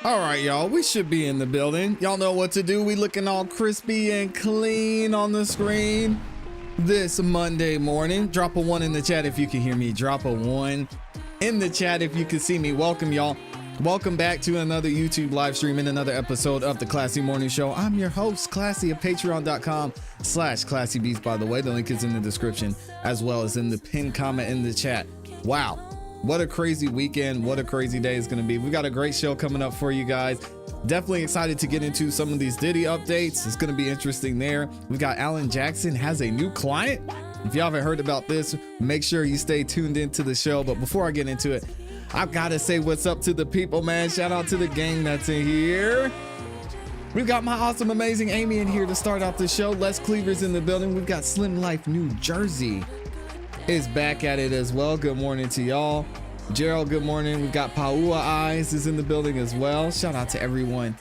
All right, y'all, we should be in the building. Y'all know what to do. We looking all crispy and clean on the screen this Monday morning. Drop a 1 in the chat if you can hear me. Drop a 1 in the chat if you can see me. Welcome, y'all. Welcome back to another YouTube live stream and another episode of the ClassE Morning Show. I'm your host, ClassE, at patreon.com/ClassEbeats. By the way, the link is in the description as well as in the pinned comment in the chat. Wow. What a crazy weekend. What a crazy day it's going to be. We've got a great show coming up for you guys. Definitely excited to get into some of these Diddy updates. It's going to be interesting there. We've got Alan Jackson has a new client. If y'all haven't heard about this, make sure you stay tuned into the show. But before I get into it, I've got to say what's up to the people, man. Shout out to the gang that's in here. We've got my awesome, amazing Amy in here to start off the show. Les Cleaver's in the building. We've got Slim Life New Jersey is back at it as well. Good morning to y'all. Gerald, good morning. We've got Paua Eyes is in the building as well. Shout out to everyone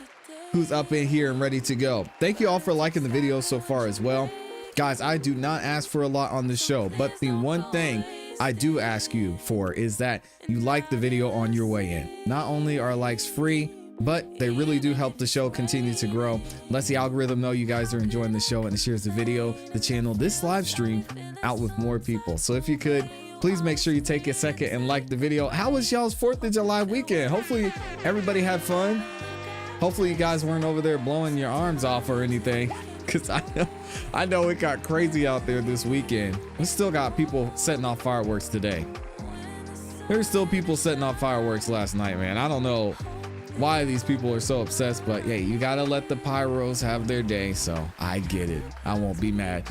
who's up in here and ready to go. Thank you all for liking the video so far as well. Guys, I do not ask for a lot on the show, but the one thing I do ask you for is that you like the video on your way in. Not only are likes free, but they really do help the show continue to grow. Lets the algorithm know you guys are enjoying the show and it shares the video, the channel, this live stream out with more people. So if you could, please make sure you take a second and like the video. How was y'all's 4th of July weekend? Hopefully everybody had fun. Hopefully you guys weren't over there blowing your arms off or anything, because I know it got crazy out there this weekend. We still got people setting off fireworks today. There's still people setting off fireworks last night, man. I don't know why these people are so obsessed, but hey, you gotta let the pyros have their day, so I get it. I won't be mad.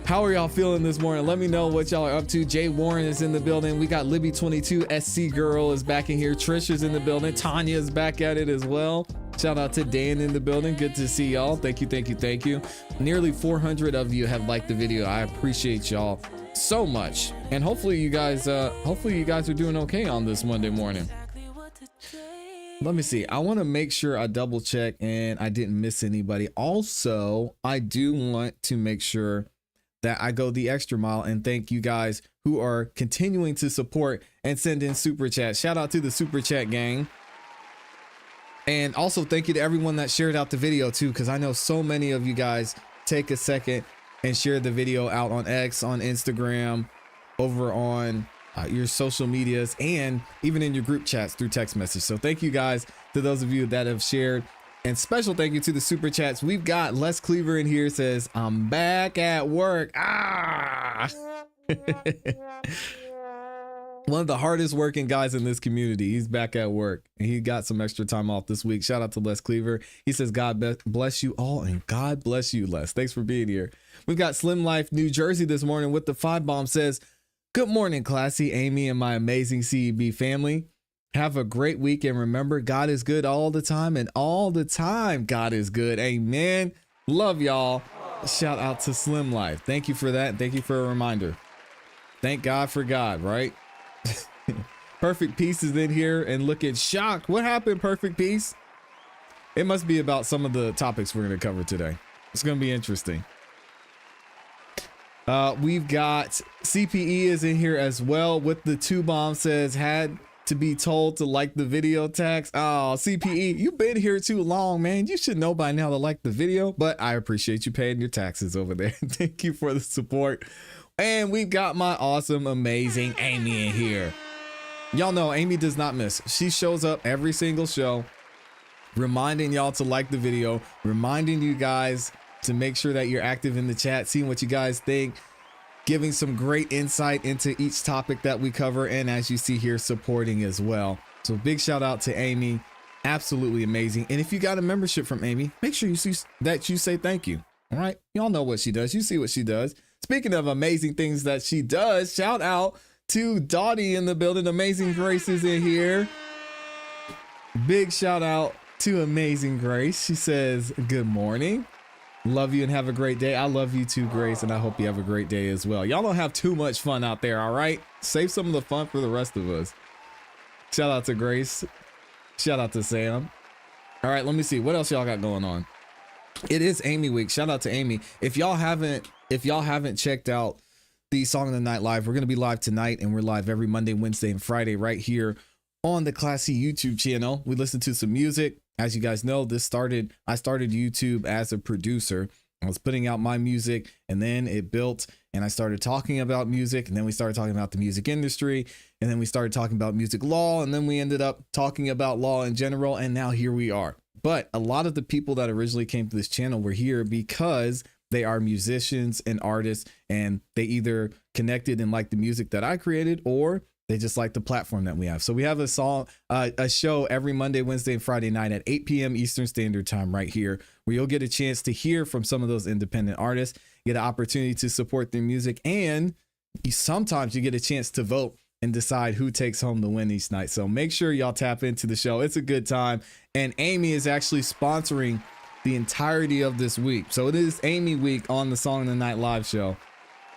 How are y'all feeling this morning? Let me know what y'all are up to. Jay Warren is in the building. We got Libby22, SC Girl is back in here. Trisha's in the building. Tanya is back at it as well. Shout out to Dan in the building. Good to see y'all. Thank you, thank you, thank you. Nearly 400 of you have liked the video. I appreciate y'all so much. And hopefully you guys are doing okay on this Monday morning. Let me see. I want to make sure I double check and I didn't miss anybody. Also, I do want to make sure that I go the extra mile and thank you guys who are continuing to support and send in super chats. Shout out to the super chat gang. And also thank you to everyone that shared out the video too, because I know so many of you guys take a second and share the video out on X, on Instagram, over on your social medias, and even in your group chats through text message. So thank you guys to those of you that have shared. And special thank you to the super chats. We've got Les Cleaver in here, says, I'm back at work. Ah! One of the hardest working guys in this community. He's back at work and he got some extra time off this week. Shout out to Les Cleaver. He says, God bless you all, and God bless you, Les. Thanks for being here. We've got Slim Life New Jersey this morning with the 5 bomb, says, good morning, ClassE, Amy, and my amazing CEB family. Have a great week, and remember, God is good all the time, and all the time God is good. Amen. Love y'all. Shout out to Slim Life. Thank you for that. Thank you for a reminder. Thank God for God, right? Perfect Peace is in here and looking shocked. What happened, Perfect Peace? It must be about some of the topics we're going to cover today. It's going to be interesting. We've got CPE is in here as well with the 2 bomb, says, had to be told to like the video tags. Oh, CPE, you've been here too long, man. You should know by now to like the video, but I appreciate you paying your taxes over there. Thank you for the support. And we've got my awesome, amazing Amy in here. Y'all know Amy does not miss. She shows up every single show, reminding y'all to like the video, reminding you guys to make sure that you're active in the chat, seeing what you guys think, giving some great insight into each topic that we cover, and as you see here, supporting as well. So big shout out to Amy. Absolutely amazing. And if you got a membership from Amy, make sure you see that you say thank you. All right, y'all know what she does. You see what she does. Speaking of amazing things that she does, shout out to Dottie in the building. Amazing Grace is in here. Big shout out to Amazing Grace. She says, good morning. Love you and have a great day. I love you too, Grace, and I hope you have a great day as well. Y'all don't have too much fun out there, all right? Save some of the fun for the rest of us. Shout out to Grace. Shout out to Sam. All right, let me see. What else y'all got going on? It is Amy week. Shout out to Amy. If y'all haven't checked out the Song of the Night live, we're going to be live tonight, and we're live every Monday, Wednesday, and Friday right here on the ClassE YouTube channel. We listen to some music. As you guys know, I started YouTube as a producer. I was putting out my music, and then it built, and I started talking about music, and then we started talking about the music industry, and then we started talking about music law, and then we ended up talking about law in general, and now here we are. But a lot of the people that originally came to this channel were here because they are musicians and artists, and they either connected and liked the music that I created, or they just like the platform that we have. So we have a show every Monday, Wednesday, and Friday night at 8 p.m. Eastern Standard Time right here, where you'll get a chance to hear from some of those independent artists, get an opportunity to support their music, and sometimes you get a chance to vote and decide who takes home the win each night. So make sure y'all tap into the show. It's a good time. And Amy is actually sponsoring the entirety of this week. So it is Amy week on the Song of the Night live show.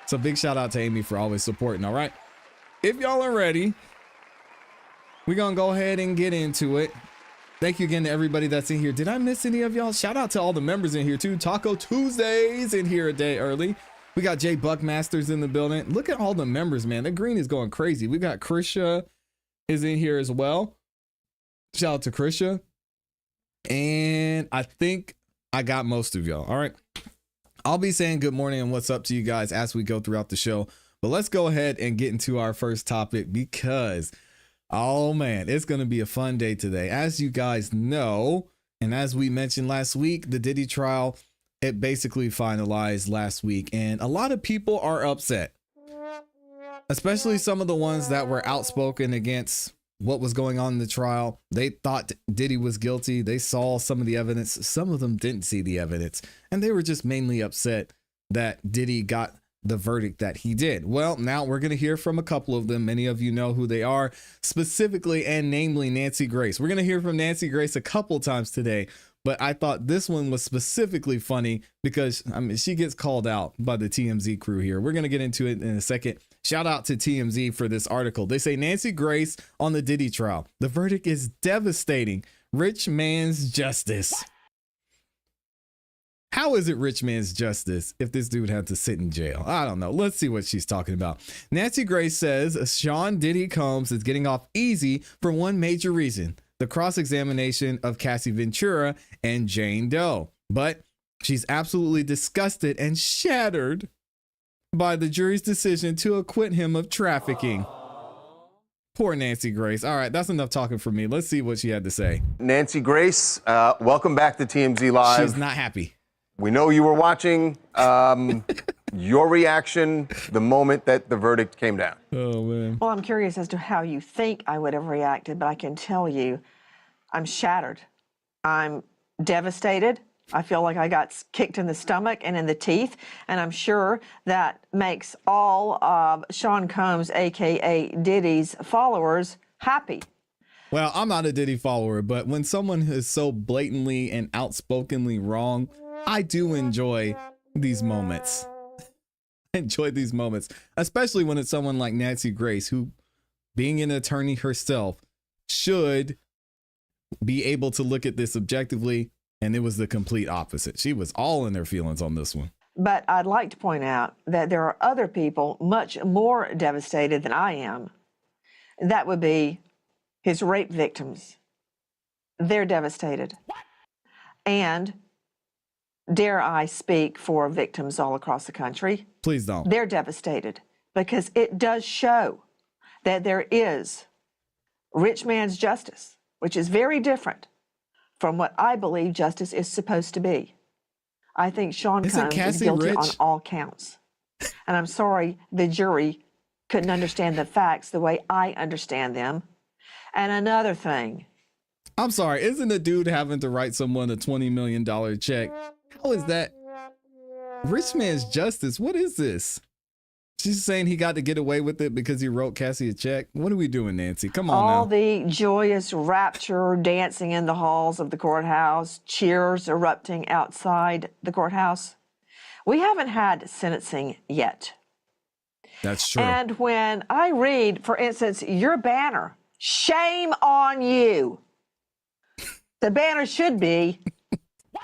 So big shout out to Amy for always supporting. All right. If y'all are ready, we're going to go ahead and get into it. Thank you again to everybody that's in here. Did I miss any of y'all? Shout out to all the members in here too. Taco Tuesdays in here a day early. We got Jay Buckmasters in the building. Look at all the members, man. The green is going crazy. We got Krisha is in here as well. Shout out to Krisha. And I think I got most of y'all. All right. I'll be saying good morning and what's up to you guys as we go throughout the show. But let's go ahead and get into our first topic because, oh man, it's going to be a fun day today. As you guys know, and as we mentioned last week, the Diddy trial, it basically finalized last week. And a lot of people are upset, especially some of the ones that were outspoken against what was going on in the trial. They thought Diddy was guilty. They saw some of the evidence. Some of them didn't see the evidence. And they were just mainly upset that Diddy got the verdict that he did. Well, now we're going to hear from a couple of them. Many of you know who they are, specifically and namely Nancy Grace. We're going to hear from Nancy Grace a couple times today, but I thought this one was specifically funny because she gets called out by the TMZ crew here. We're going to get into it in a second. Shout out to TMZ for this article. They say Nancy Grace on the Diddy trial. The verdict is devastating. Rich man's justice. How is it rich man's justice if this dude had to sit in jail? I don't know. Let's see what she's talking about. Nancy Grace says Sean Diddy Combs is getting off easy for one major reason: the cross-examination of Cassie Ventura and Jane Doe. But she's absolutely disgusted and shattered by the jury's decision to acquit him of trafficking. Poor Nancy Grace. All right, that's enough talking for me. Let's see what she had to say. Nancy Grace, welcome back to TMZ Live. She's not happy. We know you were watching. Your reaction the moment that the verdict came down. Oh, man. Well, I'm curious as to how you think I would have reacted, but I can tell you I'm shattered. I'm devastated. I feel like I got kicked in the stomach and in the teeth, and I'm sure that makes all of Sean Combs, a.k.a. Diddy's followers, happy. Well, I'm not a Diddy follower, but when someone is so blatantly and outspokenly wrong, I do enjoy these moments. Enjoy these moments, especially when it's someone like Nancy Grace, who, being an attorney herself, should be able to look at this objectively. And it was the complete opposite. She was all in her feelings on this one. But I'd like to point out that there are other people much more devastated than I am. That would be his rape victims. They're devastated. And dare I speak for victims all across the country? Please don't. They're devastated because it does show that there is rich man's justice, which is very different from what I believe justice is supposed to be. I think Sean Combs is guilty on all counts. And I'm sorry the jury couldn't understand the facts the way I understand them. And another thing. I'm sorry, isn't a dude having to write someone a $20 million check? How is that rich man's justice? What is this? She's saying he got to get away with it because he wrote Cassie a check. What are we doing, Nancy? Come on now. All the joyous rapture dancing in the halls of the courthouse, cheers erupting outside the courthouse. We haven't had sentencing yet. That's true. And when I read, for instance, your banner, shame on you. The banner should be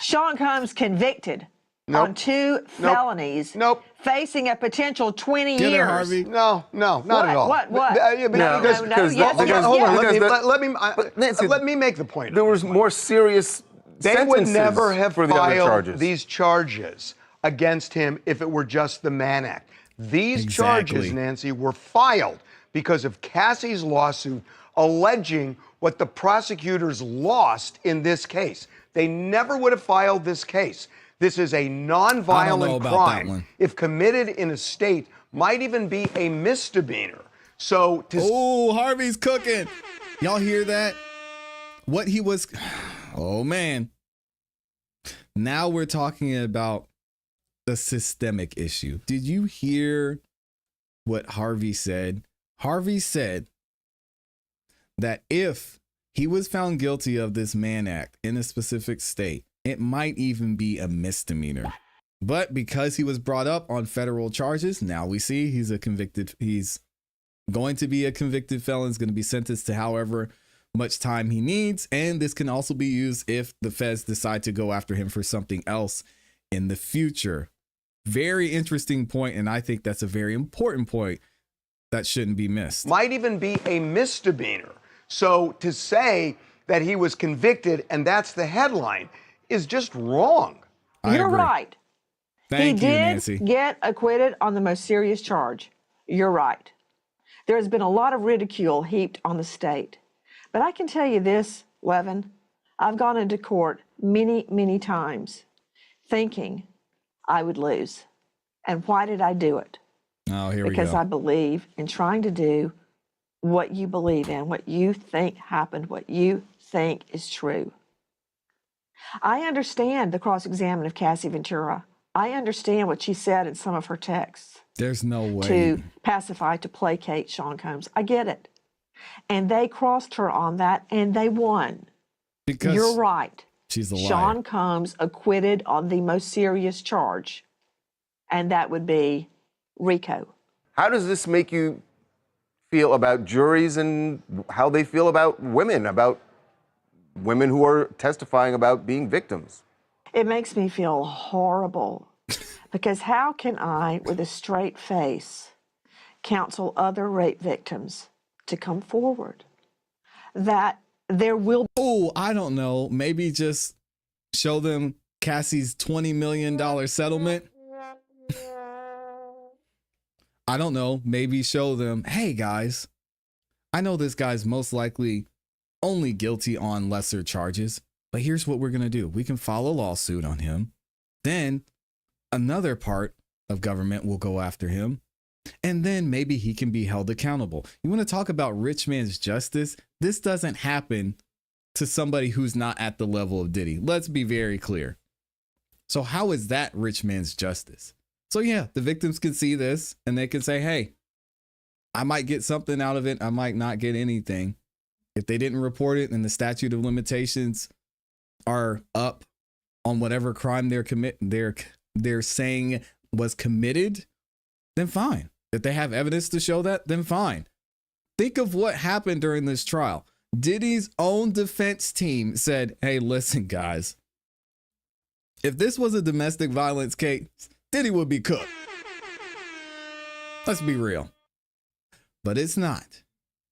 Sean Combs convicted. on 2 felonies, facing a potential 20 Get years. her, Harvey. No, not at all. What? No, yes, Hold on. Nancy, Let me make the point. There was more serious They sentences would never have for the other filed charges. these charges against him if it were just the Mann Act. These charges, Nancy, were filed because of Cassie's lawsuit alleging what the prosecutors lost in this case. They never would have filed this case. This is a nonviolent crime. If committed in a state, might even be a misdemeanor. So oh, Harvey's cooking. Y'all hear that? What he was, oh man. Now we're talking about the systemic issue. Did you hear what Harvey said? Harvey said that if he was found guilty of this Mann Act in a specific state, it might even be a misdemeanor. But because he was brought up on federal charges, now we see he's going to be a convicted felon, is going to be sentenced to however much time he needs. And this can also be used if the feds decide to go after him for something else in the future. Very interesting point, and I think that's a very important point that shouldn't be missed. Might even be a misdemeanor. So to say that he was convicted and that's the headline is just wrong. You're right. Thank you, he did Nancy. get acquitted on the most serious charge. You're right. There has been a lot of ridicule heaped on the state. But I can tell you this, Levin, I've gone into court many, many times thinking I would lose. And why did I do it? Oh, here we go. Because I believe in trying to do what you believe in, what you think happened, what you think is true. I understand the cross-examination of Cassie Ventura. I understand what she said in some of her texts. There's no way. To pacify, to placate Sean Combs. I get it. And they crossed her on that, and they won. Because you're right. She's a liar. Sean Combs acquitted on the most serious charge, and that would be RICO. How does this make you feel about juries and how they feel about women who are testifying about being victims? It makes me feel horrible because how can I, with a straight face, counsel other rape victims to come forward? That there will... Oh, I don't know. Maybe just show them Cassie's $20 million settlement. I don't know. Maybe show them, hey guys, I know this guy's most likely only guilty on lesser charges, but here's what we're going to do. We can file a lawsuit on him. Then another part of government will go after him. And then maybe he can be held accountable. You want to talk about rich man's justice? This doesn't happen to somebody who's not at the level of Diddy. Let's be very clear. So how is that rich man's justice? So yeah, the victims can see this and they can say, hey, I might get something out of it. I might not get anything. If they didn't report it and the statute of limitations are up on whatever crime they're saying was committed, then fine. If they have evidence to show that, then fine. Think of what happened during this trial. Diddy's own defense team said, hey, listen, guys, if this was a domestic violence case, Diddy would be cooked. Let's be real. But it's not.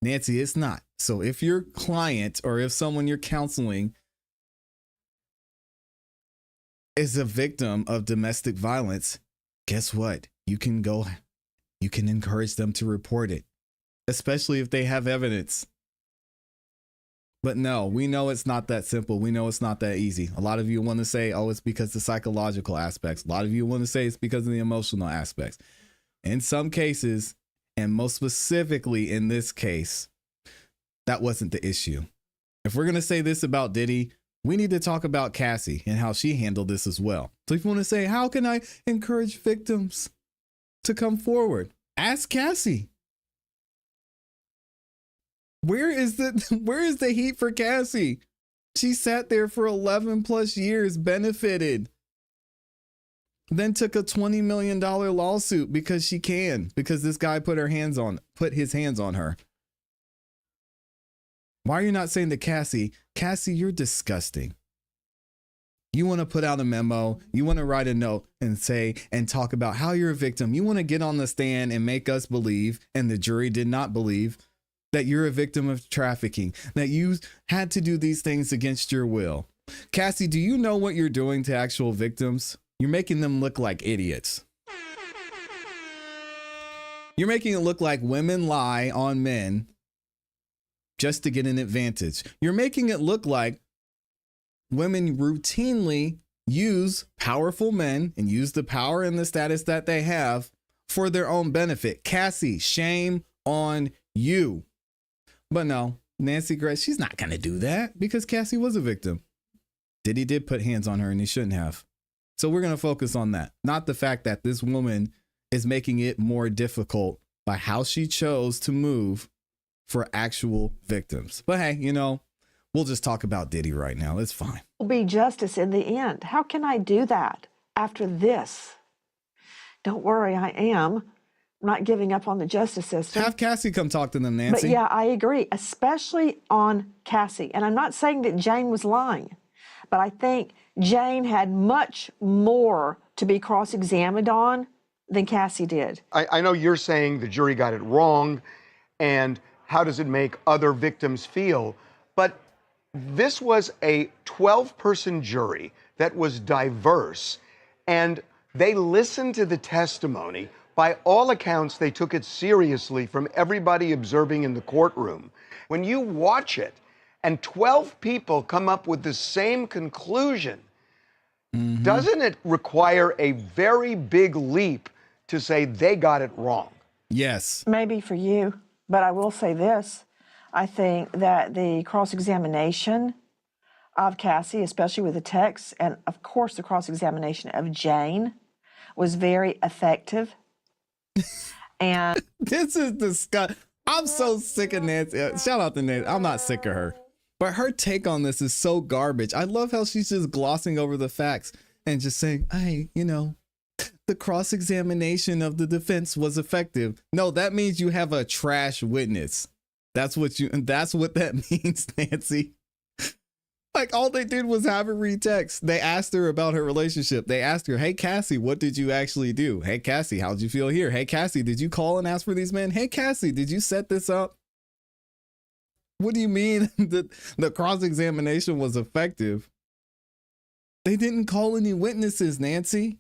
Nancy, it's not. So if your client or if someone you're counseling is a victim of domestic violence, guess what? You can encourage them to report it, especially if they have evidence. But no, we know it's not that simple. We know it's not that easy. A lot of you want to say, oh, it's because of the psychological aspects. A lot of you want to say it's because of the emotional aspects. In some cases, and most specifically in this case, that wasn't the issue. If we're going to say this about Diddy, we need to talk about Cassie and how she handled this as well. So if you want to say, how can I encourage victims to come forward? Ask Cassie. Where is the heat for Cassie? She sat there for 11 plus years, benefited, then took a $20 million lawsuit because this guy put his hands on her. Why are you not saying to Cassie, you're disgusting. You want to put out a memo. You want to write a note and say and talk about how you're a victim. You want to get on the stand and make us believe, and the jury did not believe, that you're a victim of trafficking, that you had to do these things against your will. ClassE, do you know what you're doing to actual victims? You're making them look like idiots. You're making it look like women lie on men just to get an advantage. You're making it look like women routinely use powerful men and use the power and the status that they have for their own benefit. ClassE, shame on you. But no, Nancy Grace, she's not going to do that because ClassE was a victim. Diddy did put hands on her and he shouldn't have. So we're going to focus on that, not the fact that this woman is making it more difficult by how she chose to move for actual victims. But hey, you know, we'll just talk about Diddy right now. It's fine. Will be justice in the end. How can I do that after this? Don't worry, I am. I'm not giving up on the justice system. Have ClassE come talk to them, Nancy. But yeah, I agree, especially on ClassE. And I'm not saying that Jane was lying, but I think Jane had much more to be cross-examined on than ClassE did. I know you're saying the jury got it wrong, and how does it make other victims feel? But this was a 12-person jury that was diverse, and they listened to the testimony. By all accounts, they took it seriously from everybody observing in the courtroom. When you watch it, and 12 people come up with the same conclusion, doesn't it require a very big leap to say they got it wrong? Yes. Maybe for you, but I will say this. I think that the cross-examination of ClassE, especially with the text, and of course the cross-examination of Jane, was very effective. And This is disgusting. I'm so sick of Nancy. Shout out to Nancy. I'm not sick of her. But her take on this is so garbage. I love how she's just glossing over the facts and just saying, hey, you know, the cross-examination of the defense was effective. No, that means you have a trash witness. That's what that means, Nancy. Like, all they did was have her read text. They asked her about her relationship. They asked her, hey, ClassE, what did you actually do? Hey, ClassE, how'd you feel here? Hey, ClassE, did you call and ask for these men? Hey, ClassE, did you set this up? What do you mean that the cross-examination was effective? They didn't call any witnesses, Nancy.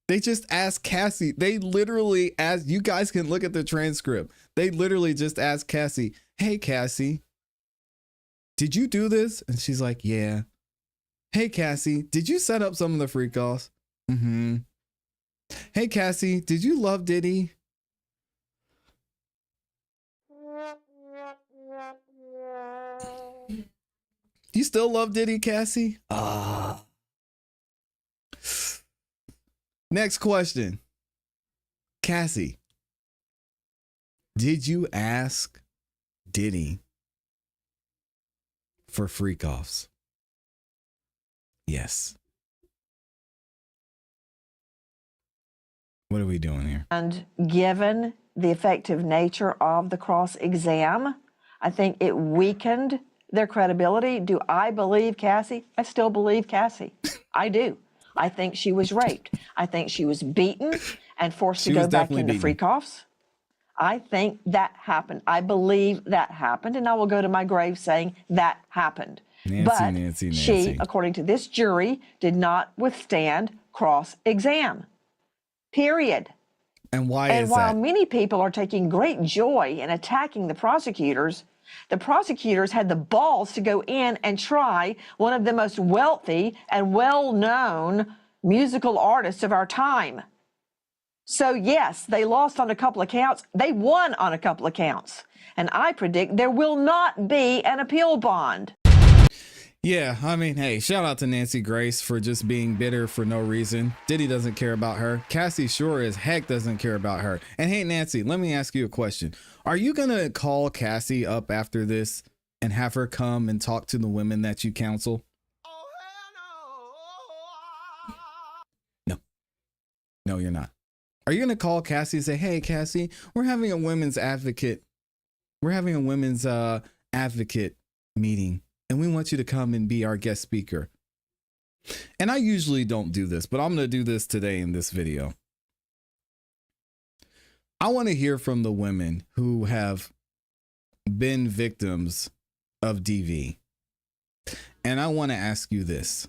They just asked ClassE. They literally asked, you guys can look at the transcript. They literally just asked ClassE, hey, ClassE, did you do this? And she's like, yeah. Hey, ClassE, did you set up some of the free calls? Mm-hmm. Hey, ClassE, did you love Diddy? You still love Diddy, ClassE? Next question. ClassE, did you ask Diddy for freak offs? Yes. What are we doing here? And given the effective nature of the cross-exam, I think it weakened their credibility. Do I believe ClassE? I still believe ClassE. I do. I think she was raped. I think she was beaten and forced to go back into freak-offs. I think that happened. I believe that happened, and I will go to my grave saying that happened. Nancy. She, according to this jury, did not withstand cross-exam. Period. And why is that? And while many people are taking great joy in attacking the prosecutors had the balls to go in and try one of the most wealthy and well-known musical artists of our time. So yes, they lost on a couple of counts. They won on a couple of counts. And I predict there will not be an appeal bond. Yeah, I mean, hey, shout out to Nancy Grace for just being bitter for no reason. Diddy doesn't care about her. ClassE sure as heck doesn't care about her. And hey, Nancy, let me ask you a question. Are you going to call ClassE up after this and have her come and talk to the women that you counsel? No, you're not. Are you going to call ClassE and say, hey, ClassE, we're having a women's advocate. We're having a women's advocate meeting, and we want you to come and be our guest speaker. And I usually don't do this, but I'm going to do this today in this video. I want to hear from the women who have been victims of DV. And I want to ask you this.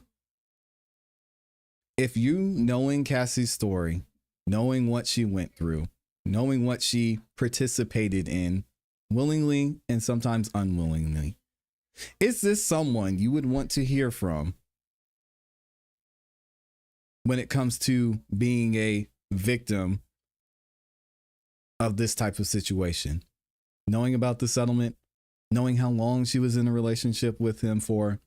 If you, knowing ClassE's story, knowing what she went through, knowing what she participated in, willingly and sometimes unwillingly, is this someone you would want to hear from when it comes to being a victim of this type of situation? Knowing about the settlement, knowing how long she was in a relationship with him for,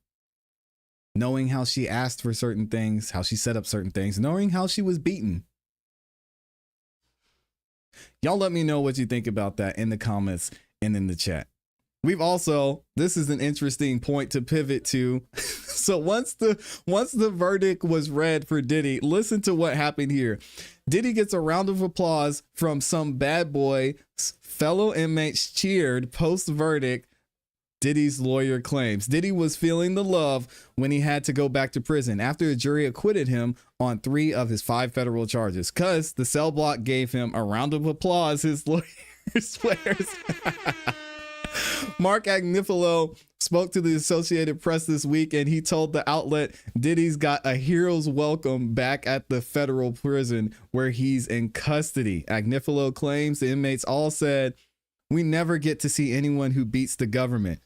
knowing how she asked for certain things, how she set up certain things, knowing how she was beaten. Y'all let me know what you think about that in the comments and in the chat. We've also, this is an interesting point to pivot to. So once the verdict was read for Diddy, listen to what happened here. Diddy gets a round of applause from some bad boy. Fellow inmates cheered post-verdict. Diddy's lawyer claims Diddy was feeling the love when he had to go back to prison after a jury acquitted him on 3 of his 5 federal charges. Cause the cell block gave him a round of applause, his lawyer swears. Mark Agnifilo spoke to the Associated Press this week, and he told the outlet Diddy's got a hero's welcome back at the federal prison where he's in custody. Agnifilo claims the inmates all said, "We never get to see anyone who beats the government."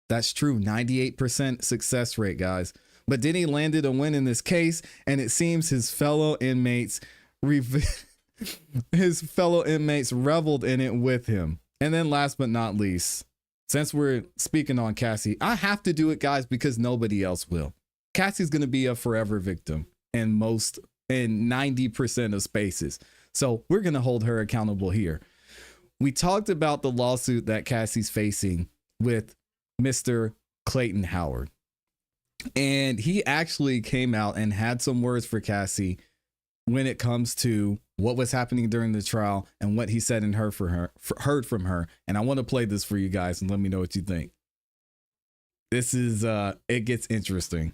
That's true. 98% success rate, guys. But Diddy landed a win in this case, and it seems his fellow inmates reveled in it with him. And then last but not least, since we're speaking on ClassE, I have to do it, guys, because nobody else will. ClassE's going to be a forever victim in 90% of spaces. So we're going to hold her accountable here. We talked about the lawsuit that ClassE's facing with Mr. Clayton Howard. And he actually came out and had some words for ClassE when it comes to what was happening during the trial and what he said and heard from her. And I want to play this for you guys and let me know what you think. This is it gets interesting.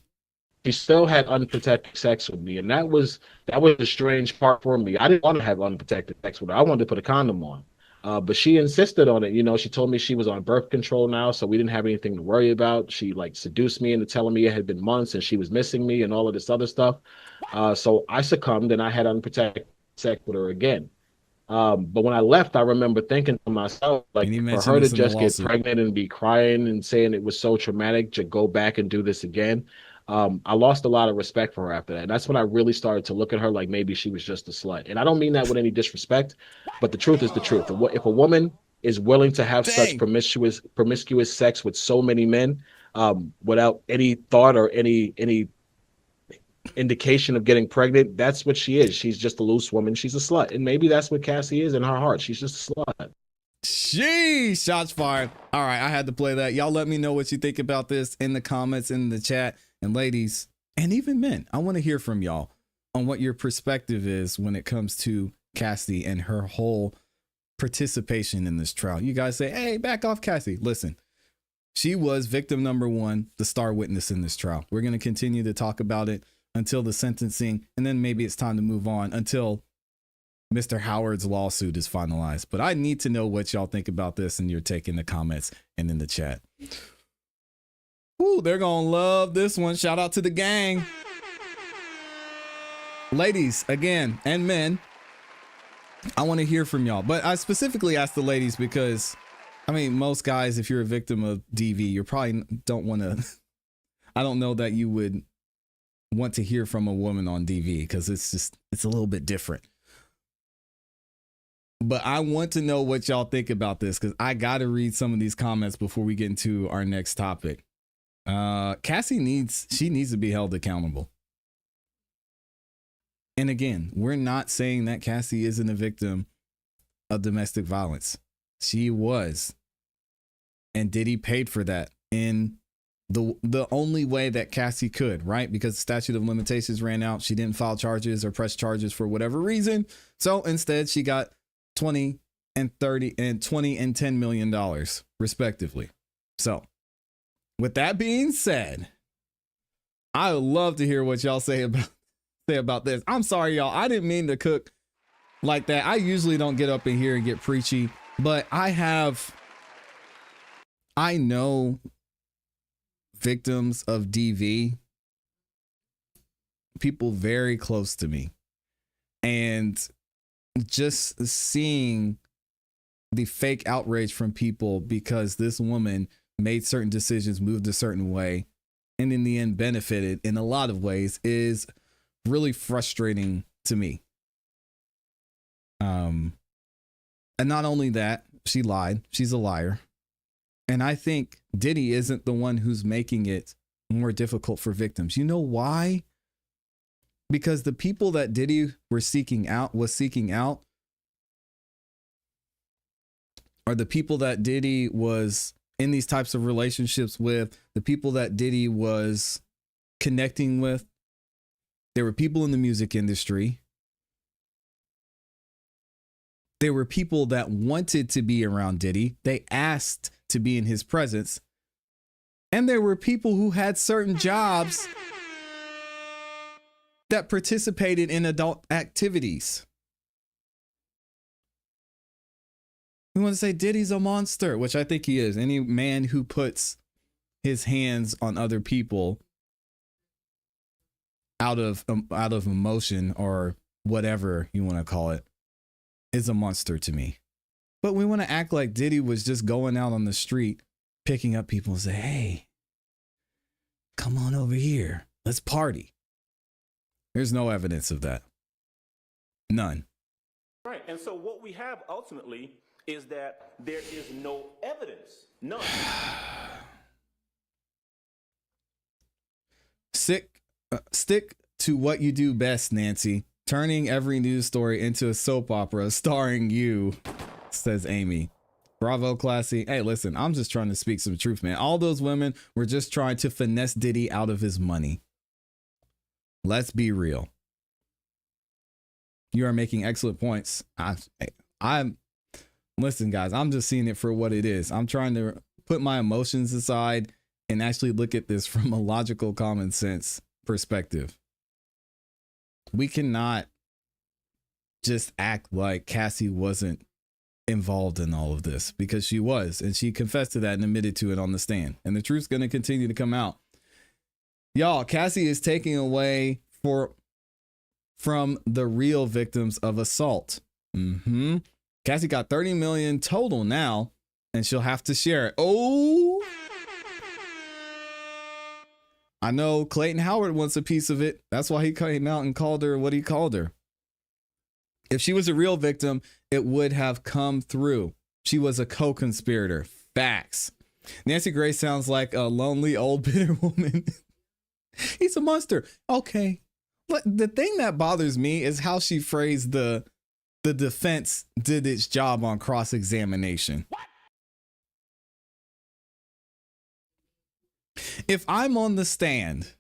She still had unprotected sex with me, and that was the strange part for me. I didn't want to have unprotected sex with her. I wanted to put a condom on. But she insisted on it. You know, she told me she was on birth control now, so we didn't have anything to worry about. She like seduced me into telling me it had been months and she was missing me and all of this other stuff. So I succumbed and I had unprotected sex with her again. But when I left, I remember thinking to myself, like, for her to just get pregnant and be crying and saying it was so traumatic to go back and do this again. I lost a lot of respect for her after that. And that's when I really started to look at her like maybe she was just a slut. And I don't mean that with any disrespect, but the truth is the truth. If a woman is willing to have such promiscuous sex with so many men without any thought or any indication of getting pregnant, that's what she is. She's just a loose woman. She's a slut. And maybe that's what ClassE is in her heart. She's just a slut. Sheesh, shots fired. All right, I had to play that. Y'all let me know what you think about this in the comments, in the chat. And ladies, and even men, I want to hear from y'all on what your perspective is when it comes to ClassE and her whole participation in this trial. You guys say, hey, back off ClassE. Listen, she was victim number 1, the star witness in this trial. We're going to continue to talk about it until the sentencing, and then maybe it's time to move on until Mr. Howard's lawsuit is finalized. But I need to know what y'all think about this and your take in the comments and in the chat. Ooh, they're going to love this one. Shout out to the gang. Ladies, again, and men, I want to hear from y'all. But I specifically asked the ladies because, I mean, most guys, if you're a victim of DV, you probably don't want to, I don't know that you would want to hear from a woman on DV because it's a little bit different. But I want to know what y'all think about this because I got to read some of these comments before we get into our next topic. ClassE needs to be held accountable. And again, we're not saying that ClassE isn't a victim of domestic violence. She was. And Diddy paid for that in the only way that ClassE could, right? Because the statute of limitations ran out. She didn't file charges or press charges for whatever reason. So instead she got 20 and 30 and 20 and $10 million respectively. So with that being said, I would love to hear what y'all say about this. I'm sorry, y'all. I didn't mean to cook like that. I usually don't get up in here and get preachy, but I know victims of DV, people very close to me, and just seeing the fake outrage from people because this woman made certain decisions, moved a certain way, and in the end benefited in a lot of ways is really frustrating to me. And not only that, she lied. She's a liar. And I think Diddy isn't the one who's making it more difficult for victims. You know why? Because the people that Diddy was seeking out are the people that Diddy was in these types of relationships with, the people that Diddy was connecting with. There were people in the music industry. There were people that wanted to be around Diddy. They asked to be in his presence. And there were people who had certain jobs that participated in adult activities. We want to say Diddy's a monster, which I think he is. Any man who puts his hands on other people out of emotion or whatever you want to call it is a monster to me. But we want to act like Diddy was just going out on the street, picking up people and say, hey, come on over here. Let's party. There's no evidence of that. None. Right. And so what we have ultimately is that there is no evidence. None. Stick to what you do best, Nancy. Turning every news story into a soap opera starring you, says Amy. Bravo, ClassE. Hey, listen, I'm just trying to speak some truth, man. All those women were just trying to finesse Diddy out of his money. Let's be real. You are making excellent points. Listen, guys, I'm just seeing it for what it is. I'm trying to put my emotions aside and actually look at this from a logical, common sense perspective. We cannot just act like Cassie wasn't involved in all of this, because she was, and she confessed to that and admitted to it on the stand. And the truth's going to continue to come out. Y'all, Cassie is taking away from the real victims of assault. Cassie got 30 million total now, and she'll have to share it. Oh, I know Clayton Howard wants a piece of it. That's why he came out and called her what he called her. If she was a real victim, it would have come through. She was a co-conspirator. Facts. Nancy Grace sounds like a lonely old bitter woman. He's a monster. Okay. But the thing that bothers me is how she phrased the defense did its job on cross-examination. What? If I'm on the stand,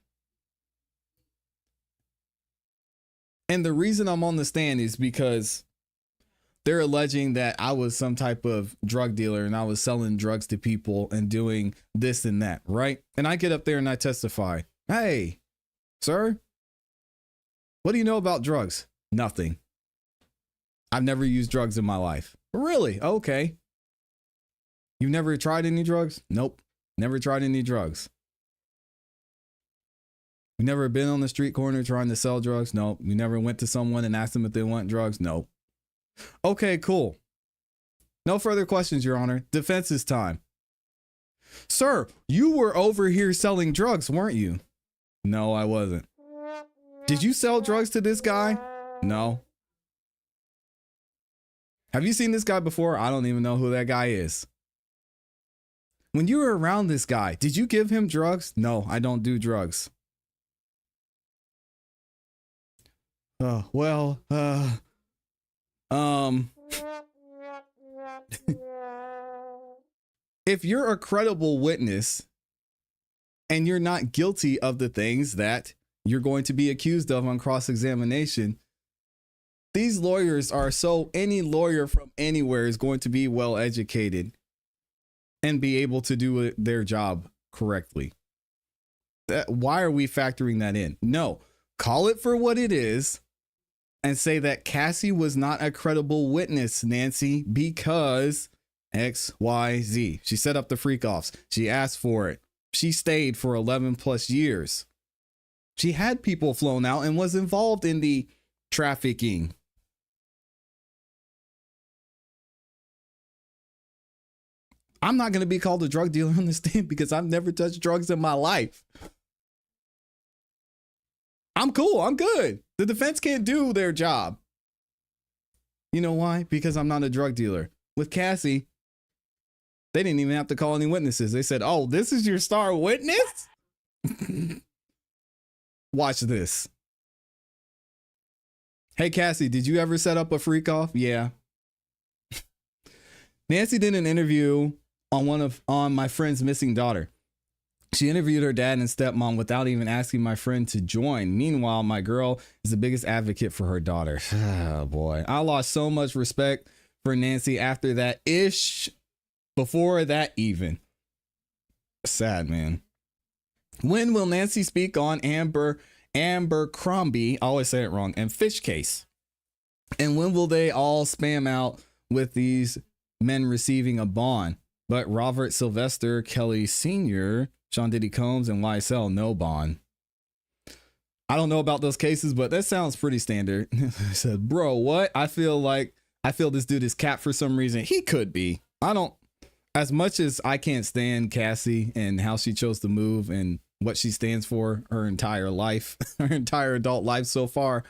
and the reason I'm on the stand is because they're alleging that I was some type of drug dealer and I was selling drugs to people and doing this and that, right? And I get up there and I testify. Hey, sir, what do you know about drugs? Nothing. I've never used drugs in my life. Really? Okay. You've never tried any drugs? Nope. Never tried any drugs. You never been on the street corner trying to sell drugs? Nope. You never went to someone and asked them if they want drugs? Nope. Okay, cool. No further questions, Your Honor. Defense is time. Sir, you were over here selling drugs, weren't you? No, I wasn't. Did you sell drugs to this guy? No. Have you seen this guy before? I don't even know who that guy is. When you were around this guy, did you give him drugs? No, I don't do drugs. If you're a credible witness and you're not guilty of the things that you're going to be accused of on cross-examination, these lawyers are any lawyer from anywhere is going to be well educated and be able to do their job correctly. Why are we factoring that in? No, call it for what it is and say that Cassie was not a credible witness, Nancy, because XYZ. She set up the freak offs. She asked for it. She stayed for 11 plus years. She had people flown out and was involved in the trafficking. I'm not going to be called a drug dealer on the stand because I've never touched drugs in my life. I'm cool. I'm good. The defense can't do their job. You know why? Because I'm not a drug dealer. With Cassie, they didn't even have to call any witnesses. They said, oh, this is your star witness? Watch this. Hey, Cassie, did you ever set up a freak off? Yeah. Nancy did an interview on my friend's missing daughter. She interviewed her dad and stepmom without even asking my friend to join. Meanwhile, my girl is the biggest advocate for her daughter. Oh boy, I lost so much respect for Nancy after that ish. Before that even. Sad, man. When will Nancy speak on Amber Crombie, I always say it wrong, and Fish case? And when will they all spam out with these men receiving a bond? But Robert Sylvester Kelly Sr., Sean Diddy Combs, and YSL, no bond. I don't know about those cases, but that sounds pretty standard. I said, bro, what? I feel this dude is capped for some reason. He could be. As much as I can't stand Cassie and how she chose to move and what she stands for her entire life, her entire adult life so far,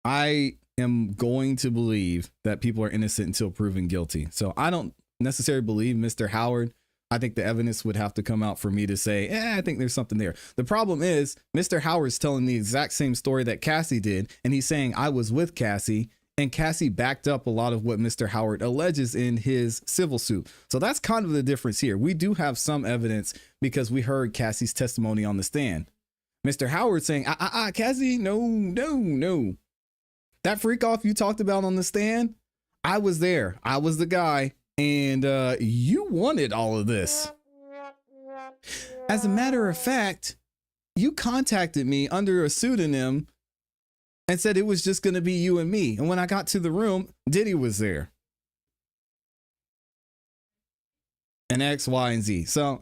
I am going to believe that people are innocent until proven guilty. So I don't necessarily believe Mr. Howard. I think the evidence would have to come out for me to say, I think there's something there. The problem is Mr. Howard's telling the exact same story that Cassie did. And he's saying I was with Cassie, and Cassie backed up a lot of what Mr. Howard alleges in his civil suit. So that's kind of the difference here. We do have some evidence because we heard Cassie's testimony on the stand. Mr. Howard saying, Cassie, no. That freak off you talked about on the stand, I was there. I was the guy. And you wanted all of this. As a matter of fact, you contacted me under a pseudonym and said it was just going to be you and me. And when I got to the room, Diddy was there. And X, Y, and Z. So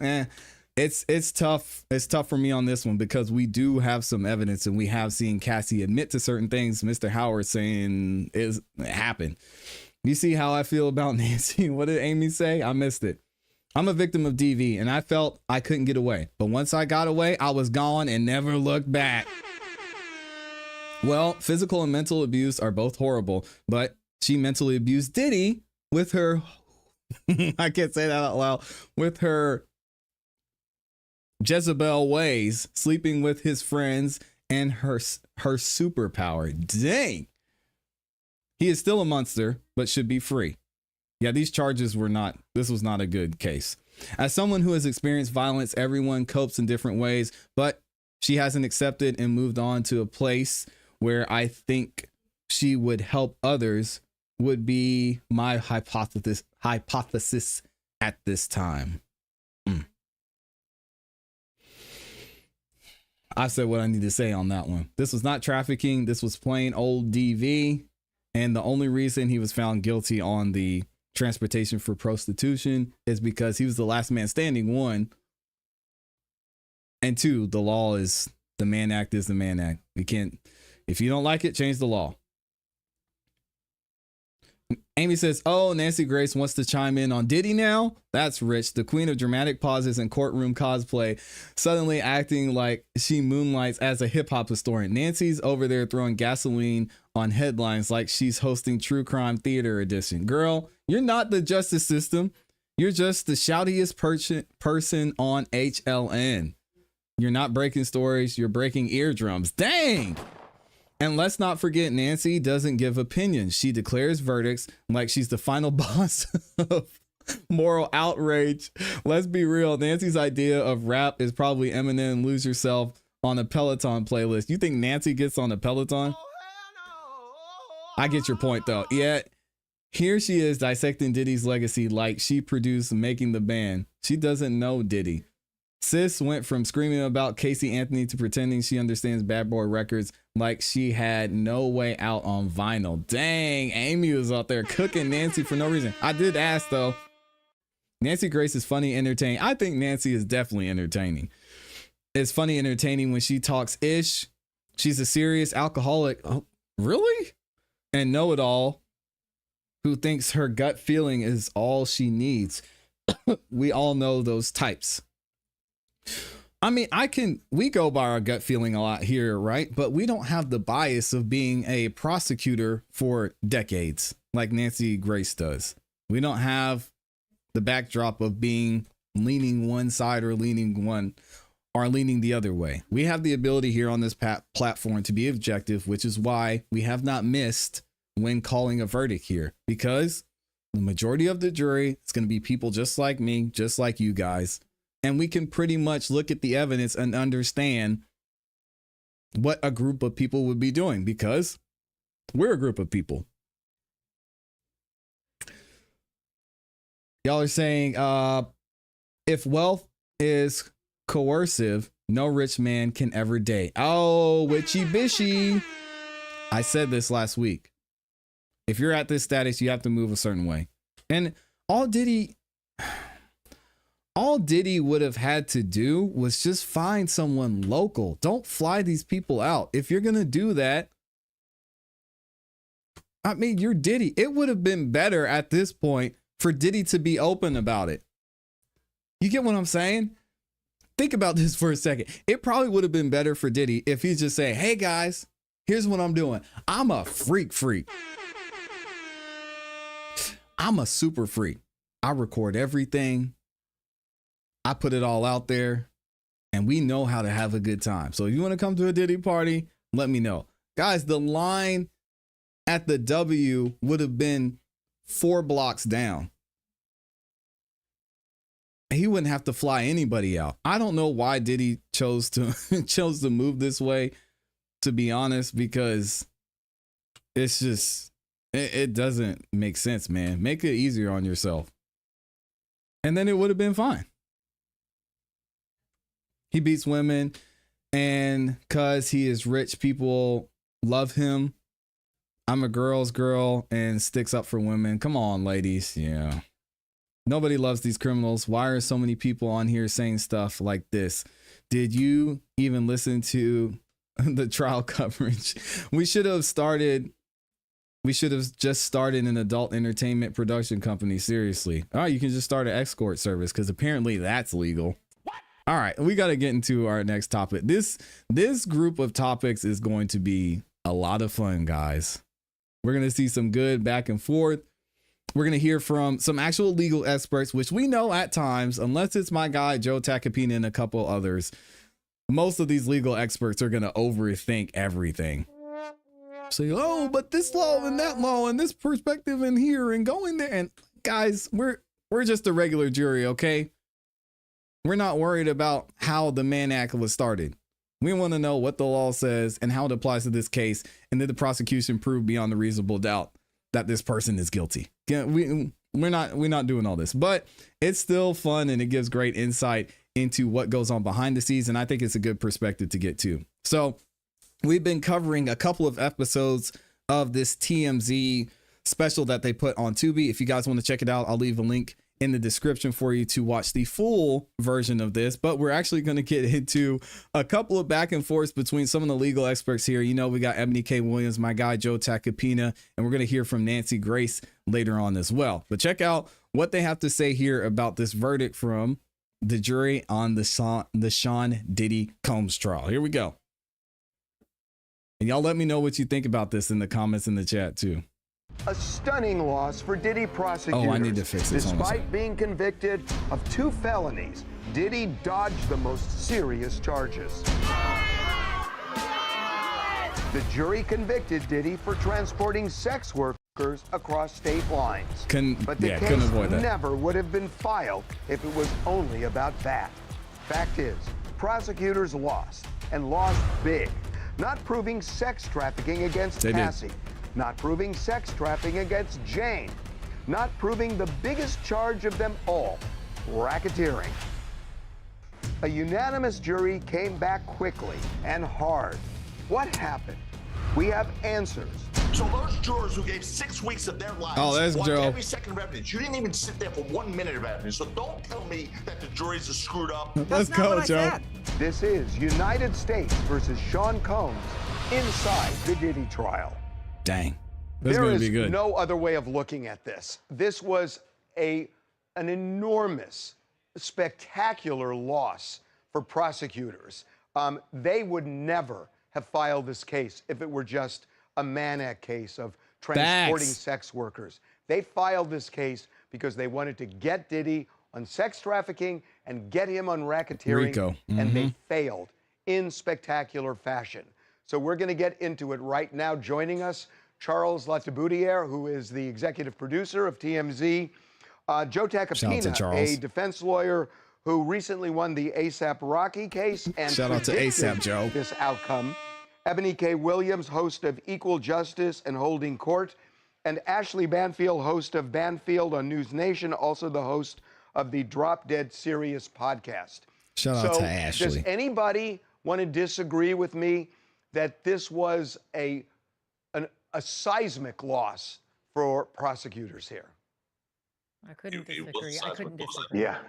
it's tough. It's tough for me on this one because we do have some evidence and we have seen Cassie admit to certain things Mr. Howard saying it happened. You see how I feel about Nancy? What did Amy say? I missed it. I'm a victim of DV and I felt I couldn't get away. But once I got away, I was gone and never looked back. Well, physical and mental abuse are both horrible, but she mentally abused Diddy with her, I can't say that out loud, with her Jezebel ways, sleeping with his friends and her superpower. Dang. He is still a monster, but should be free. Yeah, these charges this was not a good case. As someone who has experienced violence, everyone copes in different ways, but she hasn't accepted and moved on to a place where I think she would help others would be my hypothesis at this time. I said what I need to say on that one. This was not trafficking. This was plain old DV. And the only reason he was found guilty on the transportation for prostitution is because he was the last man standing, one. And two, the law is the Mann Act is the Mann Act. You can't, if you don't like it, change the law. Amy says, oh, Nancy Grace wants to chime in on Diddy now. That's rich. The queen of dramatic pauses and courtroom cosplay, suddenly acting like she moonlights as a hip hop historian. Nancy's over there throwing gasoline on headlines like she's hosting True Crime Theater Edition. Girl, you're not the justice system. You're just the shoutiest person on HLN. You're not breaking stories. You're breaking eardrums. Dang. And let's not forget, Nancy doesn't give opinions. She declares verdicts like she's the final boss of moral outrage. Let's be real. Nancy's idea of rap is probably Eminem Lose Yourself on a Peloton playlist. You think Nancy gets on a Peloton? I get your point, though. Yet, here she is dissecting Diddy's legacy like she produced Making the Band. She doesn't know Diddy. Sis went from screaming about Casey Anthony to pretending she understands Bad Boy Records like she had no way out on vinyl. Dang, Amy was out there cooking Nancy for no reason. I did ask though. Nancy Grace is funny, entertaining. I think Nancy is definitely entertaining. It's funny, entertaining when she talks ish. She's a serious alcoholic. Oh, really? And know-it-all who thinks her gut feeling is all she needs. We all know those types. I mean, we go by our gut feeling a lot here, right? But we don't have the bias of being a prosecutor for decades like Nancy Grace does. We don't have the backdrop of being leaning one side or leaning the other way. We have the ability here on this platform to be objective, which is why we have not missed when calling a verdict here, because the majority of the jury is going to be people just like me, just like you guys. And we can pretty much look at the evidence and understand what a group of people would be doing, because we're a group of people. Y'all are saying, if wealth is coercive, no rich man can ever date. Oh, witchy bishy. I said this last week. If you're at this status, you have to move a certain way. And all Diddy would have had to do was just find someone local. Don't fly these people out. If you're going to do that, I mean, you're Diddy. It would have been better at this point for Diddy to be open about it. You get what I'm saying? Think about this for a second. It probably would have been better for Diddy if he's just saying, hey guys, here's what I'm doing. I'm a freak. I'm a super freak. I record everything. I put it all out there, and we know how to have a good time. So if you want to come to a Diddy party, let me know. Guys, the line at the W would have been 4 blocks down. He wouldn't have to fly anybody out. I don't know why Diddy chose to move this way, to be honest, because it's just, it doesn't make sense, man. Make it easier on yourself. And then it would have been fine. He beats women, and cause he is rich, people love him. I'm a girl's girl and sticks up for women. Come on, ladies. Yeah. Nobody loves these criminals. Why are so many people on here saying stuff like this? Did you even listen to the trial coverage? We should have just started an adult entertainment production company. Seriously. All right, you can just start an escort service, because apparently that's legal. All right, we got to get into our next topic. This group of topics is going to be a lot of fun, guys. We're going to see some good back and forth. We're going to hear from some actual legal experts, which we know at times, unless it's my guy, Joe Tacopina, and a couple others, most of these legal experts are going to overthink everything. Say, oh, but this law and that law and this perspective in here and going there. And guys, we're just a regular jury, okay? We're not worried about how the Mann Act was started. We want to know what the law says and how it applies to this case. And did the prosecution prove beyond a reasonable doubt that this person is guilty? We're not doing all this, but it's still fun, and it gives great insight into what goes on behind the scenes. And I think it's a good perspective to get to. So we've been covering a couple of episodes of this TMZ special that they put on Tubi. If you guys want to check it out, I'll leave a link in the description for you to watch the full version of this. But we're actually going to get into a couple of back and forths between some of the legal experts here. You know, we got Ebony K. Williams, my guy, Joe Tacopina, and we're going to hear from Nancy Grace later on as well. But check out what they have to say here about this verdict from the jury on the Sean Diddy Combs trial. Here we go. And y'all let me know what you think about this in the comments in the chat too. A stunning loss for Diddy prosecutors. Oh, I need to fix this. Despite being convicted of 2 felonies, Diddy dodged the most serious charges. The jury convicted Diddy for transporting sex workers across state lines. But the case never would have been filed if it was only about that. Fact is, prosecutors lost, and lost big. Not proving sex trafficking against Cassie. Not proving sex trafficking against Jane. Not proving the biggest charge of them all, racketeering. A unanimous jury came back quickly and hard. What happened? We have answers. So those jurors who gave 6 weeks of their lives there's watched Joe. every second of evidence. You didn't even sit there for 1 minute of evidence. So don't tell me that the juries are screwed up. Let's go, Joe. This is United States versus Sean Combs inside the Diddy trial. Dang. This is There going to is be good. no other way of looking at this. This was an enormous, spectacular loss for prosecutors. They would never have filed this case if it were just a Mann Act case of transporting sex workers. They filed this case because they wanted to get Diddy on sex trafficking and get him on racketeering, Rico. and they failed in spectacular fashion. So we're going to get into it right now. Joining us, Charles Latiboudiere, who is the executive producer of TMZ, Joe Tacopina, a defense lawyer who recently won the ASAP Rocky case and shout out to ASAP Joe. This outcome. Ebony K. Williams, host of Equal Justice and Holding Court, and Ashley Banfield, host of Banfield on News Nation, also the host of the Drop Dead Serious podcast. Shout out to Ashley. Does anybody want to disagree with me that this was a seismic loss for prosecutors here? I couldn't disagree. Yeah.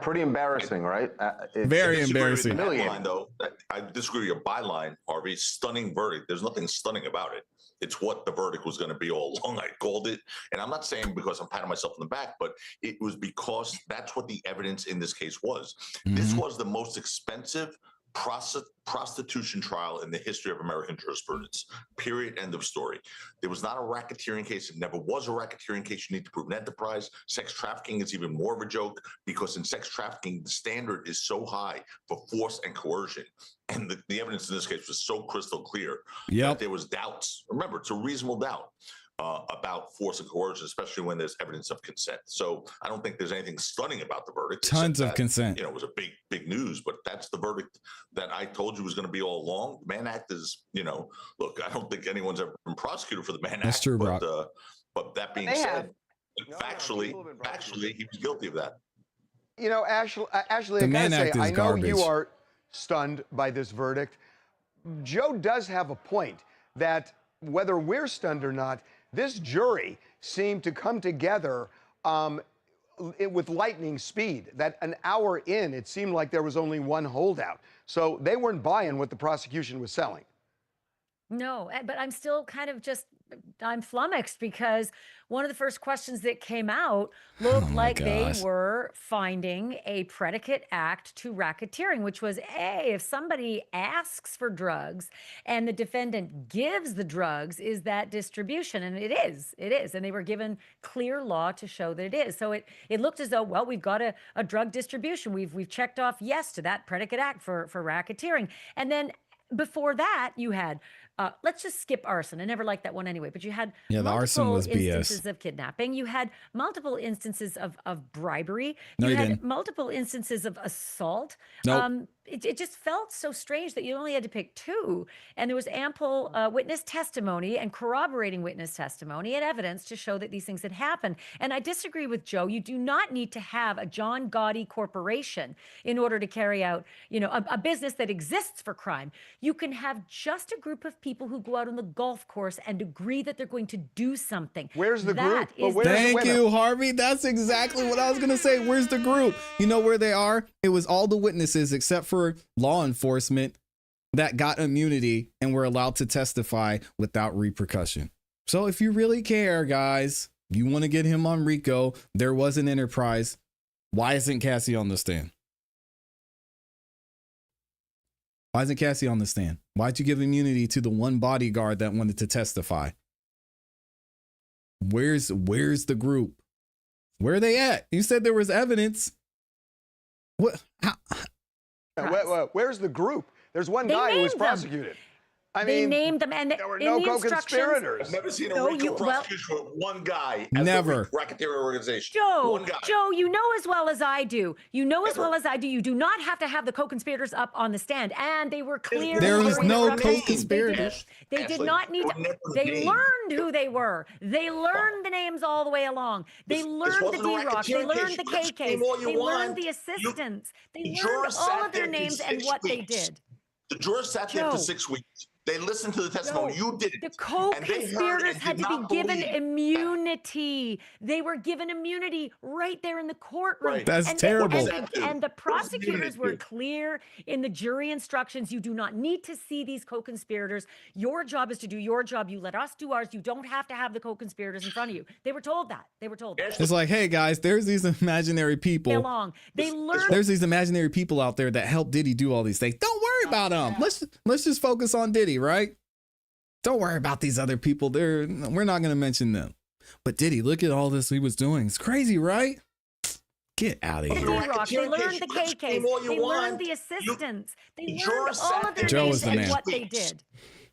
Pretty embarrassing, right? Very embarrassing. Byline, though, I disagree with your byline, Harvey. Stunning verdict. There's nothing stunning about it. It's what the verdict was going to be all along. I called it. And I'm not saying because I'm patting myself on the back, but it was because that's what the evidence in this case was. This was the most expensive prostitution trial in the history of American jurisprudence. Period. End of story. There was not a racketeering case. It never was a racketeering case. You need to prove an enterprise. Sex trafficking is even more of a joke because in sex trafficking, the standard is so high for force and coercion. And the evidence in this case was so crystal clear that there was doubts. Remember, it's a reasonable doubt about force and coercion, especially when there's evidence of consent. So I don't think there's anything stunning about the verdict. Tons of consent. It was a big news, but that's the verdict that I told you was going to be all along. The Mann Act is, look, I don't think anyone's ever been prosecuted for the Mann Act. That's true, Brock. But that being said, factually, he was guilty of that. Ashley, I Mann gotta Act say, is I know garbage. you are stunned by this verdict. Joe does have a point that whether we're stunned or not, this jury seemed to come together with lightning speed. That an hour in, it seemed like there was only one holdout. So they weren't buying what the prosecution was selling. No, but I'm still kind of I'm flummoxed because one of the first questions that came out looked like they were finding a predicate act to racketeering, which was, if somebody asks for drugs and the defendant gives the drugs, is that distribution? And it is. And they were given clear law to show that it is. So it looked as though, well, we've got a drug distribution. We've checked off yes to that predicate act for racketeering. And then before that, you had, let's just skip arson. I never liked that one anyway, but you had the arson was instances BS. of kidnapping. You had multiple instances of bribery. No, you you had didn't. multiple instances of assault. Nope. It just felt so strange that you only had to pick two. And there was ample witness testimony and corroborating witness testimony and evidence to show that these things had happened. And I disagree with Joe. You do not need to have a John Gotti corporation in order to carry out, a business that exists for crime. You can have just a group of people who go out on the golf course and agree that they're going to do something. Where's the group? Thank you, Harvey. That's exactly what I was going to say. Where's the group? You know where they are? It was all the witnesses except for law enforcement that got immunity and were allowed to testify without repercussion. So if you really care, guys, you want to get him on RICO, there was an enterprise. Why isn't Cassie on the stand? Why isn't Cassie on the stand? Why'd you give immunity to the one bodyguard that wanted to testify? Where's the group? Where are they at? You said there was evidence. What? How? Where's the group? There's one guy who was prosecuted. They mean, named them, and there were in no the instructions, co-conspirators. I've never seen a No, RICO prosecution with one guy as Never. the racketeer organization. Joe, One guy. Joe, you know as well as I do. You know as Never. well as I do. You do not have to have the co-conspirators up on the stand, and they were clear. There in was the no instructions. co-conspirators. They did Ashley, not need they to. were never They named. learned who they were. They learned the names all the way along. They This learned the wasn't a D-Rocks. They racketeering learned case. the You can scream KKs. all you They learned want. the assistants. They The learned jurors all sat of their there for names and 6 what they weeks. did. The jurors sat there for Joe. 6 weeks. They listened to the testimony. No, You didn't. the And they heard co-conspirators and had did to be not given believe. immunity. They were given immunity right there in the courtroom. Right. That's and terrible. And the Where's the immunity prosecutors were to? clear in the jury instructions. You do not need to see these co-conspirators. Your job is to do your job. You let us do ours. You don't have to have the co-conspirators in front of you. They were told that. They were told that. It's like, hey guys, there's these imaginary people. Along. They learned. There's these imaginary people out there that help Diddy do all these things. Don't worry about them. Let's just focus on Diddy, right? Don't worry about these other people. We're not going to mention them. But Diddy, look at all this he was doing. It's crazy, right? Get out of The here. D-Rocks. They learned the KKs. all you They learned want. the assistants. They The learned jurors all sat of their there names for and 6 what they weeks. did.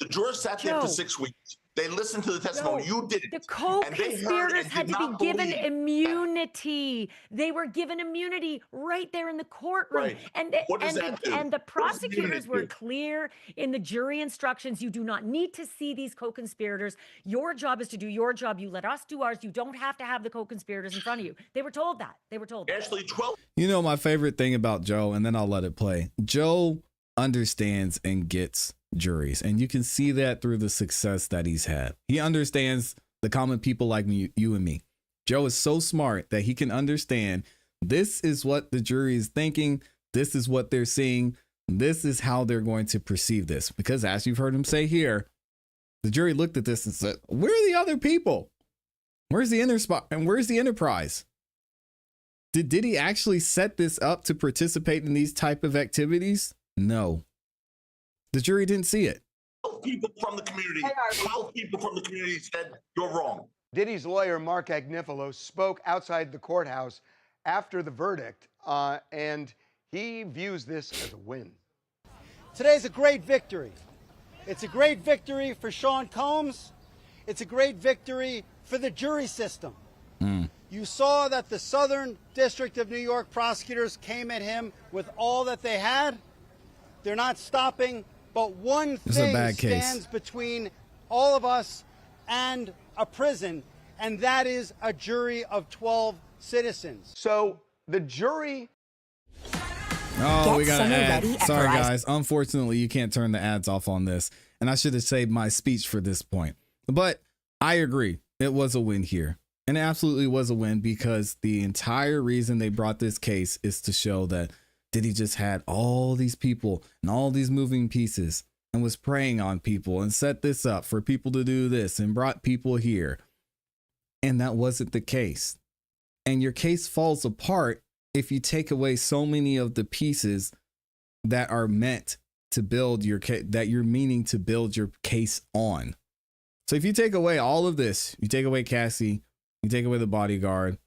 The jurors sat there for Joe. 6 weeks. They listened to the testimony. Joe, You didn't. The And they heard co-conspirators and had did to be not given believe. immunity. They were given immunity right there in the courtroom. Right. And What does that do? and the What does immunity prosecutors were do? clear in the jury instructions. You do not need to see these co-conspirators. Your job is to do your job. You let us do ours. You don't have to have the co-conspirators in front of you. They were told that. They were told that. Ashley, 12. You know my favorite thing about Joe, and then I'll let it play. Joe understands and gets juries, and you can see that through the success that he's had. He understands the common people like me, you and me. Joe is so smart that he can understand this is what the jury is thinking. This is what they're seeing. This is how they're going to perceive this. Because as you've heard him say here, the jury looked at this and said, where are the other people? Where's the and where's the enterprise? Did Diddy actually set this up to participate in these type of activities? No. The jury didn't see it. 12 people from the community. 12 people from the community said you're wrong. Diddy's lawyer, Mark Agnifilo, spoke outside the courthouse after the verdict, and he views this as a win. Today's a great victory. It's a great victory for Sean Combs. It's a great victory for the jury system. You saw that the Southern District of New York prosecutors came at him with all that they had. They're not stopping, but one thing stands between all of us and a prison, and that is a jury of 12 citizens. So the jury... Oh, we got an ad. Sorry, guys. Unfortunately, you can't turn the ads off on this. And I should have saved my speech for this point. But I agree. It was a win here. And it absolutely was a win because the entire reason they brought this case is to show that Diddy just had all these people and all these moving pieces and was preying on people and set this up for people to do this and brought people here. And that wasn't the case. And your case falls apart if you take away so many of the pieces that are meant to build your case, that you're meaning to build your case on. So if you take away all of this, you take away Cassie, you take away the bodyguard,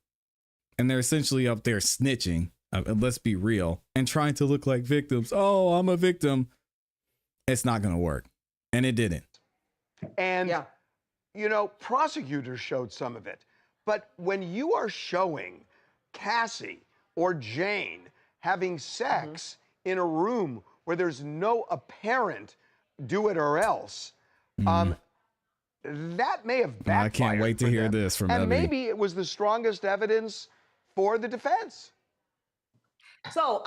and they're essentially up there snitching, let's be real, and trying to look like victims. Oh, I'm a victim. It's not going to work. And it didn't. And, you know, prosecutors showed some of it. But when you are showing Cassie or Jane having sex in a room where there's no apparent do it or else, that may have backfired. I can't wait to hear this from And Ebony. maybe it was the strongest evidence for the defense. So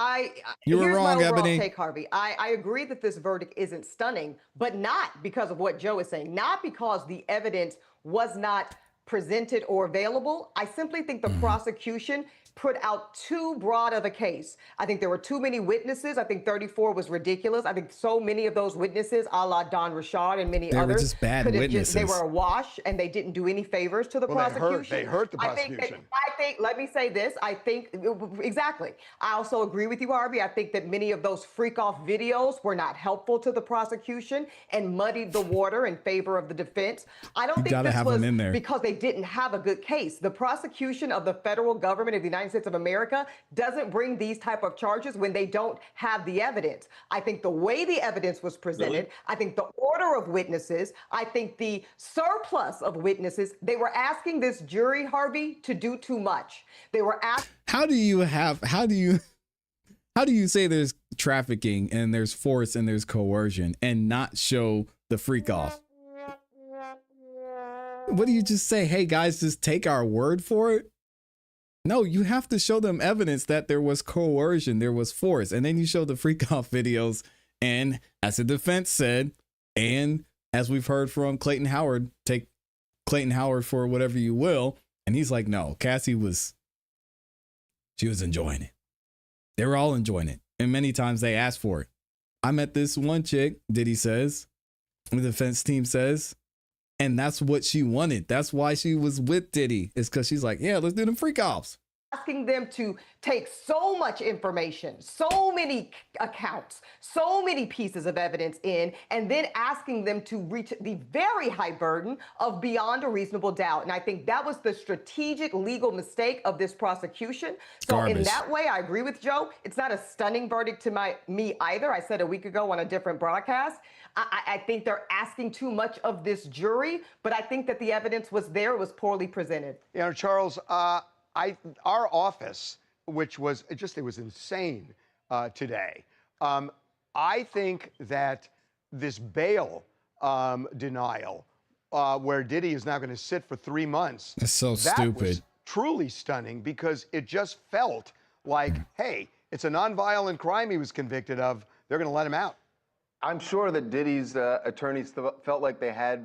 You were here's wrong, my overall Ebony. take, Harvey. I agree that this verdict isn't stunning, but not because of what Joe is saying, not because the evidence was not presented or available. I simply think the prosecution put out too broad of a case. I think there were too many witnesses. I think 34 was ridiculous. I think so many of those witnesses, a la Don Richard and many They were others, just bad could have witnesses. they were awash and they didn't do any favors to the prosecution. They hurt the I prosecution. think, let me say this. I think, exactly. I also agree with you, Harvey. I think that many of those freak off videos were not helpful to the prosecution and muddied the water in favor of the defense. I don't think gotta this have was them in there. because they didn't have a good case. The prosecution of the federal government of the United United States of America doesn't bring these type of charges when they don't have the evidence. I think the way the evidence was presented, I think the order of witnesses, I think the surplus of witnesses, they were asking this jury, Harvey, to do too much. They were asking. How do you say there's trafficking and there's force and there's coercion and not show the freak off? What do you just say? Hey guys, just take our word for it? No, you have to show them evidence that there was coercion, there was force, and then you show the freak off videos. And as the defense said, and as we've heard from Clayton Howard, take Clayton Howard for whatever you will, and he's like, no, Cassie was enjoying it. They were all enjoying it. And many times they asked for it. I met this one chick, Diddy says, the defense team says, and that's what she wanted. That's why she was with Diddy. It's because she's like, yeah, let's do them freak offs. Asking them to take so much information, so many accounts, so many pieces of evidence in, and then asking them to reach the very high burden of beyond a reasonable doubt. And I think that was the strategic legal mistake of this prosecution. So Garbage. in that way, I agree with Joe. It's not a stunning verdict to me either. I said a week ago on a different broadcast. I think they're asking too much of this jury, but I think that the evidence was there. It was poorly presented. You know, Charles, our office, which was it was insane today. I think that this bail denial, where Diddy is now going to sit for 3 months, It's so that stupid. was truly stunning because it just felt like, hey, it's a nonviolent crime he was convicted of. They're going to let him out. I'm sure that Diddy's attorneys felt like they had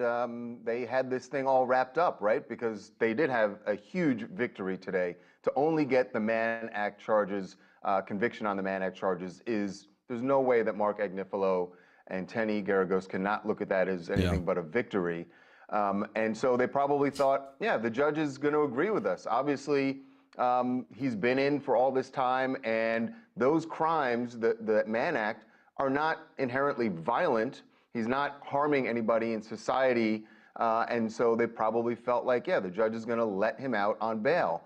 this thing all wrapped up, right? Because they did have a huge victory today. To only get the Mann Act charges, conviction on the Mann Act charges, there's no way that Mark Agnifilo and Tenny Garagos cannot look at that as anything but a victory. And so they probably thought, yeah, the judge is going to agree with us. Obviously, he's been in for all this time, and those crimes, the Mann Act, are not inherently violent. He's not harming anybody in society. And so they probably felt like, yeah, the judge is going to let him out on bail.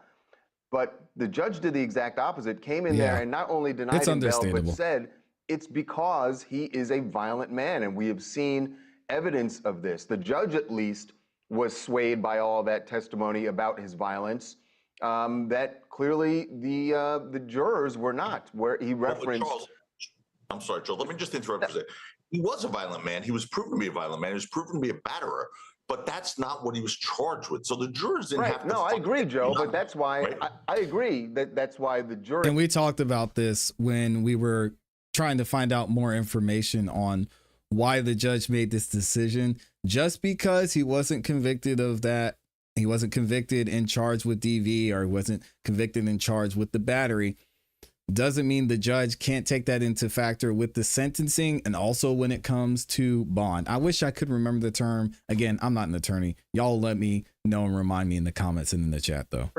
But the judge did the exact opposite, came in there and not only denied him bail, but said it's because he is a violent man. And we have seen evidence of this. The judge, at least, was swayed by all that testimony about his violence. That clearly the jurors were not, where he referenced. Charles, I'm sorry, Joe. Let me just interrupt for a second. He was a violent man. He was proven to be a violent man. He was proven to be a batterer. But that's not what he was charged with. So the jurors didn't have to. No, I agree, Joe. But that's why I agree that's why the jury. And we talked about this when we were trying to find out more information on why the judge made this decision. Just because he wasn't convicted of that, he wasn't convicted and charged with DV, or he wasn't convicted and charged with the battery, doesn't mean the judge can't take that into factor with the sentencing and also when it comes to bond. I wish I could remember the term. Again, I'm not an attorney. Y'all let me know and remind me in the comments and in the chat, though.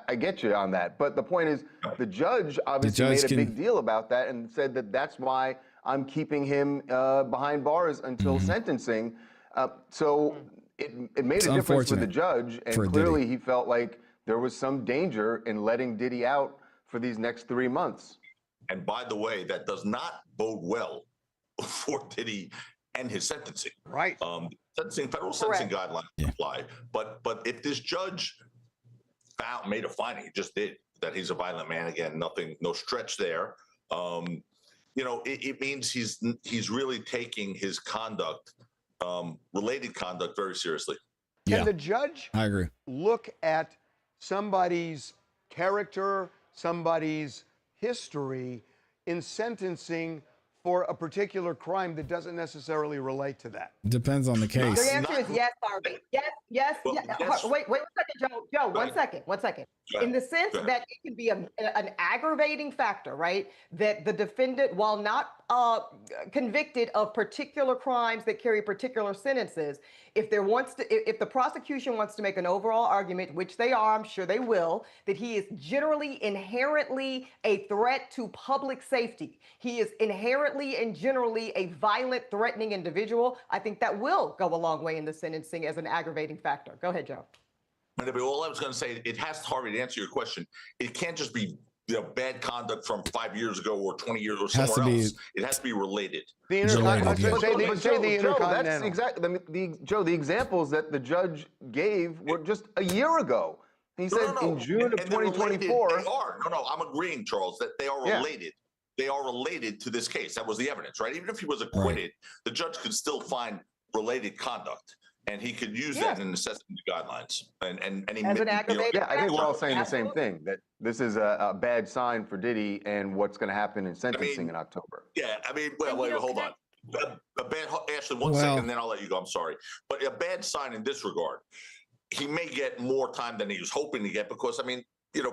I get you on that. But the point is, the judge obviously made a big deal about that and said that that's why I'm keeping him behind bars until sentencing. So it made a difference for the judge. And clearly he felt like there was some danger in letting Diddy out for these next 3 months. And by the way, that does not bode well for Diddy and his sentencing. Right. Federal sentencing guidelines apply. But if this judge made a finding, he just did, that he's a violent man, again, no stretch there. It means he's really taking his conduct, related conduct, very seriously. Can the judge I agree. look at somebody's character, somebody's history in sentencing for a particular crime that doesn't necessarily relate to that? Depends on the case. The answer is yes, Harvey. Yes. Wait 1 second, Joe. 1 second. In the sense that it can be an aggravating factor, right? That the defendant, while not convicted of particular crimes that carry particular sentences, if the prosecution wants to make an overall argument, which they are, I'm sure they will, that he is generally inherently a threat to public safety, he is inherently and generally a violent, threatening individual, I think that will go a long way in the sentencing as an aggravating factor. Go ahead, Joe. And all I was going to say, it has to, Harvey, to answer your question, it can't just be bad conduct from 5 years ago or 20 years or somewhere else. It has to be related. The Intercontinental. That's exactly Joe. The examples that the judge gave were just a year ago. He said in June of 2024. They are. No, I'm agreeing, Charles, that they are related. They are related to this case. That was the evidence, right? Even if he was acquitted, the judge could still find related conduct. And he could use that in assessing the guidelines. And he, as an aggravated. I think we're all saying the same thing, that this is a bad sign for Diddy and what's going to happen in sentencing in October. Yeah, I mean, wait, hold on. A bad, Ashley, one second, and then I'll let you go. I'm sorry. But a bad sign in this regard, he may get more time than he was hoping to get because, I mean,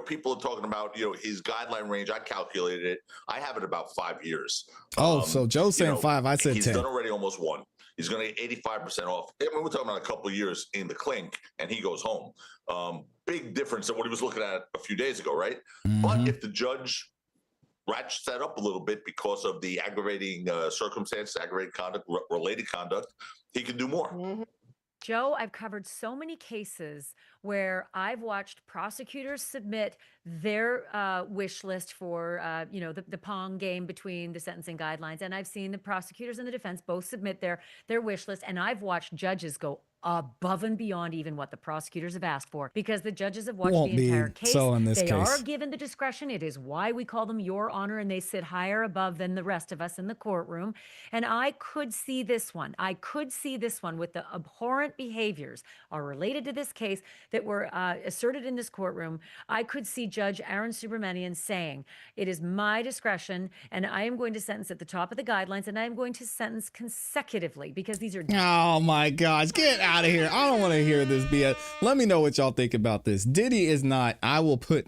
people are talking about, his guideline range. I calculated it. I have it about 5 years. So Joe's saying 5. I said 10. He's done already almost 1. He's going to get 85% off. I mean, we're talking about a couple of years in the clink, and he goes home. Big difference than what he was looking at a few days ago, right? But if the judge ratchets that up a little bit because of the aggravating circumstance, aggravated conduct, related conduct, he can do more. Joe, I've covered so many cases where I've watched prosecutors submit their wish list for, the Pong game between the sentencing guidelines. And I've seen the prosecutors and the defense both submit their wish list. And I've watched judges go above and beyond even what the prosecutors have asked for, because the judges have watched the entire case. So in this they case, are given the discretion. It is why we call them Your Honor, and they sit higher above than the rest of us in the courtroom. And I could see this one. With the abhorrent behaviors are related to this case that were asserted in this courtroom. I could see Judge Aaron Subramanian saying, it is my discretion, and I am going to sentence at the top of the guidelines, and I am going to sentence consecutively, because these are... Oh my gosh, get out of here. I don't want to hear this BS. Let me know what y'all think about this. Diddy is not, I'll put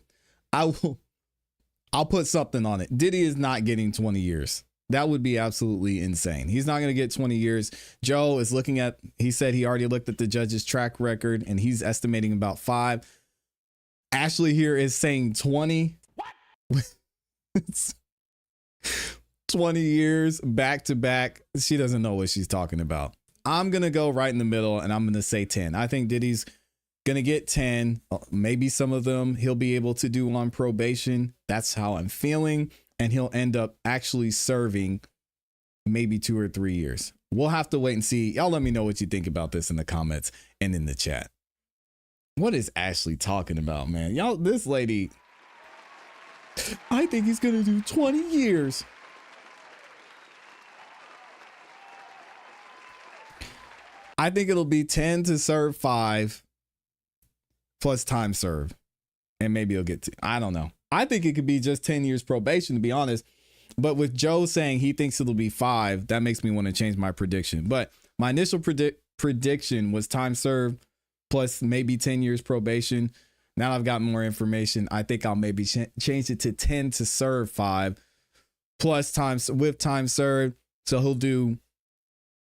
something on it. Diddy is not getting 20 years. That would be absolutely insane. He's not going to get 20 years. Joe is looking at, he said he already looked at the judge's track record and he's estimating about 5. Ashley here is saying 20. What? It's 20 years back to back. She doesn't know what she's talking about. I'm going to go right in the middle and I'm going to say 10. I think Diddy's going to get 10. Maybe some of them he'll be able to do on probation. That's how I'm feeling. And he'll end up actually serving maybe 2 or 3 years. We'll have to wait and see. Y'all let me know what you think about this in the comments and in the chat. What is Ashley talking about, man? Y'all, this lady, I think he's going to do 20 years. I think it'll be 10 to serve 5 plus time served. And maybe he'll get to, I don't know. I think it could be just 10 years probation, to be honest. But with Joe saying he thinks it'll be 5, that makes me want to change my prediction. But my initial prediction was time served plus maybe 10 years probation. Now I've got more information. I think I'll maybe change it to 10 to serve 5 plus time with time served. So he'll do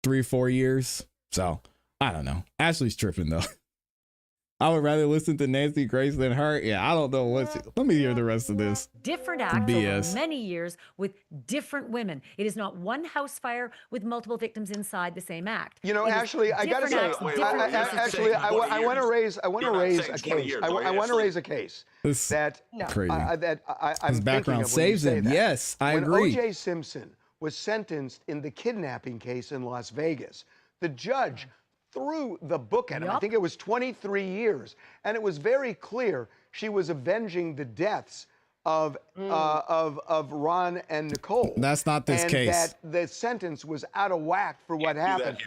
3 or 4 years. So I don't know. Ashley's tripping though. I would rather listen to Nancy Grace than her. Yeah, I don't know let me hear the rest of this. Different acts over many years with different women. It is not one house fire with multiple victims inside the same act. You know, Ashley, I got to say, Ashley, I want to raise a case. I want to raise a case that I'm his background saves him. Yes, I agree. When O.J. Simpson was sentenced in the kidnapping case in Las Vegas, the judge threw the book at him. I think it was 23 years. And it was very clear she was avenging the deaths of Ron and Nicole. That's not this case. And that the sentence was out of whack for what happened.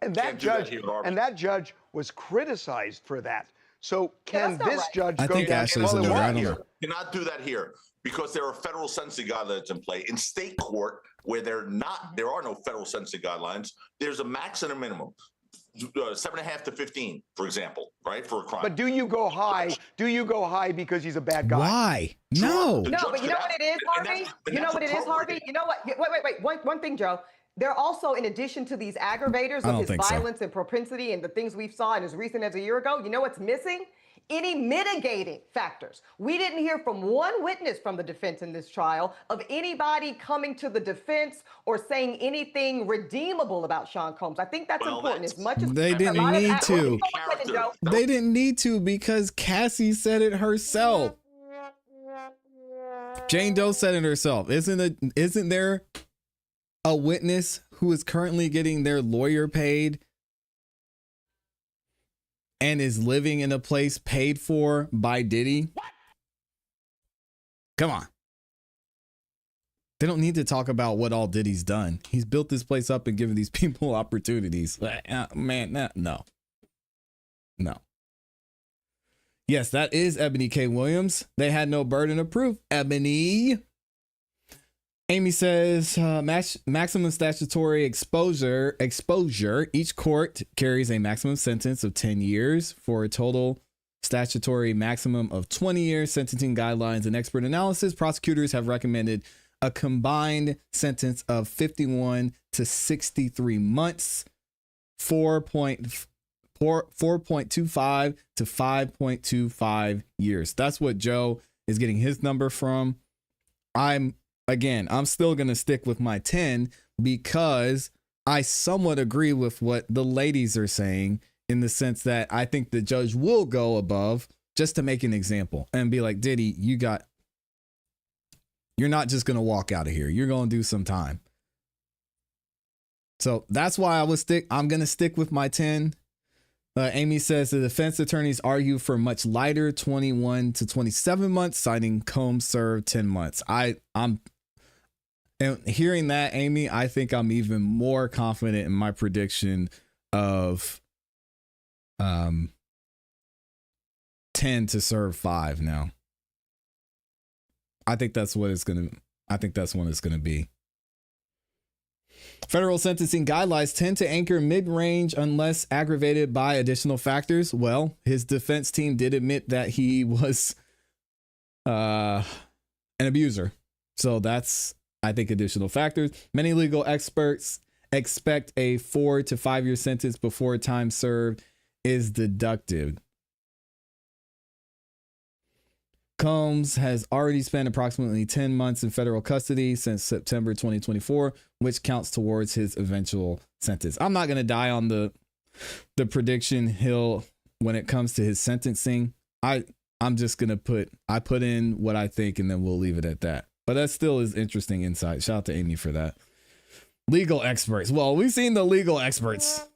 And that judge was criticized for that. So can this judge go think Ashley's a little right on. Cannot do that here because there are federal sentencing guidelines in play. In state court, where there are no federal sentencing guidelines, there's a max and a minimum. 7.5 to 15, for example, right, for a crime. But do you go high? Do you go high because he's a bad guy? Why? No. No, but you know what it is, Harvey? You know what it is, Harvey? You know what? Wait. One thing, Joe. They're also, in addition to these aggravators of his violence and propensity and the things we saw and as recent as a year ago, you know what's missing? any mitigating factors. We didn't hear from one witness from the defense in this trial of anybody coming to the defense or saying anything redeemable about Sean Combs. I think that's important as much as they didn't need to. They didn't need to because ClassE said it herself. Jane Doe said it herself. Isn't there a witness who is currently getting their lawyer paid and is living in a place paid for by Diddy? What? Come on. They don't need to talk about what all Diddy's done. He's built this place up and given these people opportunities. Man, no. Yes, that is Ebony K. Williams. They had no burden of proof. Ebony. Amy says maximum statutory exposure. Each court carries a maximum sentence of 10 years for a total statutory maximum of 20 years. Sentencing guidelines and expert analysis. Prosecutors have recommended a combined sentence of 51 to 63 months, 4.25 to 5.25 years. That's what Joe is getting his number from. I'm still going to stick with my 10 because I somewhat agree with what the ladies are saying in the sense that I think the judge will go above just to make an example and be like, Diddy, you're not just going to walk out of here. You're going to do some time. So that's why I'm going to stick with my 10. Amy says the defense attorneys argue for much lighter 21 to 27 months, citing Combs served 10 months. And hearing that, Amy, I think I'm even more confident in my prediction of 10 to serve 5 now. I think that's what it's going to be. Federal sentencing guidelines tend to anchor mid-range unless aggravated by additional factors. Well, his defense team did admit that he was an abuser. So that's, I think, additional factors. Many legal experts expect a 4 to 5 year sentence before time served is deducted. Combs has already spent approximately 10 months in federal custody since September 2024, which counts towards his eventual sentence. I'm not going to die on the prediction hill when it comes to his sentencing. I'm just going to put in what I think and then we'll leave it at that. But that still is interesting insight. Shout out to Amy for that. Legal experts. Well, we've seen the legal experts.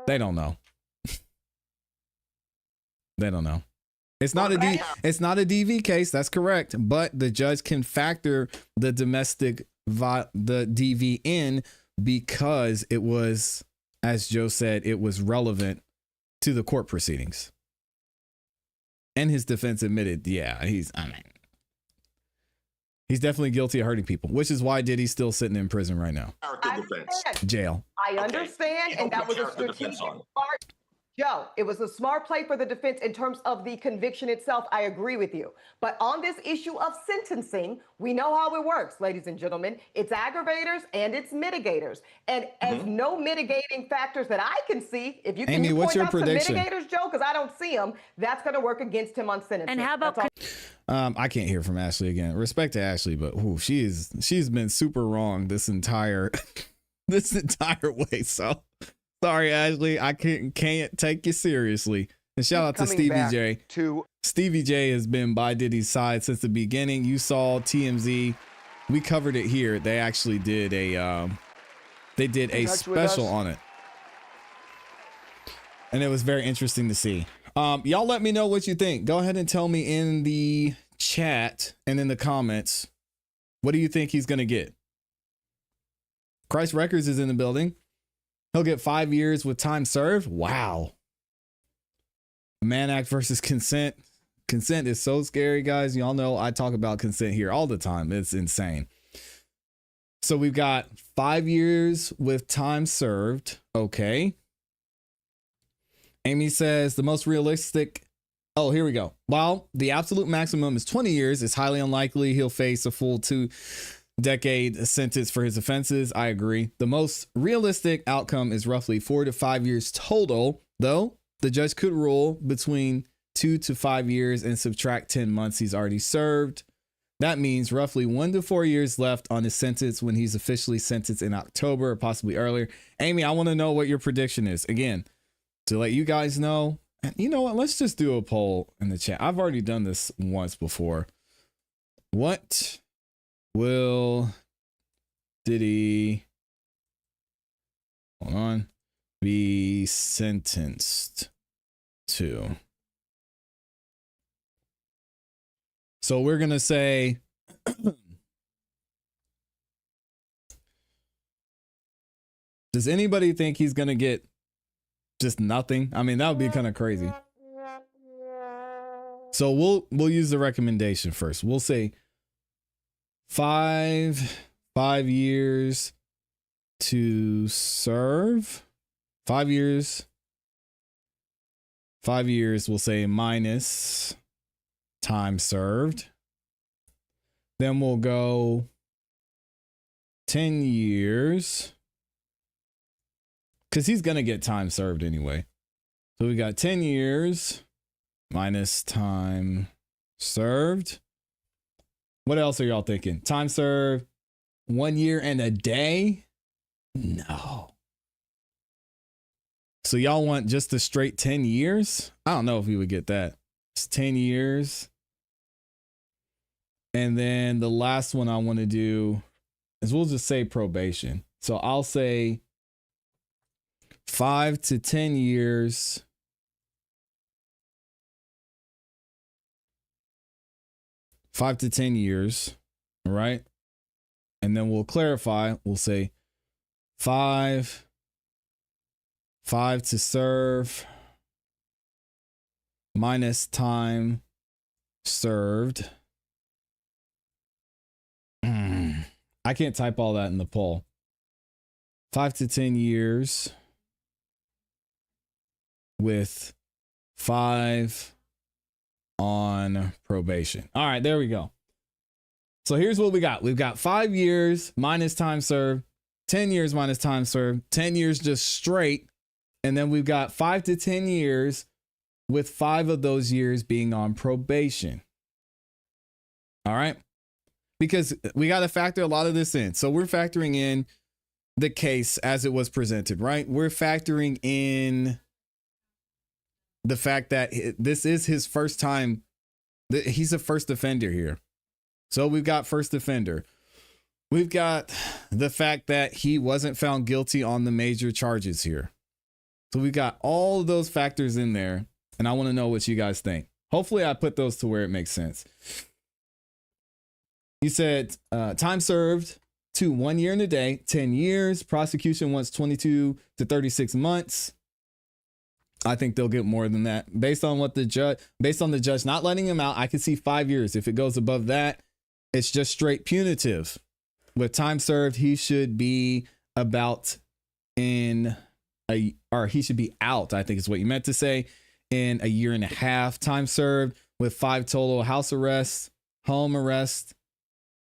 They don't know. They don't know. It's not a DV case. That's correct. But the judge can factor the the DV in because it was, as Joe said, it was relevant to the court proceedings. And his defense admitted, he's definitely guilty of hurting people, which is why Diddy's still sitting in prison right now. Jail. I understand, and that was a strategic part. Joe, it was a smart play for the defense in terms of the conviction itself. I agree with you. But on this issue of sentencing, we know how it works, ladies and gentlemen. It's aggravators and it's mitigators. And as no mitigating factors that I can see, if you can Amy, what's your prediction? Some mitigators, Joe, because I don't see them, that's going to work against him on sentencing. And how about... I can't hear from Ashley again. Respect to Ashley, but she's been super wrong this entire way. So sorry, Ashley, I can't take you seriously. And shout out to Stevie J. Stevie J has been by Diddy's side since the beginning. You saw TMZ. We covered it here. They actually did a special on it. And it was very interesting to see. Y'all let me know what you think. Go ahead and tell me in the chat and in the comments. What do you think he's going to get? Christ Records is in the building. He'll get 5 years with time served. Wow. Mann Act versus consent. Consent is so scary, guys. Y'all know I talk about consent here all the time. It's insane. So we've got 5 years with time served. Okay. Amy says the most realistic. Oh, here we go. While the absolute maximum is 20 years, it's highly unlikely he'll face a full 2-decade sentence for his offenses. I agree. The most realistic outcome is roughly 4 to 5 years total, though The judge could rule between 2 to 5 years and subtract 10 months he's already served. That means roughly 1 to 4 years left on his sentence when he's officially sentenced in October or possibly earlier. Amy, I want to know what your prediction is. Again, to let you guys know, and you know what? Let's just do a poll in the chat. I've already done this once before. What will Diddy, hold on, be sentenced to? So we're going to say does anybody think he's going to get just nothing? I mean, that would be kind of crazy. So we'll use the recommendation first. We'll say 5 years to serve. 5 years. 5 years, we'll say minus time served. Then we'll go 10 years because he's going to get time served anyway. So we got 10 years minus time served. What else are y'all thinking? Time served 1 year and a day? No. So y'all want just a straight 10 years? I don't know if we would get that. It's 10 years. And then the last one I want to do is we'll just say probation. So I'll say 5 to 10 years. 5 to 10 years. All right. And then we'll clarify. We'll say 5 to serve minus time served. I can't type all that in the poll. 5 to 10 years with 5 on probation. All right, there we go. So here's what we got. We've got 5 years minus time served, 10 years minus time served, 10 years just straight. And then we've got 5 to 10 years with 5 of those years being on probation. All right. Because we got to factor a lot of this in. So we're factoring in the case as it was presented, right? We're factoring in the fact that this is his first time. He's a first offender here. So we've got first offender. We've got the fact that he wasn't found guilty on the major charges here. So we've got all of those factors in there. And I want to know what you guys think. Hopefully I put those to where it makes sense. You said time served to 1 year and a day, 10 years. Prosecution wants 22 to 36 months. I think they'll get more than that based on what the judge not letting him out. I can see 5 years. If it goes above that, it's just straight punitive. With time served, he should be about he should be out, I think is what you meant to say, in a year and a half. Time served with 5 total house arrests, home arrest,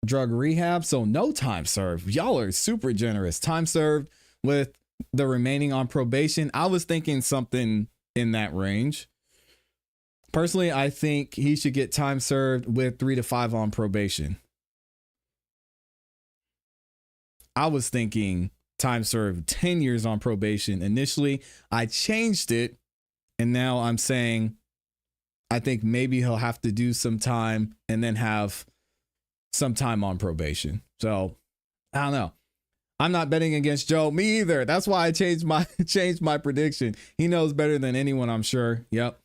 drug rehab. So no time served. Y'all are super generous. Time served with the remaining on probation. I was thinking something in that range. Personally, I think he should get time served with 3 to 5 on probation. I was thinking time served 10 years on probation. Initially, I changed it. And now I'm saying, I think maybe he'll have to do some time and then have some time on probation. So I don't know. I'm not betting against Joe. Me either. That's why I changed my prediction. He knows better than anyone, I'm sure. Yep.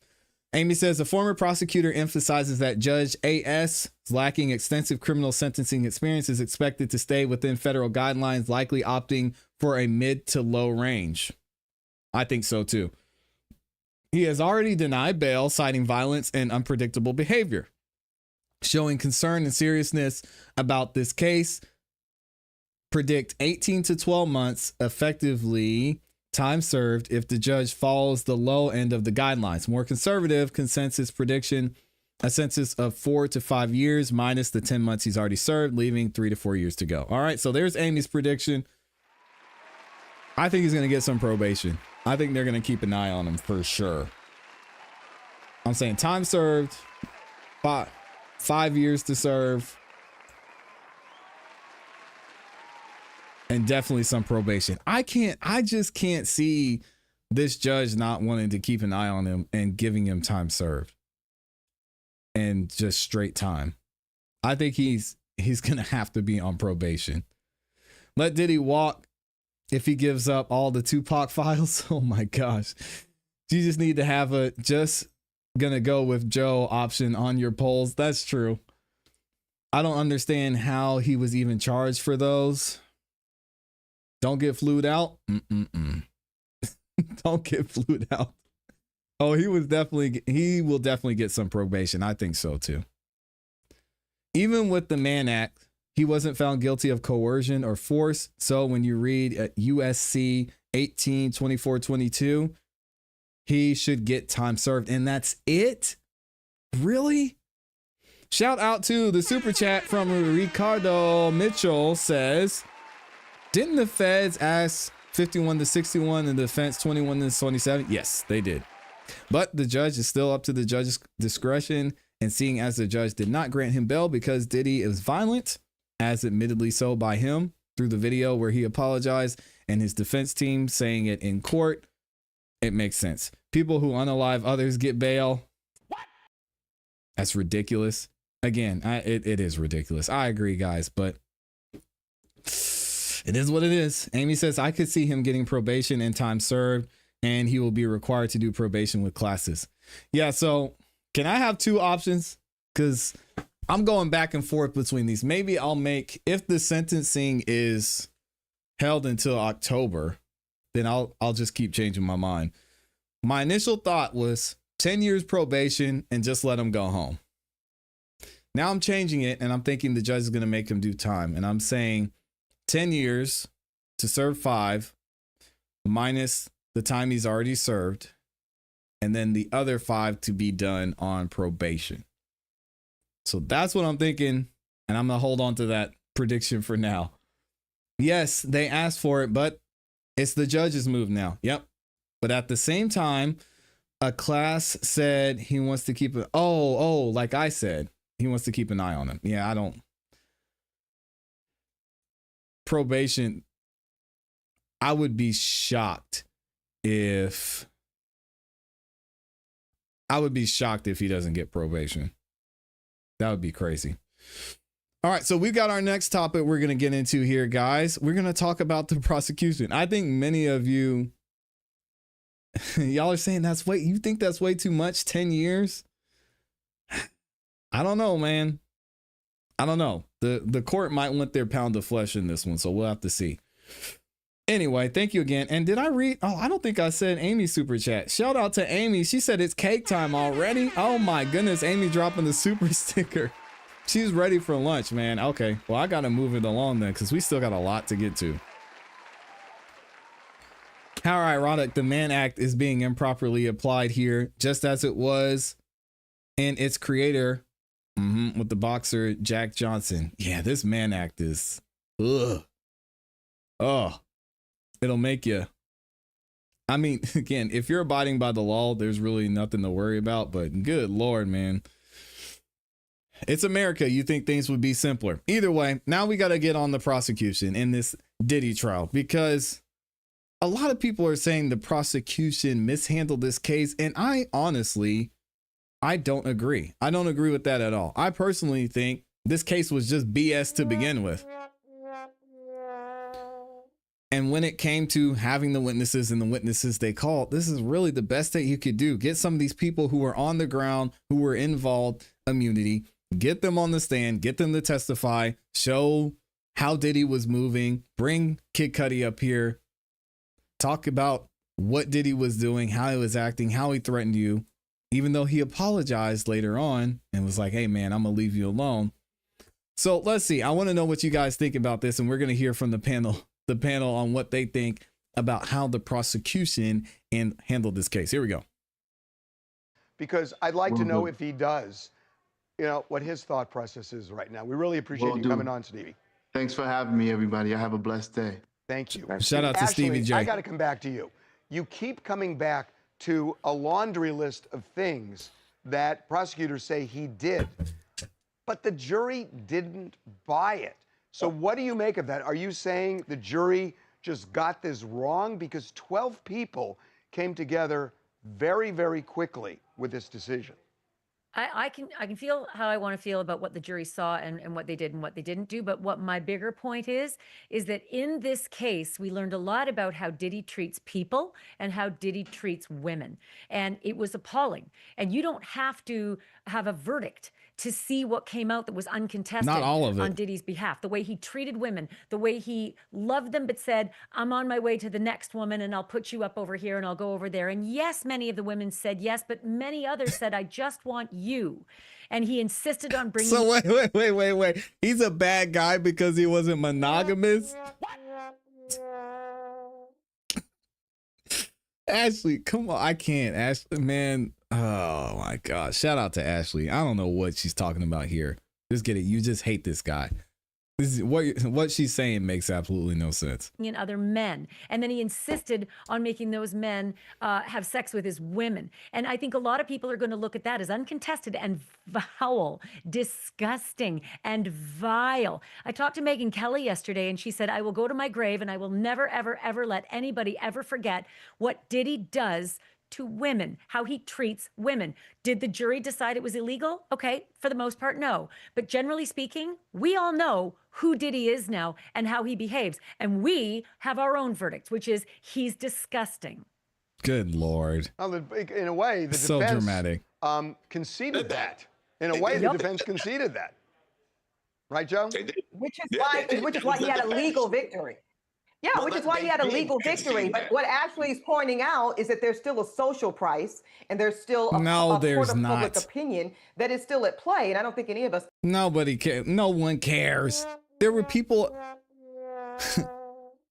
Amy says, a former prosecutor emphasizes that Judge A.S. lacking extensive criminal sentencing experience is expected to stay within federal guidelines, likely opting for a mid to low range. I think so too. He has already denied bail, citing violence and unpredictable behavior, showing concern and seriousness about this case. Predict 18 to 12 months, effectively time served if the judge follows the low end of the guidelines. More conservative consensus prediction, a sentence of 4 to 5 years minus the 10 months he's already served, leaving 3 to 4 years to go. All right, so there's Amy's prediction. I think he's going to get some probation. I think they're going to keep an eye on him for sure. I'm saying time served, 5 years to serve, and definitely some probation. I just can't see this judge not wanting to keep an eye on him and giving him time served and just straight time. I think he's going to have to be on probation. Let Diddy walk if he gives up all the Tupac files. Oh my gosh. You just need to have a just gonna go with Joe option on your polls. That's true. I don't understand how he was even charged for those. Don't get flued out. Don't get flued out. Oh, he will definitely get some probation. I think so too. Even with the Mann Act, he wasn't found guilty of coercion or force. So when you read at USC 182422, he should get time served. And that's it? Really? Shout out to the super chat from Ricardo Mitchell says, didn't the feds ask 51 to 61 and the defense 21 to 27? Yes, they did. But the judge is still up to the judge's discretion. And seeing as the judge did not grant him bail because Diddy is violent, as admittedly so by him through the video where he apologized and his defense team saying it in court, it makes sense. People who unalive others get bail. What? That's ridiculous. Again, it is ridiculous. I agree, guys, but it is what it is. Amy says, I could see him getting probation and time served, and he will be required to do probation with classes. Yeah, so can I have two options? Because I'm going back and forth between these. Maybe I'll make, if the sentencing is held until October, then I'll just keep changing my mind. My initial thought was 10 years probation and just let him go home. Now I'm changing it and I'm thinking the judge is going to make him do time. And I'm saying 10 years to serve 5 minus the time he's already served. And then the other 5 to be done on probation. So that's what I'm thinking. And I'm going to hold on to that prediction for now. Yes, they asked for it, but it's the judge's move now. Yep. But at the same time, a ClassE said he wants to keep it. Like I said, he wants to keep an eye on him. Yeah, I don't. Probation. I would be shocked if he doesn't get probation. That would be crazy. All right, so we've got our next topic we're going to get into here, guys. We're going to talk about the prosecution. I think many of you, y'all are saying you think that's way too much, 10 years? I don't know, man. I don't know. The court might want their pound of flesh in this one, so we'll have to see. Anyway, thank you again. And did I read? Oh, I don't think I said Amy's super chat. Shout out to Amy. She said it's cake time already. Oh my goodness, Amy dropping the super sticker. She's ready for lunch, man. Okay, well, I got to move it along then because we still got a lot to get to. How ironic the Mann Act is being improperly applied here, just as it was in its creator with the boxer Jack Johnson. Yeah, this Mann Act is, it'll make you. I mean, again, if you're abiding by the law, there's really nothing to worry about, but good Lord, man. It's America. You think things would be simpler. Either way, now we got to get on the prosecution in this Diddy trial because a lot of people are saying the prosecution mishandled this case. And I don't agree. I don't agree with that at all. I personally think this case was just BS to begin with. And when it came to having the witnesses and the witnesses they called, this is really the best that you could do. Get some of these people who were on the ground, who were involved, immunity. Get them on the stand, get them to testify, show how Diddy was moving, bring Kid Cudi up here, talk about what Diddy was doing, how he was acting, how he threatened you, even though he apologized later on and was like, hey man, I'm gonna leave you alone. So let's see. I want to know what you guys think about this, and we're going to hear from the panel on what they think about how the prosecution handled this case. Here we go. Because I'd like to know if he does. What his thought process is right now. We really appreciate you coming on, Stevie. Thanks for having me, everybody. I have a blessed day. Thank you. Shout out to Stevie J. I got to come back to you. you keep coming back to a laundry list of things that prosecutors say he did, but the jury didn't buy it. So what do you make of that? Are you saying the jury just got this wrong? Because 12 people came together very, very quickly with this decision. I can feel how I want to feel about what the jury saw and what they did and what they didn't do. But what my bigger point is that in this case, we learned a lot about how Diddy treats people and how Diddy treats women. And it was appalling. And you don't have to have a verdict to see what came out that was uncontested. Not all of it. On Diddy's behalf. The way he treated women, the way he loved them, but said, I'm on my way to the next woman and I'll put you up over here and I'll go over there. And yes, many of the women said yes, but many others said, I just want you. And he insisted on bringing. So wait. He's a bad guy because he wasn't monogamous? Ashley, come on. I can't. Ashley, man. Oh my God. Shout out to Ashley. I don't know what she's talking about here. Just get it. You just hate this guy. This is what she's saying makes absolutely no sense. In other men. And then he insisted on making those men have sex with his women. And I think a lot of people are going to look at that as uncontested and foul, disgusting, and vile. I talked to Megyn Kelly yesterday and she said, I will go to my grave and I will never, ever, ever let anybody ever forget what Diddy does to women, how he treats women. Did the jury decide it was illegal? Okay, for the most part, no. But generally speaking, we all know who Diddy is now and how he behaves. And we have our own verdicts, which is he's disgusting. Good Lord. In a way, the so defense dramatic. Conceded that. In a way, the defense conceded that. Right, Joe? Which is why he had a legal victory. Yeah, which is why he had a legal victory. But what Ashley is pointing out is that there's still a social price and there's still a court of public opinion that is still at play. And I don't think any of us. Nobody cares. No one cares. There were people.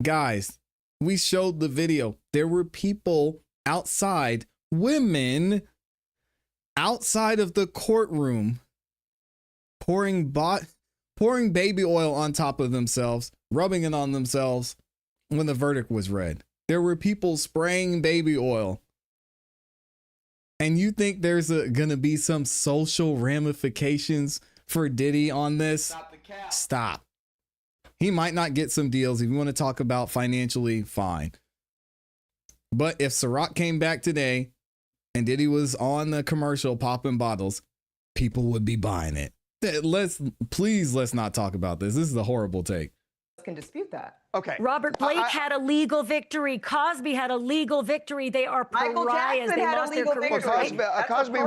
Guys, we showed the video. There were people outside, women outside of the courtroom, pouring baby oil on top of themselves, rubbing it on themselves. When the verdict was read, there were people spraying baby oil. And you think there's gonna be some social ramifications for Diddy on this? Stop. He might not get some deals. If you want to talk about financially, fine. But if Ciroc came back today and Diddy was on the commercial popping bottles, people would be buying it. Let's not talk about this. This is a horrible take. Can dispute that. Okay. Robert Blake had a legal victory. Cosby had a legal victory. They are pariahs. They lost their careers. Cosby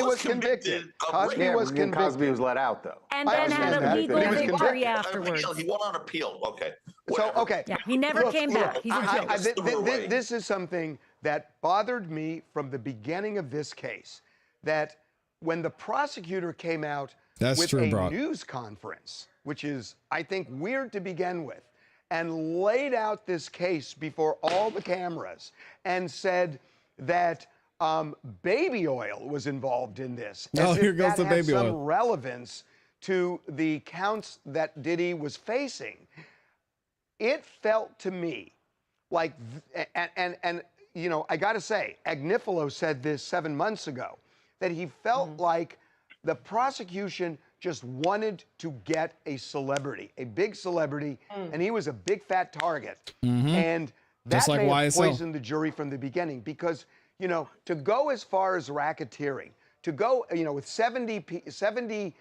was convicted. Cosby was convicted. Cosby was let out, though. And then had a legal victory afterwards. He went on appeal. Okay. So, okay. Yeah, he never came back. He's a joke. This is something that bothered me from the beginning of this case, that when the prosecutor came out with a news conference, which is, I think, weird to begin with, and laid out this case before all the cameras and said that baby oil was involved in this. Oh, here goes the baby oil. Some relevance to the counts that Diddy was facing. It felt to me like, and you know, I got to say, Agnifilo said this 7 months ago, that he felt like the prosecution just wanted to get a celebrity, a big celebrity, and he was a big fat target. And that may have poisoned the jury from the beginning, because, you know, to go as far as racketeering, to go, you know, with 70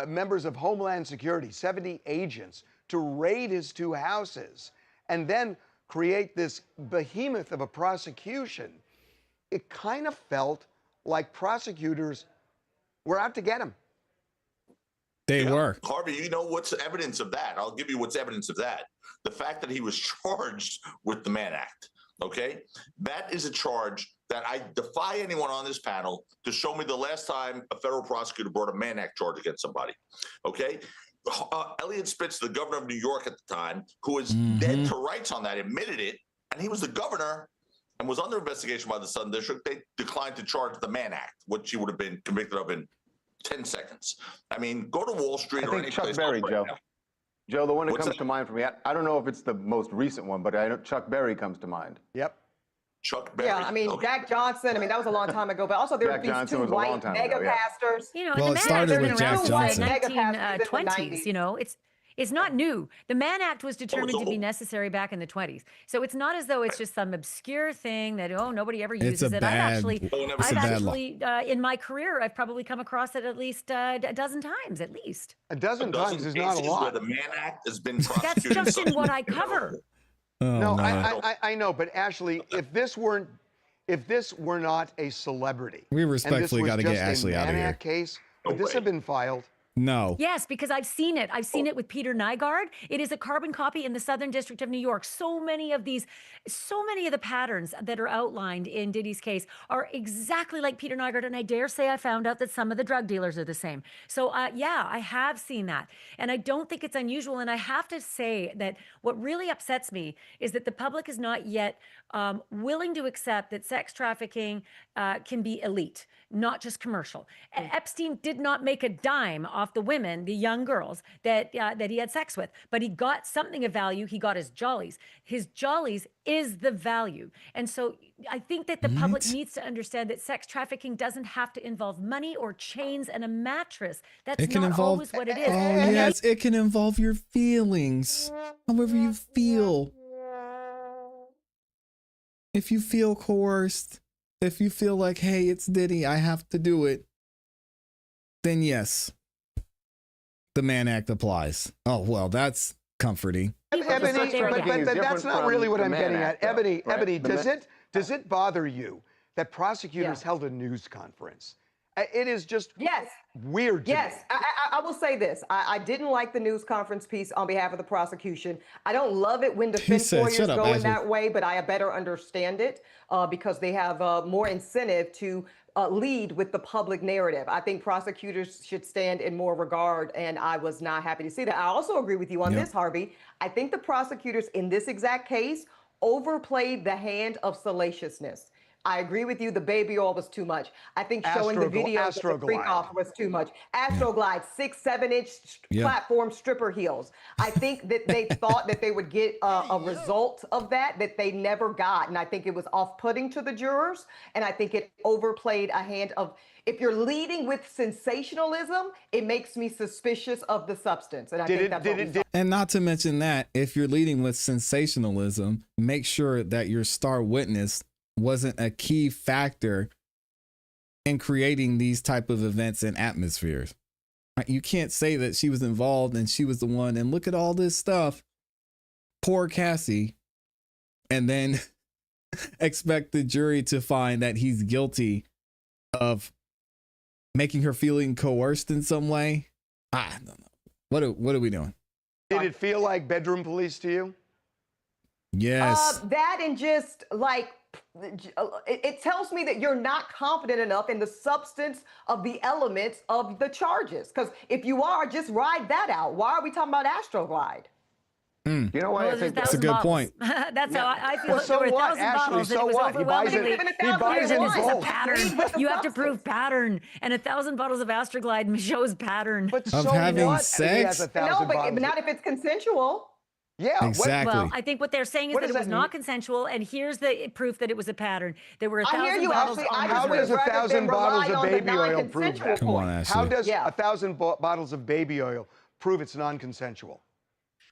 members of Homeland Security, 70 agents, to raid his two houses, and then create this behemoth of a prosecution, it kind of felt like prosecutors were out to get him. They were. Harvey, you know what's evidence of that? I'll give you what's evidence of that. The fact that he was charged with the Mann Act, okay? That is a charge that I defy anyone on this panel to show me the last time a federal prosecutor brought a Mann Act charge against somebody, okay? Elliot Spitz, the governor of New York at the time, who was dead to rights on that, admitted it, and he was the governor and was under investigation by the Southern District. They declined to charge the Mann Act, which he would have been convicted of in 10 seconds. I mean, go to Wall Street or any Chuck place Berry, else right Joe. now. Joe, the one that What's comes that? to mind for me, I don't know if it's the most recent one, but I know Chuck Berry comes to mind. Yep. Chuck Berry. Yeah, I mean, Okay. Jack Johnson, I mean, that was a long time ago, but also there were Jack these Johnson two was a long white time mega ago, yeah. pastors. You know, Well, and it the Mann Act's started been with around Jack since Johnson. the Mega pastors in the 1920s. 90s. You know, it's not new. The Mann Act was determined to be old. necessary back in the 20s. So it's not as though it's just some obscure thing that nobody ever It's a uses it. bad, it's a bad law. In my career, I've probably come across it at least a dozen times, at least. A dozen times is not a cases lot. where the Mann Act has been That's prosecuted. just in what I cover. Oh, No, man. I know, but Ashley, if this were not a celebrity, We and this respectfully was gotta get just a Ashley out of Mann here. Act case, would No this way. have been filed? No. Yes, because I've seen it. I've seen it with Peter Nygaard. It is a carbon copy in the Southern District of New York. So many of the patterns that are outlined in Diddy's case are exactly like Peter Nygaard. And I dare say I found out that some of the drug dealers are the same. So yeah, I have seen that. And I don't think it's unusual. And I have to say that what really upsets me is that the public is not yet willing to accept that sex trafficking can be elite, not just commercial. Epstein did not make a dime off the women, the young girls that he had sex with, but he got something of value. He got his jollies. His jollies is the value. And so I think that the public needs to understand that sex trafficking doesn't have to involve money or chains and a mattress. That's It can not involve, always what it is. oh yes, it can involve your feelings, however you feel. If you feel coerced, if you feel like, hey, it's Diddy, I have to do it, then yes, the Mann Act applies. Oh, well, that's comforting. Ebony, but that's not really what I'm getting at. Ebony, does it bother you that prosecutors held a news conference? It is just weird to me. Yes, I will say this. I didn't like the news conference piece on behalf of the prosecution. I don't love it when defense lawyers go in that way, but I better understand it because they have more incentive to lead with the public narrative. I think prosecutors should stand in more regard, and I was not happy to see that. I also agree with you on this, Harvey. I think the prosecutors in this exact case overplayed the hand of salaciousness. I agree with you. The baby oil was too much. I think showing the video of the freak off was too much. Astroglide, 6, 7-inch platform stripper heels. I think that they thought that they would get a result of that they never got. And I think it was off-putting to the jurors. And I think it overplayed a hand of, if you're leading with sensationalism, it makes me suspicious of the substance. And I think that's what we saw. And not to mention that, if you're leading with sensationalism, make sure that your star witness wasn't a key factor in creating these type of events and atmospheres. You can't say that she was involved and she was the one, and look at all this stuff, poor Cassie, and then expect the jury to find that he's guilty of making her feeling coerced in some way. I don't know. What are we doing? Did it feel like bedroom police to you? Yes. That and just like, it tells me that you're not confident enough in the substance of the elements of the charges. Because if you are, just ride that out. Why are we talking about Astroglide? You know why I think that's a good point. That's how I feel. Well, so there were what, 1,000 Ashley? bottles, So and it was what? He buys it. overwhelmingly. He buys it in It's a bulk. pattern. You have to prove pattern, and 1,000 bottles of Astroglide shows pattern. But Of so having what? sex? He has 1,000 No, but bottles. not if it's consensual. Yeah, exactly. Well, I think what they're saying is What that does it was that not mean? consensual, and here's the proof that it was a pattern. There were I hear 1,000 you, bottles Ashley. on How does reserve. 1,000 bottles of baby oil prove that? Come on, Ashley. How does 1,000 bottles of baby oil prove it's non-consensual?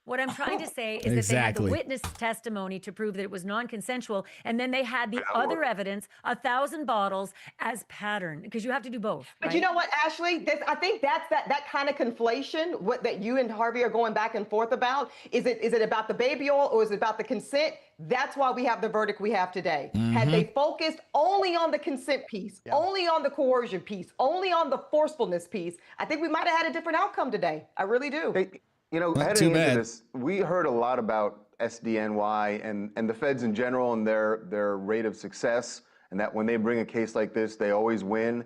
What I'm trying to say is that they had the witness testimony to prove that it was non-consensual, and then they had the other evidence, 1,000 bottles, as pattern, because you have to do both. But you know what, Ashley? I think that's that kind of conflation that you and Harvey are going back and forth about. Is it about the baby oil or is it about the consent? That's why we have the verdict we have today. Had they focused only on the consent piece, only on the coercion piece, only on the forcefulness piece, I think we might have had a different outcome today. I really do. You know, heading into this, we heard a lot about SDNY and the feds in general and their rate of success, and that when they bring a case like this, they always win.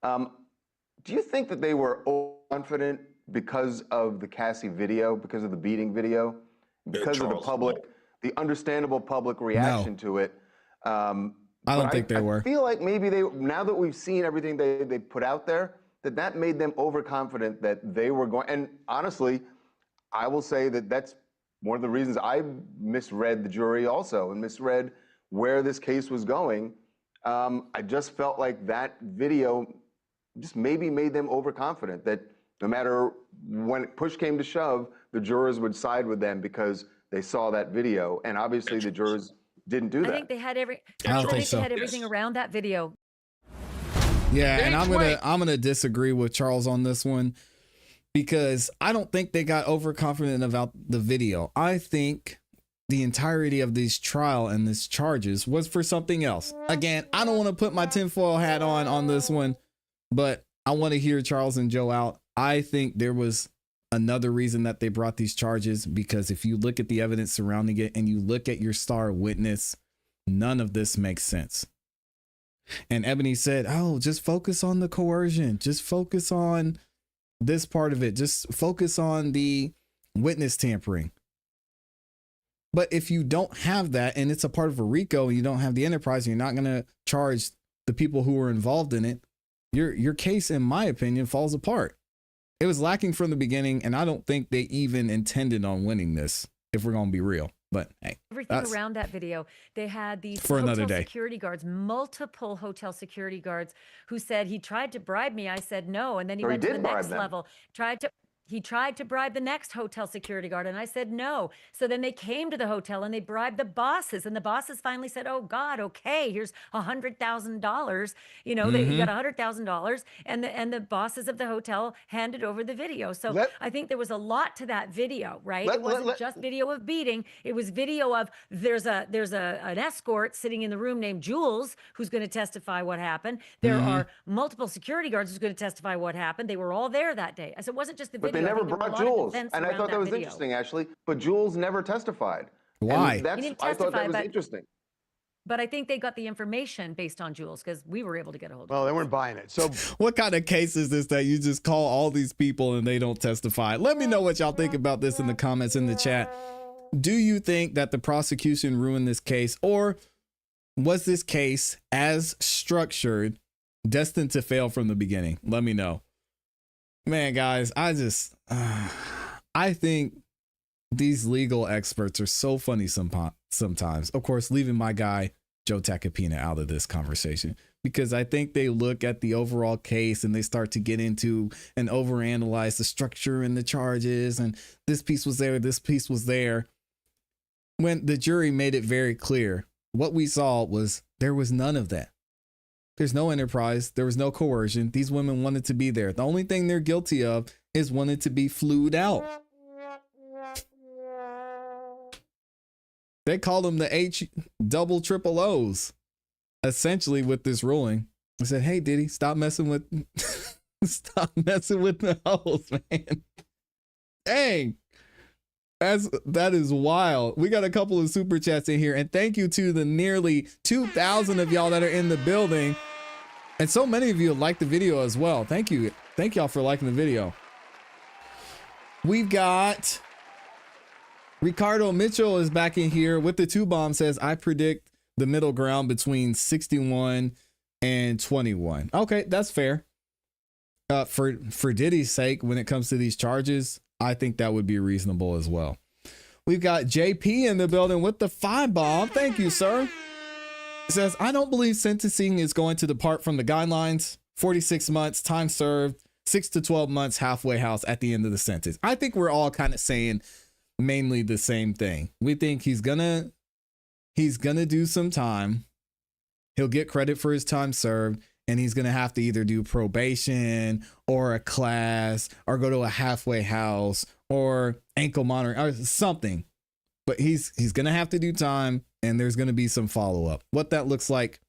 Do you think that they were overconfident because of the ClassE video, because of the beating video, because of the public, the understandable public reaction to it? I don't think they were. I feel like maybe now that we've seen everything they put out there, that made them overconfident that they were going. And honestly, I will say that that's one of the reasons I misread the jury also and misread where this case was going. I just felt like that video just maybe made them overconfident that no matter when push came to shove, the jurors would side with them because they saw that video. And obviously the jurors didn't do that. I think they had so. they had everything around that video. Yeah, and I'm gonna disagree with Charles on this one because I don't think they got overconfident about the video. I think the entirety of this trial and this charges was for something else. Again, I don't want to put my tinfoil hat on this one, but I want to hear Charles and Joe out. I think there was another reason that they brought these charges, because if you look at the evidence surrounding it and you look at your star witness, none of this makes sense. And Ebony said, oh, just focus on the coercion. Just focus on this part of it. Just focus on the witness tampering. But if you don't have that and it's a part of a RICO and you don't have the enterprise, and you're not going to charge the people who were involved in it, your case, in my opinion, falls apart. It was lacking from the beginning, and I don't think they even intended on winning this, if we're going to be real. But hey, everything around that video, they had these for another day security guards, multiple hotel security guards, who said he tried to bribe me. I said no, and then he went to the next level, He tried to bribe the next hotel security guard, and I said no. So then they came to the hotel and they bribed the bosses, and the bosses finally said, oh God, okay, here's $100,000. You know, you got $100,000, and the bosses of the hotel handed over the video. So I think there was a lot to that video, right? It wasn't just video of beating. It was video of there's an escort sitting in the room named Jules who's going to testify what happened. There are multiple security guards who's going to testify what happened. They were all there that day. So it wasn't just the video. But they never brought Jules, and I thought that was interesting, actually. But Jules never testified. Why? I thought that was interesting. But I think they got the information based on Jules, because we were able to get a hold of it. Well, they weren't buying it. So what kind of case is this that you just call all these people and they don't testify? Let me know what y'all think about this in the comments in the chat. Do you think that the prosecution ruined this case, or was this case, as structured, destined to fail from the beginning? Let me know. Man, guys, I think these legal experts are so funny sometimes. Of course, leaving my guy, Joe Tacopina, out of this conversation, because I think they look at the overall case and they start to get into and overanalyze the structure and the charges. And this piece was there, this piece was there. When the jury made it very clear, what we saw was there was none of that. There's no enterprise. There was no coercion. These women wanted to be there. The only thing they're guilty of is wanted to be flued out. They call them the H double triple O's, essentially, with this ruling. I said, hey, Diddy, stop messing with the hoes, man. Dang. That is wild. We got a couple of super chats in here, and thank you to the nearly 2,000 of y'all that are in the building, and so many of you like the video as well. Thank you y'all for liking the video. We've got Ricardo Mitchell is back in here with the 2-bomb. Says, I predict the middle ground between 61 and 21. Okay, that's fair. For Diddy's sake, when it comes to these charges, I think that would be reasonable as well. We've got JP in the building with the 5-bomb. Thank you, sir. It says, I don't believe sentencing is going to depart from the guidelines. 46 months, time served, 6 to 12 months, halfway house at the end of the sentence. I think we're all kind of saying mainly the same thing. We think he's gonna do some time. He'll get credit for his time served, and he's going to have to either do probation or a class or go to a halfway house or ankle monitoring or something. But he's going to have to do time, and there's going to be some follow-up. What that looks like,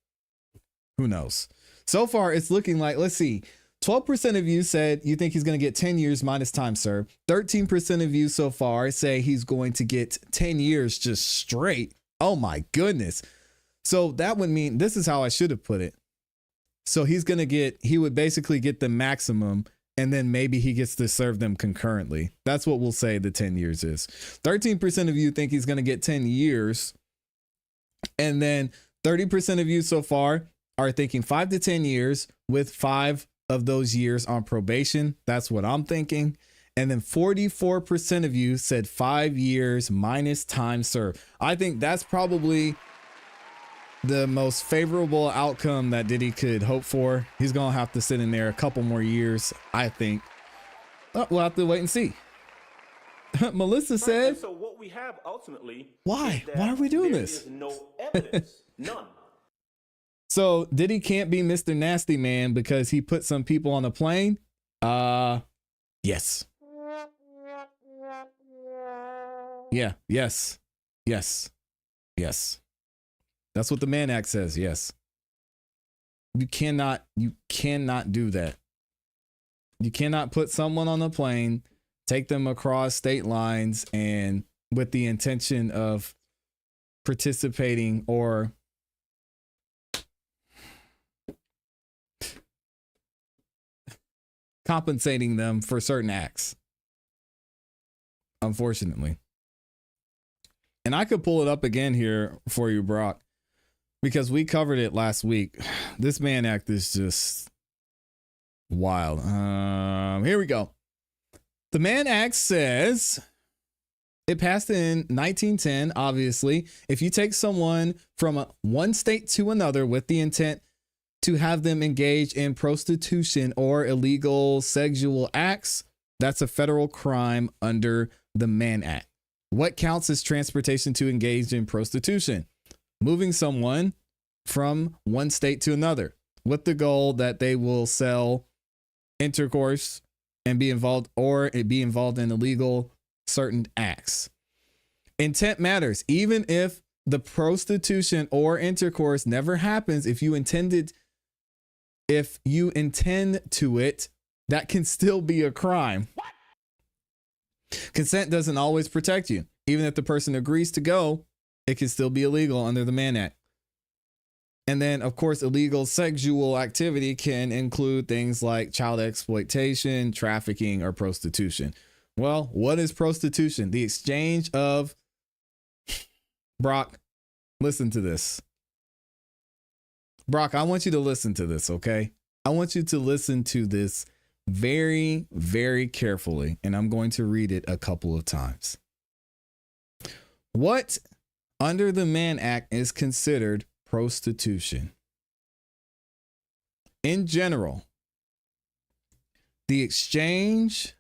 who knows? So far, it's looking like, let's see, 12% of you said you think he's going to get 10 years minus time served. 13% of you so far say he's going to get 10 years just straight. Oh my goodness. So that would mean, this is how I should have put it. So he would basically get the maximum, and then maybe he gets to serve them concurrently. That's what we'll say the 10 years is. 13% of you think he's going to get 10 years. And then 30% of you so far are thinking 5 to 10 years with 5 of those years on probation. That's what I'm thinking. And then 44% of you said 5 years minus time served. I think that's probably the most favorable outcome that Diddy could hope for. He's going to have to sit in there a couple more years, I think. We'll have to wait and see. Melissa said, and so what we have ultimately, why? is that Why are we doing there this? is no evidence, none. So Diddy can't be Mr. Nasty Man because he put some people on a plane? Yes. Yeah, yes. Yes. Yes. That's what the Mann Act says, yes. You cannot do that. You cannot put someone on a plane, take them across state lines, and with the intention of participating or compensating them for certain acts. Unfortunately. And I could pull it up again here for you, Brock, because we covered it last week. This Mann Act is just wild. Here we go. The Mann Act says it passed in 1910. Obviously, if you take someone from one state to another with the intent to have them engage in prostitution or illegal sexual acts, that's a federal crime under the Mann Act. What counts as transportation to engage in prostitution? Moving someone from one state to another with the goal that they will sell intercourse and be involved in illegal certain acts. Intent matters. Even if the prostitution or intercourse never happens, if you intend to it, that can still be a crime. What? Consent doesn't always protect you. Even if the person agrees to go, it can still be illegal under the Mann Act. And then, of course, illegal sexual activity can include things like child exploitation, trafficking, or prostitution. Well, what is prostitution? The exchange of... Brock, listen to this. Brock, I want you to listen to this, okay? I want you to listen to this very, very carefully, and I'm going to read it a couple of times. What under the Mann Act is considered prostitution? In general, the exchange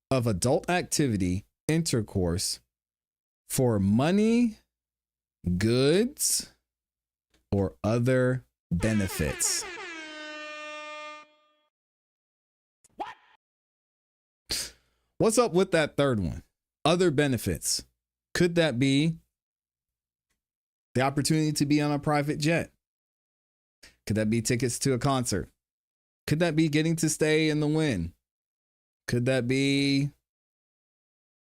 of adult activity, intercourse, for money, goods, or other benefits. What's up with that third one? Other benefits. Could that be the opportunity to be on a private jet? Could that be tickets to a concert? Could that be getting to stay in the Wynn? Could that be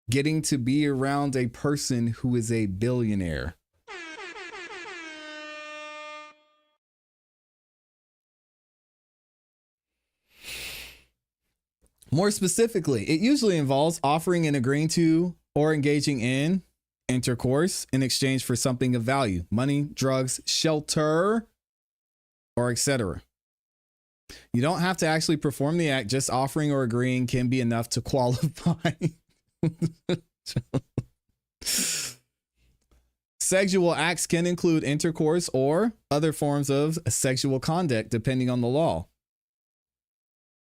getting to be around a person who is a billionaire? More specifically, it usually involves offering and agreeing to or engaging in intercourse in exchange for something of value, money, drugs, shelter, or etc. You don't have to actually perform the act. Just offering or agreeing can be enough to qualify. Sexual acts can include intercourse or other forms of sexual conduct, depending on the law.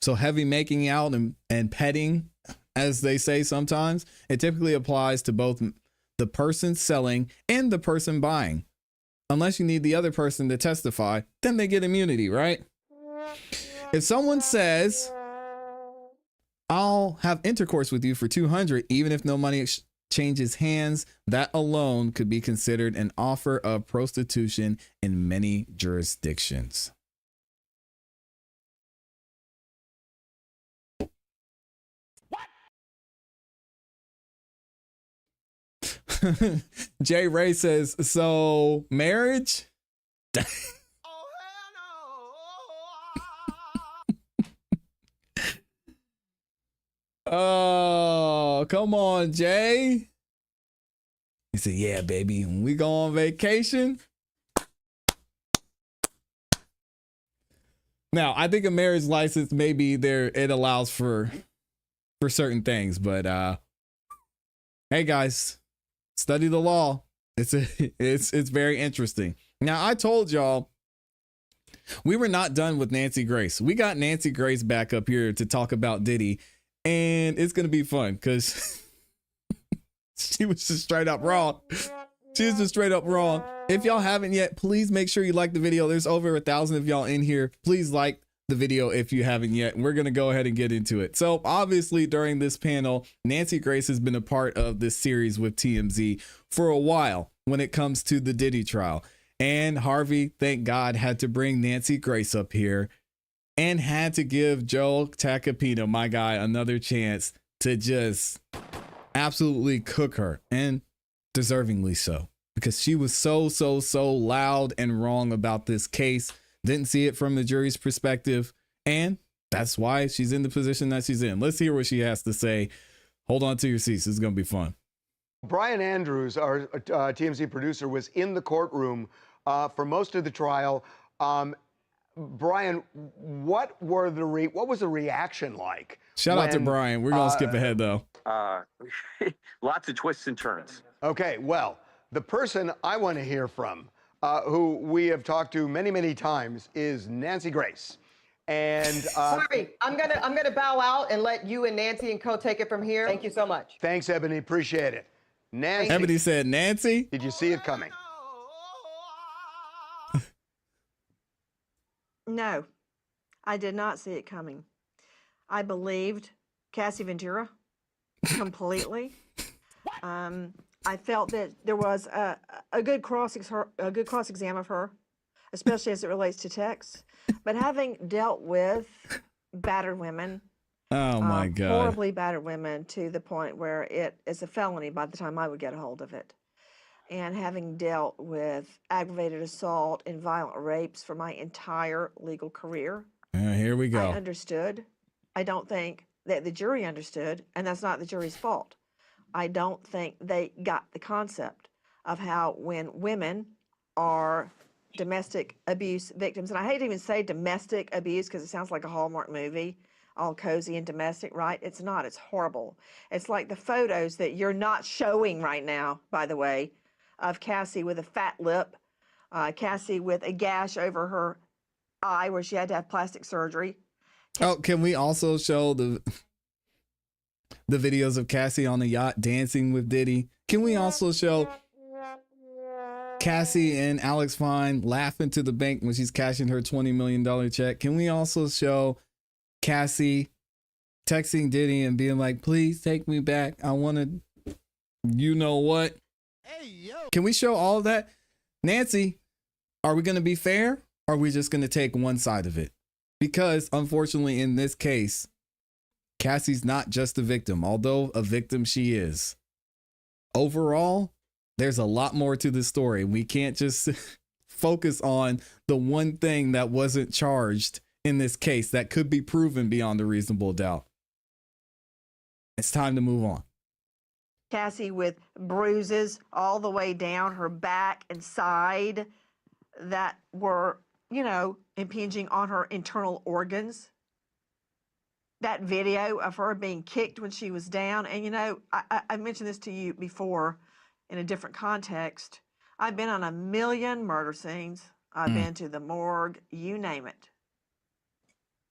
So heavy making out and petting, as they say sometimes, it typically applies to both the person selling and the person buying. Unless you need the other person to testify, then they get immunity, right? If someone says, I'll have intercourse with you for $200, even if no money changes hands, that alone could be considered an offer of prostitution in many jurisdictions. Jay Ray says, so marriage? Oh, come on, Jay. He said, yeah, baby, when we go on vacation. Now, I think a marriage license, maybe it allows for for certain things. But hey guys, study the law. It's very interesting. Now, I told y'all we were not done with Nancy Grace. We got Nancy Grace back up here to talk about Diddy, and it's gonna be fun because she was just straight up wrong. She was just straight up wrong. If y'all haven't yet, please make sure you like the video. There's over 1,000 of y'all in here. Please like the video if you haven't yet. And we're going to go ahead and get into it. So obviously during this panel, Nancy Grace has been a part of this series with TMZ for a while when it comes to the Diddy trial. And Harvey, thank God, had to bring Nancy Grace up here and had to give Joe Tacopina, my guy, another chance to just absolutely cook her, and deservingly so, because she was so loud and wrong about this case. Didn't see it from the jury's perspective, and that's why she's in the position that she's in. Let's hear what she has to say. Hold on to your seats. This is going to be fun. Brian Andrews, our TMZ producer, was in the courtroom for most of the trial. Brian, what was the reaction like? Shout out to Brian. We're going to skip ahead, though. Lots of twists and turns. Okay, well, the person I want to hear from, who we have talked to many times, is Nancy Grace. And sorry, I'm gonna bow out and let you and Nancy and Co take it from here. Thank you so much. Thanks, Ebony. Appreciate it. Nancy. Ebony said, Nancy? Did you see it coming? No, I did not see it coming. I believed Cassie Ventura completely. I felt that there was a good cross-exam of her, especially as it relates to Tex. But having dealt with battered women, oh my God, horribly battered women to the point where it is a felony by the time I would get a hold of it, and having dealt with aggravated assault and violent rapes for my entire legal career, here we go. I understood. I don't think that the jury understood, and that's not the jury's fault. I don't think they got the concept of how when women are domestic abuse victims, and I hate to even say domestic abuse because it sounds like a Hallmark movie, all cozy and domestic, right? It's not. It's horrible. It's like the photos that you're not showing right now, by the way, of Cassie with a fat lip, Cassie with a gash over her eye where she had to have plastic surgery. Oh, can we also show the videos of Cassie on the yacht dancing with Diddy? Can we also show Cassie and Alex Fine laughing to the bank when she's cashing her $20 million check? Can we also show Cassie texting Diddy and being like, please take me back. I want to, you know what? Hey, yo. Can we show all of that? Nancy, are we going to be fair? Or are we just going to take one side of it? Because unfortunately in this case, Cassie's not just a victim, although a victim she is. Overall, there's a lot more to the story. We can't just focus on the one thing that wasn't charged in this case that could be proven beyond a reasonable doubt. It's time to move on. Cassie with bruises all the way down her back and side that were, you know, impinging on her internal organs. That video of her being kicked when she was down. And, you know, I mentioned this to you before in a different context. I've been on a million murder scenes. I've been to the morgue, you name it.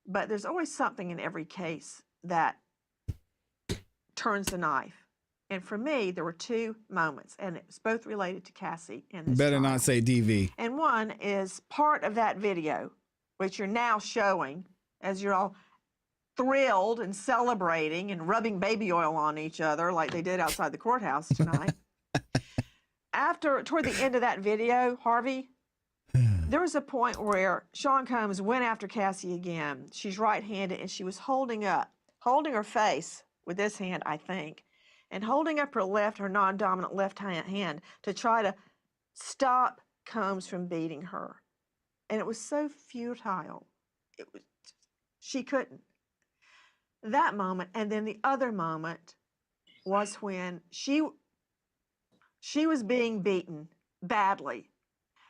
But there's always something in every case that turns the knife. And for me, there were two moments, and it was both related to Cassie in this Better trial. not say DV. And one is part of that video, which you're now showing as you're all thrilled and celebrating and rubbing baby oil on each other like they did outside the courthouse tonight. Toward the end of that video, Harvey, there was a point where Sean Combs went after Cassie again. She's right-handed, and she was holding her face with this hand, I think, and holding up her non-dominant left hand to try to stop Combs from beating her. And it was so futile. She couldn't. That moment, and then the other moment was when she was being beaten badly,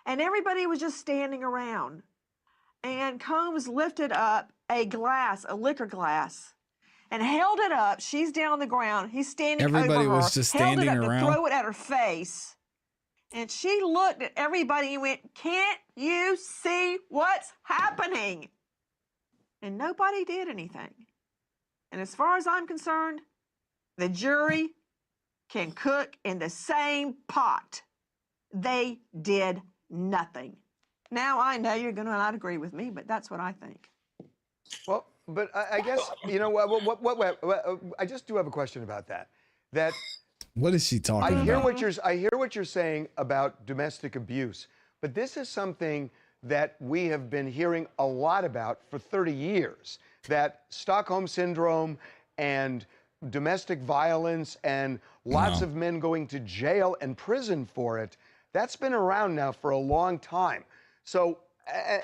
and everybody was just standing around, and Combs lifted up a liquor glass, and held it up. She's down on the ground. He's standing Everybody over her. was just held standing it up around. to throw it at her face. And she looked at everybody and went, "Can't you see what's happening?" And nobody did anything. And as far as I'm concerned, the jury can cook in the same pot. They did nothing. Now I know you're going to not agree with me, but that's what I think. Well, but I guess, you know, what, I just do have a question about that. What is she talking about? I hear what you're saying about domestic abuse, but this is something that we have been hearing a lot about for 30 years, that Stockholm Syndrome and domestic violence and lots of men going to jail and prison for it, that's been around now for a long time. So,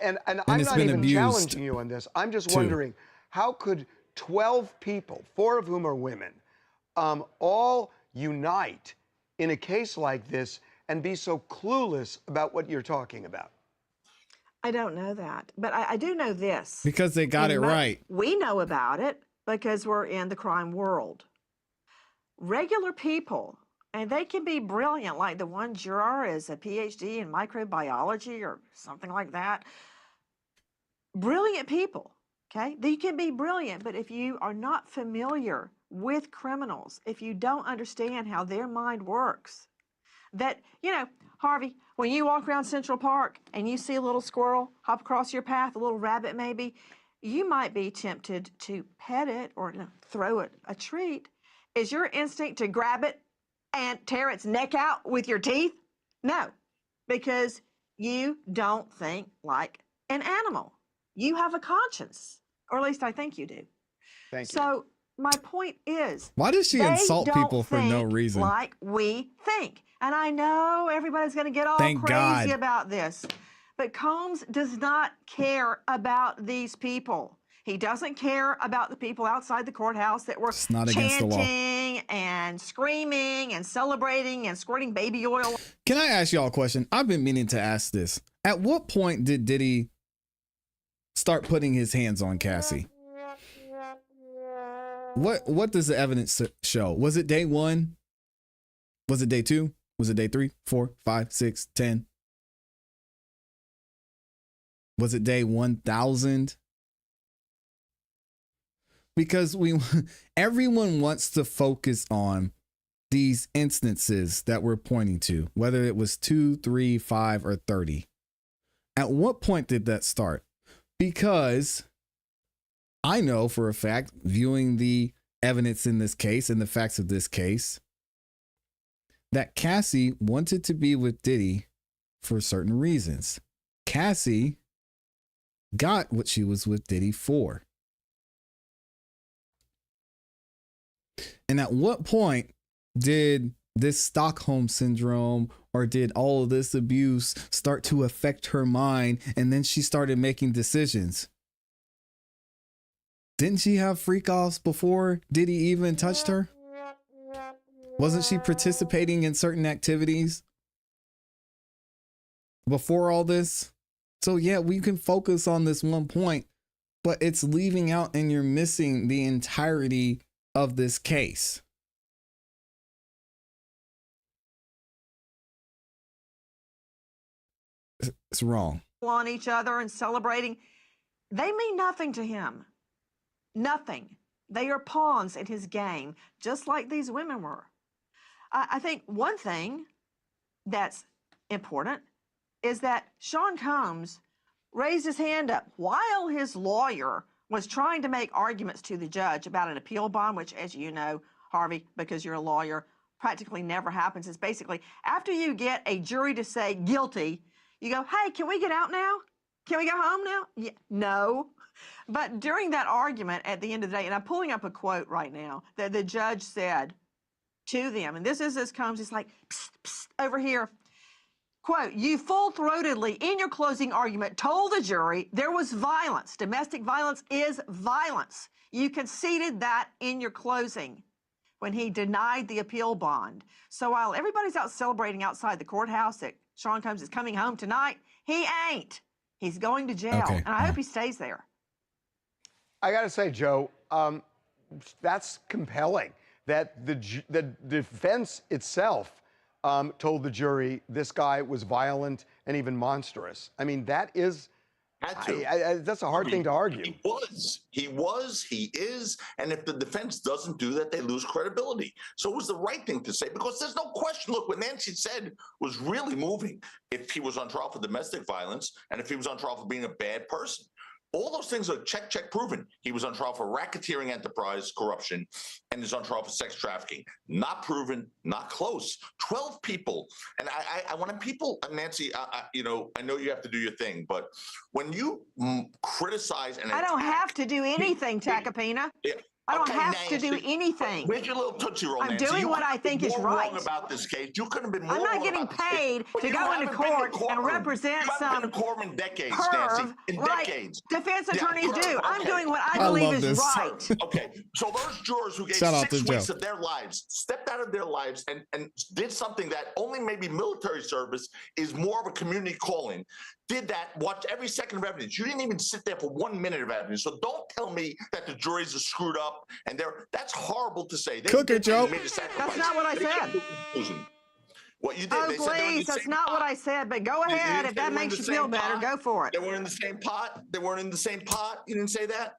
and I'm not even challenging you on this. I'm just wondering, how could 12 people, 4 of whom are women, all unite in a case like this and be so clueless about what you're talking about? I don't know that, but I do know this. Because they got it right. We know about it because we're in the crime world. Regular people, and they can be brilliant, like the one juror is a PhD in microbiology or something like that. Brilliant people, okay? They can be brilliant, but if you are not familiar with criminals, if you don't understand how their mind works, that, you know, Harvey, when you walk around Central Park and you see a little squirrel hop across your path, a little rabbit maybe, you might be tempted to pet it or throw it a treat. Is your instinct to grab it and tear its neck out with your teeth? No, because you don't think like an animal. You have a conscience, or at least I think you do. Thank you. So my point is, why does she insult people for no reason? Like we think. And I know everybody's going to get all crazy about this, but Combs does not care about these people. He doesn't care about the people outside the courthouse that were chanting and screaming and celebrating and squirting baby oil. Can I ask y'all a question? I've been meaning to ask this. At what point did Diddy start putting his hands on Cassie? What does the evidence show? Was it day 1? Was it day 2? Was it day 3, 4, 5, 6, 10? Was it day 1,000? Because everyone wants to focus on these instances that we're pointing to, whether it was 2, 3, 5, or 30. At what point did that start? Because I know for a fact, viewing the evidence in this case and the facts of this case, that Cassie wanted to be with Diddy for certain reasons. Cassie got what she was with Diddy for. And at what point did this Stockholm Syndrome or did all of this abuse start to affect her mind, and then she started making decisions? Didn't she have freak-offs before Diddy even touched her? Wasn't she participating in certain activities before all this? So yeah, we can focus on this one point, but it's leaving out and you're missing the entirety of this case. It's wrong. On each other and celebrating. They mean nothing to him. Nothing. They are pawns in his game, just like these women were. I think one thing that's important is that Sean Combs raised his hand up while his lawyer was trying to make arguments to the judge about an appeal bond, which, as you know, Harvey, because you're a lawyer, practically never happens. It's basically after you get a jury to say guilty, you go, hey, can we get out now? Can we go home now? Yeah, no. But during that argument at the end of the day, and I'm pulling up a quote right now that the judge said to them, and this is as Combs is like, psst, psst, over here. Quote, you full-throatedly in your closing argument told the jury there was violence. Domestic violence is violence. You conceded that in your closing when he denied the appeal bond. So while everybody's out celebrating outside the courthouse that Sean Combs is coming home tonight, he ain't. He's going to jail, and I hope he stays there. I got to say, Joe, that's compelling. That the defense itself told the jury this guy was violent and even monstrous. I mean, that is. That's a hard thing to argue. He is, and if the defense doesn't do that, they lose credibility. So it was the right thing to say, because there's no question. Look, what Nancy said was really moving. If he was on trial for domestic violence, and if he was on trial for being a bad person, all those things are check proven. He was on trial for racketeering enterprise corruption, and is on trial for sex trafficking. Not proven, not close. 12 people. And I want people, Nancy, you know, I know you have to do your thing, but when you criticize and I don't have to do anything, Tacopina. I don't have to do anything. Where's your little Tootsie Roll, I'm Nancy? doing what I think is right. Wrong about this case. You could have been more I'm not wrong getting about this paid case. to go into court and represent some been in court in decades, perv, Nancy. In like decades. defense attorneys do. Okay. I'm doing what I believe is right. Okay, so those jurors who gave Shout out 6 to weeks Joe. of their lives, stepped out of their lives and did something that only maybe military service is more of a community calling. Did that, watched every second of evidence. You didn't even sit there for 1 minute of evidence. So don't tell me that the juries are screwed up and that's horrible to say. Cooker, Joe. That's not what I said. What you did, Oh, they said they were in please, the that's same not pot. what I said, but go ahead. If that They were in makes the you feel same better, pot. go for it. They weren't in the same pot. They weren't in the same pot. You didn't say that?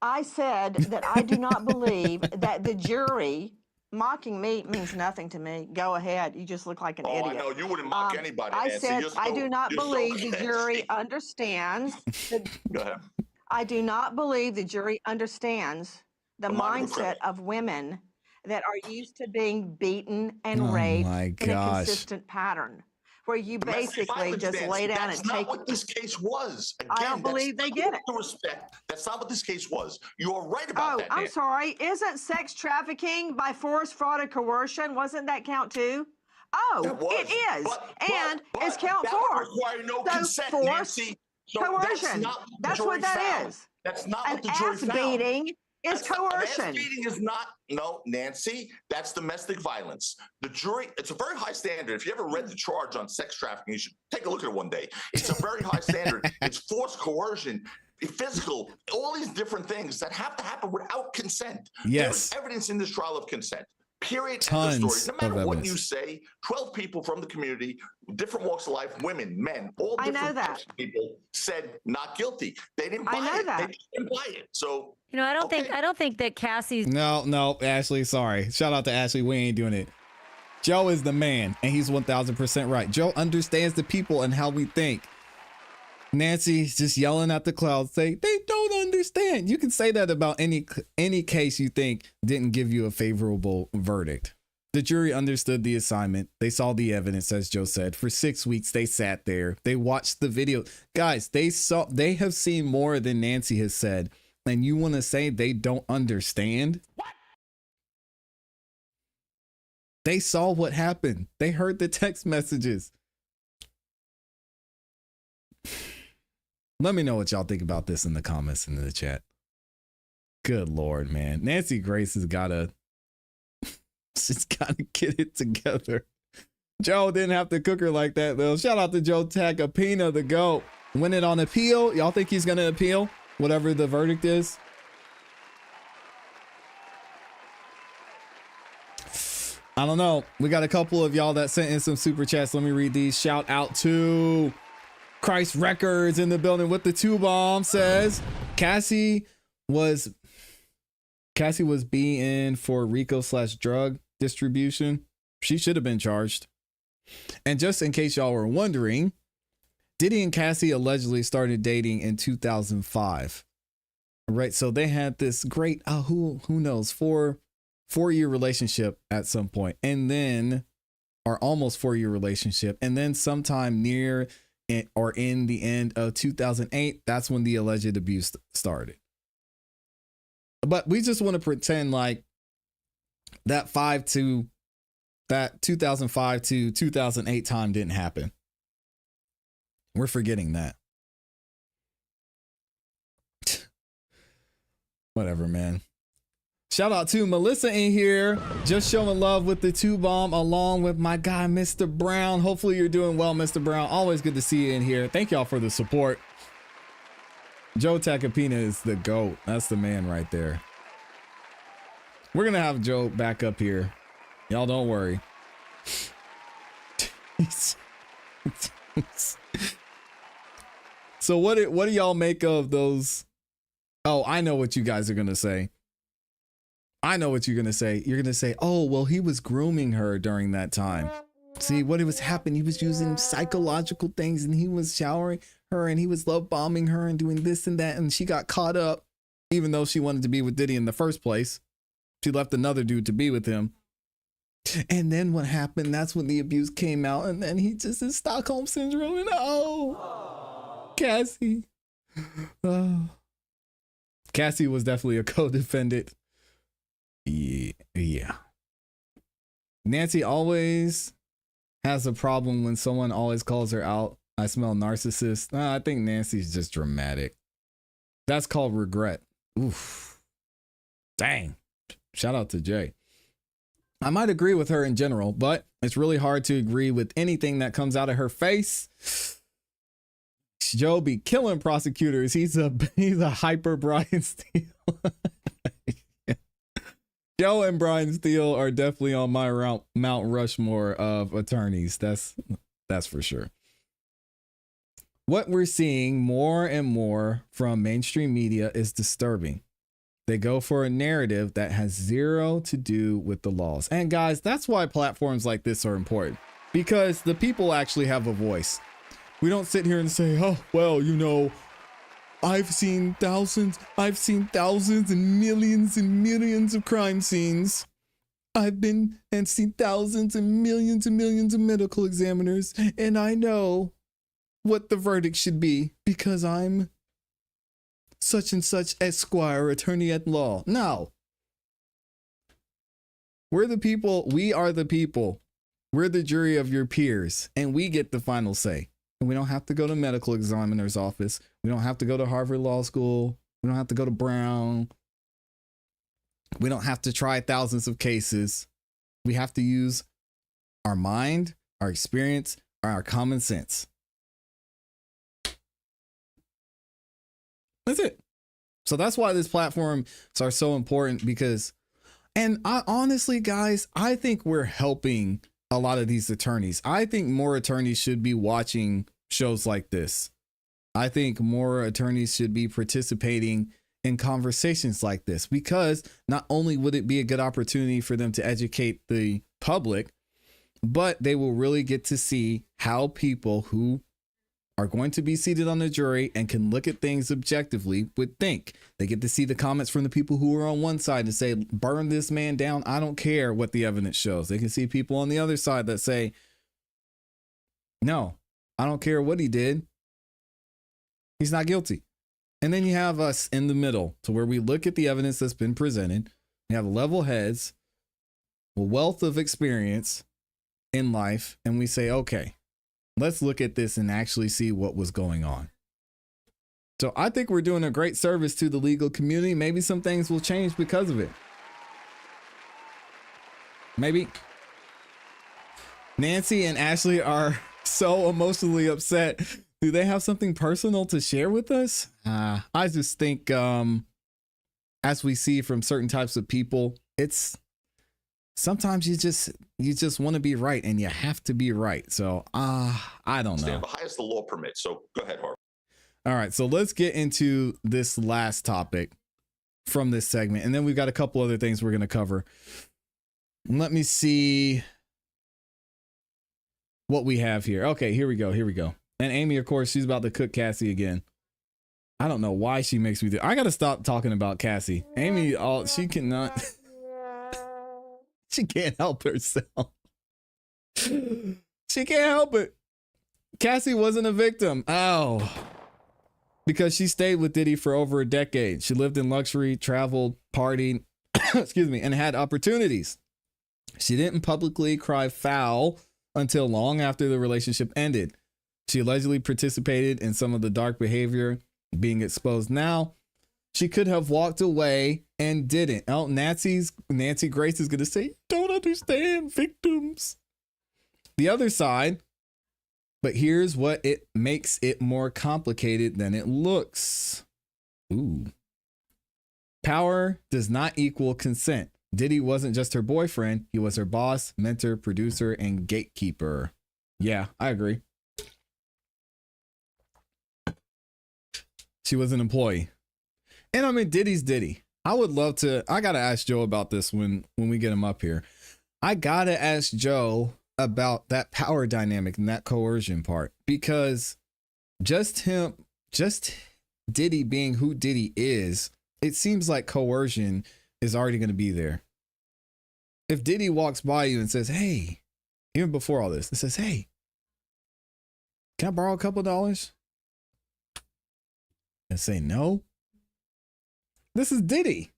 I said that I do not believe that the jury mocking me means nothing to me. Go ahead. You just look like an idiot. I know. You wouldn't mock anybody, I Nancy. said I do not you're so believe the catchy. jury understands. Go ahead. I do not believe the jury understands the mindset of women that are used to being beaten and raped in a consistent pattern, where you basically just lay down and take. That's not what this case was. Again, I don't believe they get it. Respect. That's not what this case was. You're right about that. Oh, I'm Nancy. sorry. Isn't sex trafficking by force, fraud, and coercion? Wasn't that count two? Oh, it is. And it's count that would 4. require no So consent, force, Nancy. So coercion. That's what that is. That's not An what the jury ass found. beating is coercion. Ass beating is not, no, Nancy, that's domestic violence. The jury, it's a very high standard. If you ever read the charge on sex trafficking, you should take a look at it one day. It's a very high standard. It's force, coercion, physical, all these different things that have to happen without consent. Yes. There's evidence in this trial of consent. Period. Tons End of story. No matter of what evidence. you say, 12 people from the community, different walks of life, women, men, all I different know that. types of people said not guilty. They didn't buy I know it. that. They didn't buy it. So You know, I don't think that Cassie's No, Ashley, sorry. Shout out to Ashley. We ain't doing it. Joe is the man, and he's 1000% right. Joe understands the people and how we think. Nancy's just yelling at the clouds, say they don't understand. You can say that about any case you think didn't give you a favorable verdict. The jury understood the assignment. They saw the evidence, as Joe said. For 6 weeks, they sat there. They watched the video. Guys, they have seen more than Nancy has said. And you want to say they don't understand? What? They saw what happened. They heard the text messages. Let me know what y'all think about this in the comments and in the chat. Good Lord, man. Nancy Grace has gotta get it together. Joe didn't have to cook her like that, though. Shout out to Joe Tacopina, the GOAT. Win it on appeal. Y'all think he's gonna appeal whatever the verdict is? I don't know. We got a couple of y'all that sent in some super chats. Let me read these. Shout out to Christ Records in the building with the 2 bomb. Says Cassie was being for RICO/drug distribution. She should have been charged. And just in case y'all were wondering, Diddy and Cassie allegedly started dating in 2005. Right, so they had this great who knows 4-year relationship at some point, and then or almost 4-year relationship, and then sometime near or in the end of 2008, that's when the alleged abuse started. But we just want to pretend like that 2005 to 2008 time didn't happen. We're forgetting that. Whatever, man. Shout out to Melissa in here, just showing love with the 2 bomb along with my guy, Mr. Brown. Hopefully you're doing well, Mr. Brown. Always good to see you in here. Thank y'all for the support. Joe Tacopina is the GOAT. That's the man right there. We're going to have Joe back up here. Y'all don't worry. So what do y'all make of those? Oh, I know what you guys are going to say. I know what you're going to say. You're going to say, oh, well, he was grooming her during that time. See, what was happening, he was using psychological things, and he was showering her, and he was love bombing her and doing this and that, and she got caught up, even though she wanted to be with Diddy in the first place. She left another dude to be with him. And then what happened, that's when the abuse came out, and then he just is Stockholm Syndrome, and oh, Cassie. Oh. Cassie was definitely a co-defendant. Yeah. Nancy always has a problem when someone always calls her out. I smell narcissist. I think Nancy's just dramatic. That's called regret. Oof. Dang. Shout out to Jay. I might agree with her in general, but it's really hard to agree with anything that comes out of her face. Joe be killing prosecutors. He's a hyper Brian Steele. Joe and Brian Steele are definitely on my Mount Rushmore of attorneys. That's for sure. What we're seeing more and more from mainstream media is disturbing. They go for a narrative that has zero to do with the laws. And guys, that's why platforms like this are important, because the people actually have a voice. We don't sit here and say, oh, well, you know, I've seen thousands and millions of crime scenes. I've been and seen thousands and millions of medical examiners, and I know what the verdict should be because I'm such and such Esquire, attorney at law. No. We're the people. We are the people. We're the jury of your peers, and we get the final say. And we don't have to go to medical examiner's office. We don't have to go to Harvard Law School. We don't have to go to Brown. We don't have to try thousands of cases. We have to use our mind, our experience, or our common sense. That's it. So that's why these platforms are so important, because, and I honestly, guys, I think we're helping a lot of these attorneys. I think more attorneys should be watching shows like this. I think more attorneys should be participating in conversations like this, because not only would it be a good opportunity for them to educate the public, but they will really get to see how people who are going to be seated on the jury and can look at things objectively would think. They get to see the comments from the people who are on one side and say, burn this man down. I don't care what the evidence shows. They can see people on the other side that say, no, I don't care what he did. He's not guilty. And then you have us in the middle, to where we look at the evidence that's been presented. We have level heads, a wealth of experience in life, and we say, okay, let's look at this and actually see what was going on. So I think we're doing a great service to the legal community. Maybe some things will change because of it. Maybe. Nancy and Ashley are so emotionally upset. Do they have something personal to share with us? I just think, as we see from certain types of people, it's sometimes you just want to be right, and you have to be right. So I don't know. Stand by as the law permits. So go ahead, Harvey. All right, so let's get into this last topic from this segment, and then we've got a couple other things we're going to cover. Let me see what we have here. Okay, here we go. And Amy, of course, she's about to cook Cassie again. I don't know why she makes me do. I got to stop talking about Cassie. Amy, she cannot. She can't help herself. She can't help it. Cassie wasn't a victim. Oh. Because she stayed with Diddy for over a decade. She lived in luxury, traveled, partied, excuse me, and had opportunities. She didn't publicly cry foul until long after the relationship ended. She allegedly participated in some of the dark behavior being exposed now. She could have walked away and didn't. Oh, Nancy Grace is going to say, don't understand victims. The other side, but here's what it makes it more complicated than it looks. Ooh. Power does not equal consent. Diddy wasn't just her boyfriend. He was her boss, mentor, producer, and gatekeeper. Yeah, I agree. She was an employee. And I mean, Diddy's Diddy. I would love to, I got to ask Joe about this when we get him up here. I got to ask Joe about that power dynamic and that coercion part, because just Diddy being who Diddy is, it seems like coercion is already going to be there. If Diddy walks by you and says, hey, even before all this, it says, hey, can I borrow a couple dollars? And say no. This is Diddy.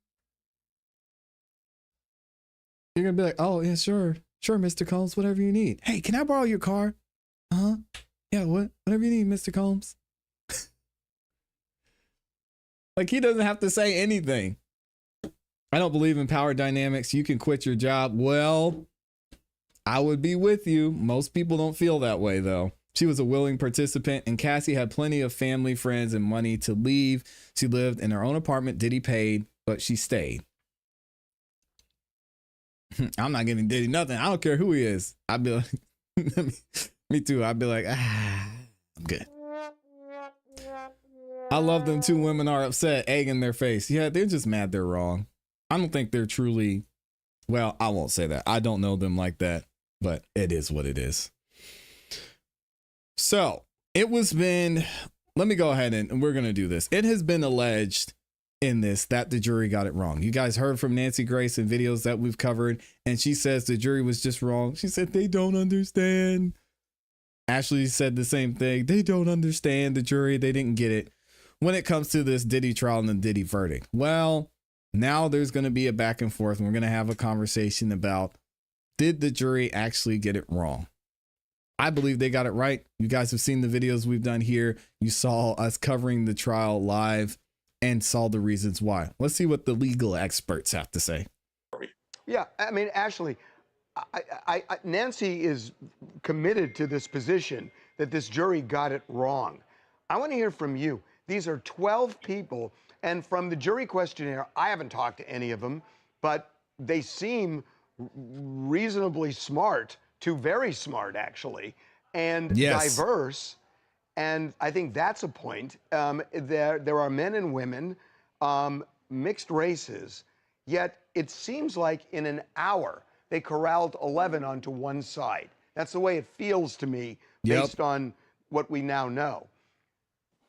You're going to be like, oh, yeah, sure. Sure, Mr. Combs, whatever you need. Hey, can I borrow your car? Uh-huh. Yeah, whatever you need, Mr. Combs. Like, he doesn't have to say anything. I don't believe in power dynamics. You can quit your job. Well, I would be with you. Most people don't feel that way, though. She was a willing participant, and Cassie had plenty of family, friends, and money to leave. She lived in her own apartment. Diddy paid, but she stayed. I'm not giving Diddy nothing. I don't care who he is. I'd be like, me too. I'd be like, I'm good. I love them two women are upset, egg in their face. Yeah, they're just mad they're wrong. I don't think they're truly, well, I won't say that. I don't know them like that, but it is what it is. So let me go ahead and we're going to do this. It has been alleged in this that the jury got it wrong. You guys heard from Nancy Grace in videos that we've covered, and she says the jury was just wrong. She said they don't understand. Ashley said the same thing. They don't understand the jury. They didn't get it when it comes to this Diddy trial and the Diddy verdict. Well, now there's going to be a back and forth, and we're going to have a conversation about, did the jury actually get it wrong? I believe they got it right. You guys have seen the videos we've done here. You saw us covering the trial live and saw the reasons why. Let's see what the legal experts have to say. Yeah, I mean, Ashley, Nancy is committed to this position that this jury got it wrong. I want to hear from you. These are 12 people, and from the jury questionnaire, I haven't talked to any of them, but they seem reasonably smart to very smart, actually, and diverse. And I think that's a point. There are men and women, mixed races, yet it seems like in an hour they corralled 11 onto one side. That's the way it feels to me, based on what we now know.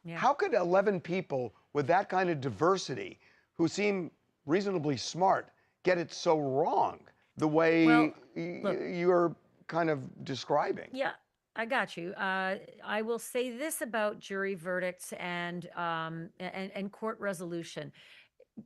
Yeah. How could 11 people with that kind of diversity, who seem reasonably smart, get it so wrong the way you're kind of describing? Yeah, I got you. I will say this about jury verdicts and court resolution.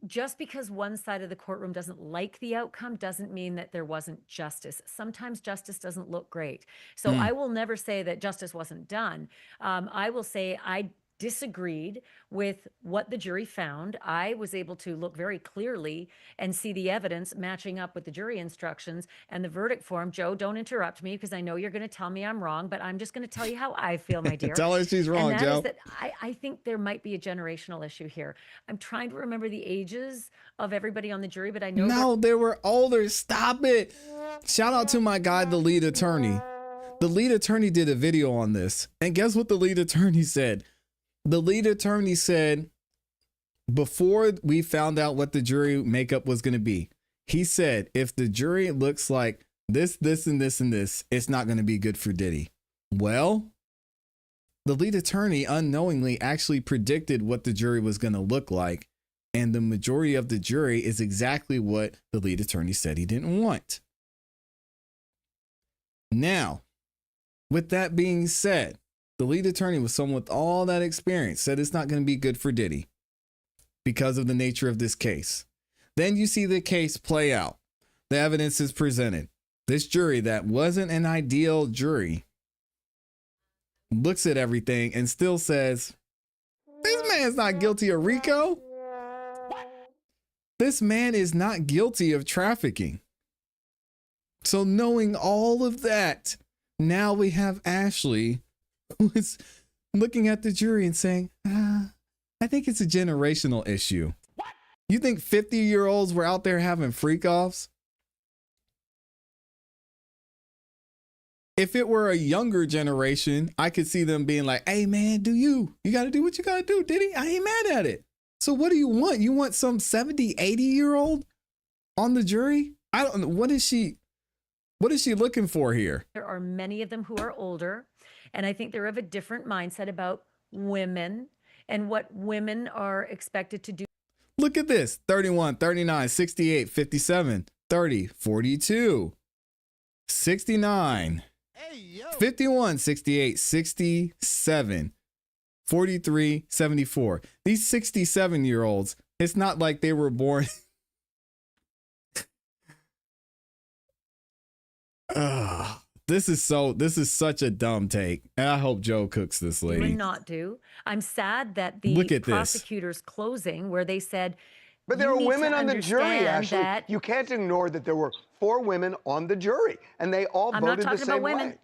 Just because one side of the courtroom doesn't like the outcome doesn't mean that there wasn't justice. Sometimes justice doesn't look great. So I will never say that justice wasn't done. I will say I disagreed with what the jury found. I was able to look very clearly and see the evidence matching up with the jury instructions and the verdict form. Joe, don't interrupt me because I know you're going to tell me I'm wrong, but I'm just going to tell you how I feel, my dear. Tell her she's wrong, and that Joe. Is that I think there might be a generational issue here. I'm trying to remember the ages of everybody on the jury, but I know. No, they were older. Stop it. Shout out to my guy, the lead attorney. The lead attorney did a video on this. And guess what the lead attorney said? The lead attorney said, before we found out what the jury makeup was going to be, he said, if the jury looks like this, this, and this, and this, it's not going to be good for Diddy. Well, the lead attorney unknowingly actually predicted what the jury was going to look like. And the majority of the jury is exactly what the lead attorney said he didn't want. Now, with that being said, the lead attorney was someone with all that experience, said it's not going to be good for Diddy because of the nature of this case. Then you see the case play out. The evidence is presented. This jury that wasn't an ideal jury looks at everything and still says, this man's not guilty of RICO. This man is not guilty of trafficking. So knowing all of that, now we have Ashley who is looking at the jury and saying, I I think it's a generational issue. What? You think 50-year-olds were out there having freak offs? If it were a younger generation, I could see them being like, hey man, you got to do what you got to do, Diddy. I ain't mad at it. So what do you want? You want some 70, 80-year-old on the jury? I don't know. What is she looking for here? There are many of them who are older, and I think they're of a different mindset about women and what women are expected to do. Look at this. 31, 39, 68, 57, 30, 42, 69, 51, 68, 67, 43, 74. These 67-year-olds, it's not like they were born. This is such a dumb take. And I hope Joe cooks this lady. Would not do. I'm sad that the prosecutor's closing, where they said, but there are women on the jury, Ashley. You can't ignore that there were 4 women on the jury, and they all voted the same way.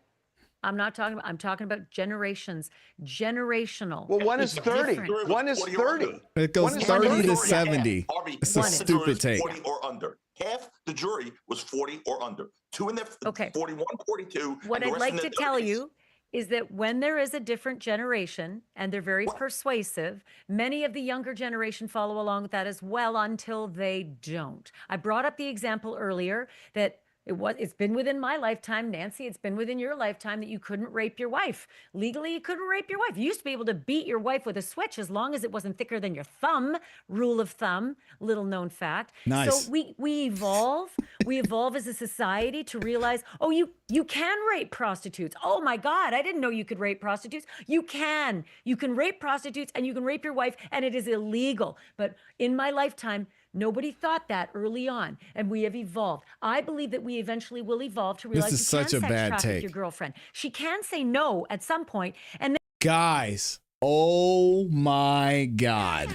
I'm talking about generations. Generational. Well, one is 30. One is 30. It goes 30 to 70. It's a stupid take. 40 or under. Half the jury was 40 or under. 2 in there, 41, 42. What I'd like to tell you is that when there is a different generation, and they're very persuasive, many of the younger generation follow along with that as well until they don't. I brought up the example earlier that it's been within my lifetime, Nancy, it's been within your lifetime that you couldn't rape your wife. Legally, you couldn't rape your wife. You used to be able to beat your wife with a switch as long as it wasn't thicker than your thumb. Rule of thumb, little known fact. Nice. So we evolve. We evolve as a society to realize, oh, you can rape prostitutes. Oh my God, I didn't know you could rape prostitutes. You can. You can rape prostitutes and you can rape your wife, and it is illegal. But in my lifetime, nobody thought that early on, and we have evolved. I believe that we eventually will evolve to realize this is you can such a sex bad traffic take. your girlfriend. She can say no at some point, and then Guys, oh my God.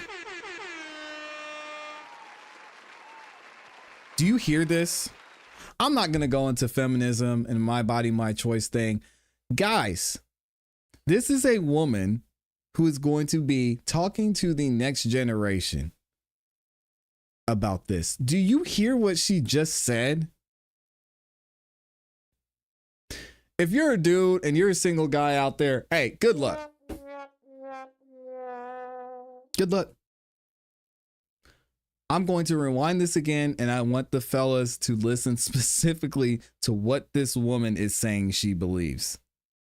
Do you hear this? I'm not going to go into feminism and my body, my choice thing. Guys, this is a woman who is going to be talking to the next generation about this. Do you hear what she just said? If you're a dude and you're a single guy out there, hey, good luck. Good luck. I'm going to rewind this again, and I want the fellas to listen specifically to what this woman is saying she believes.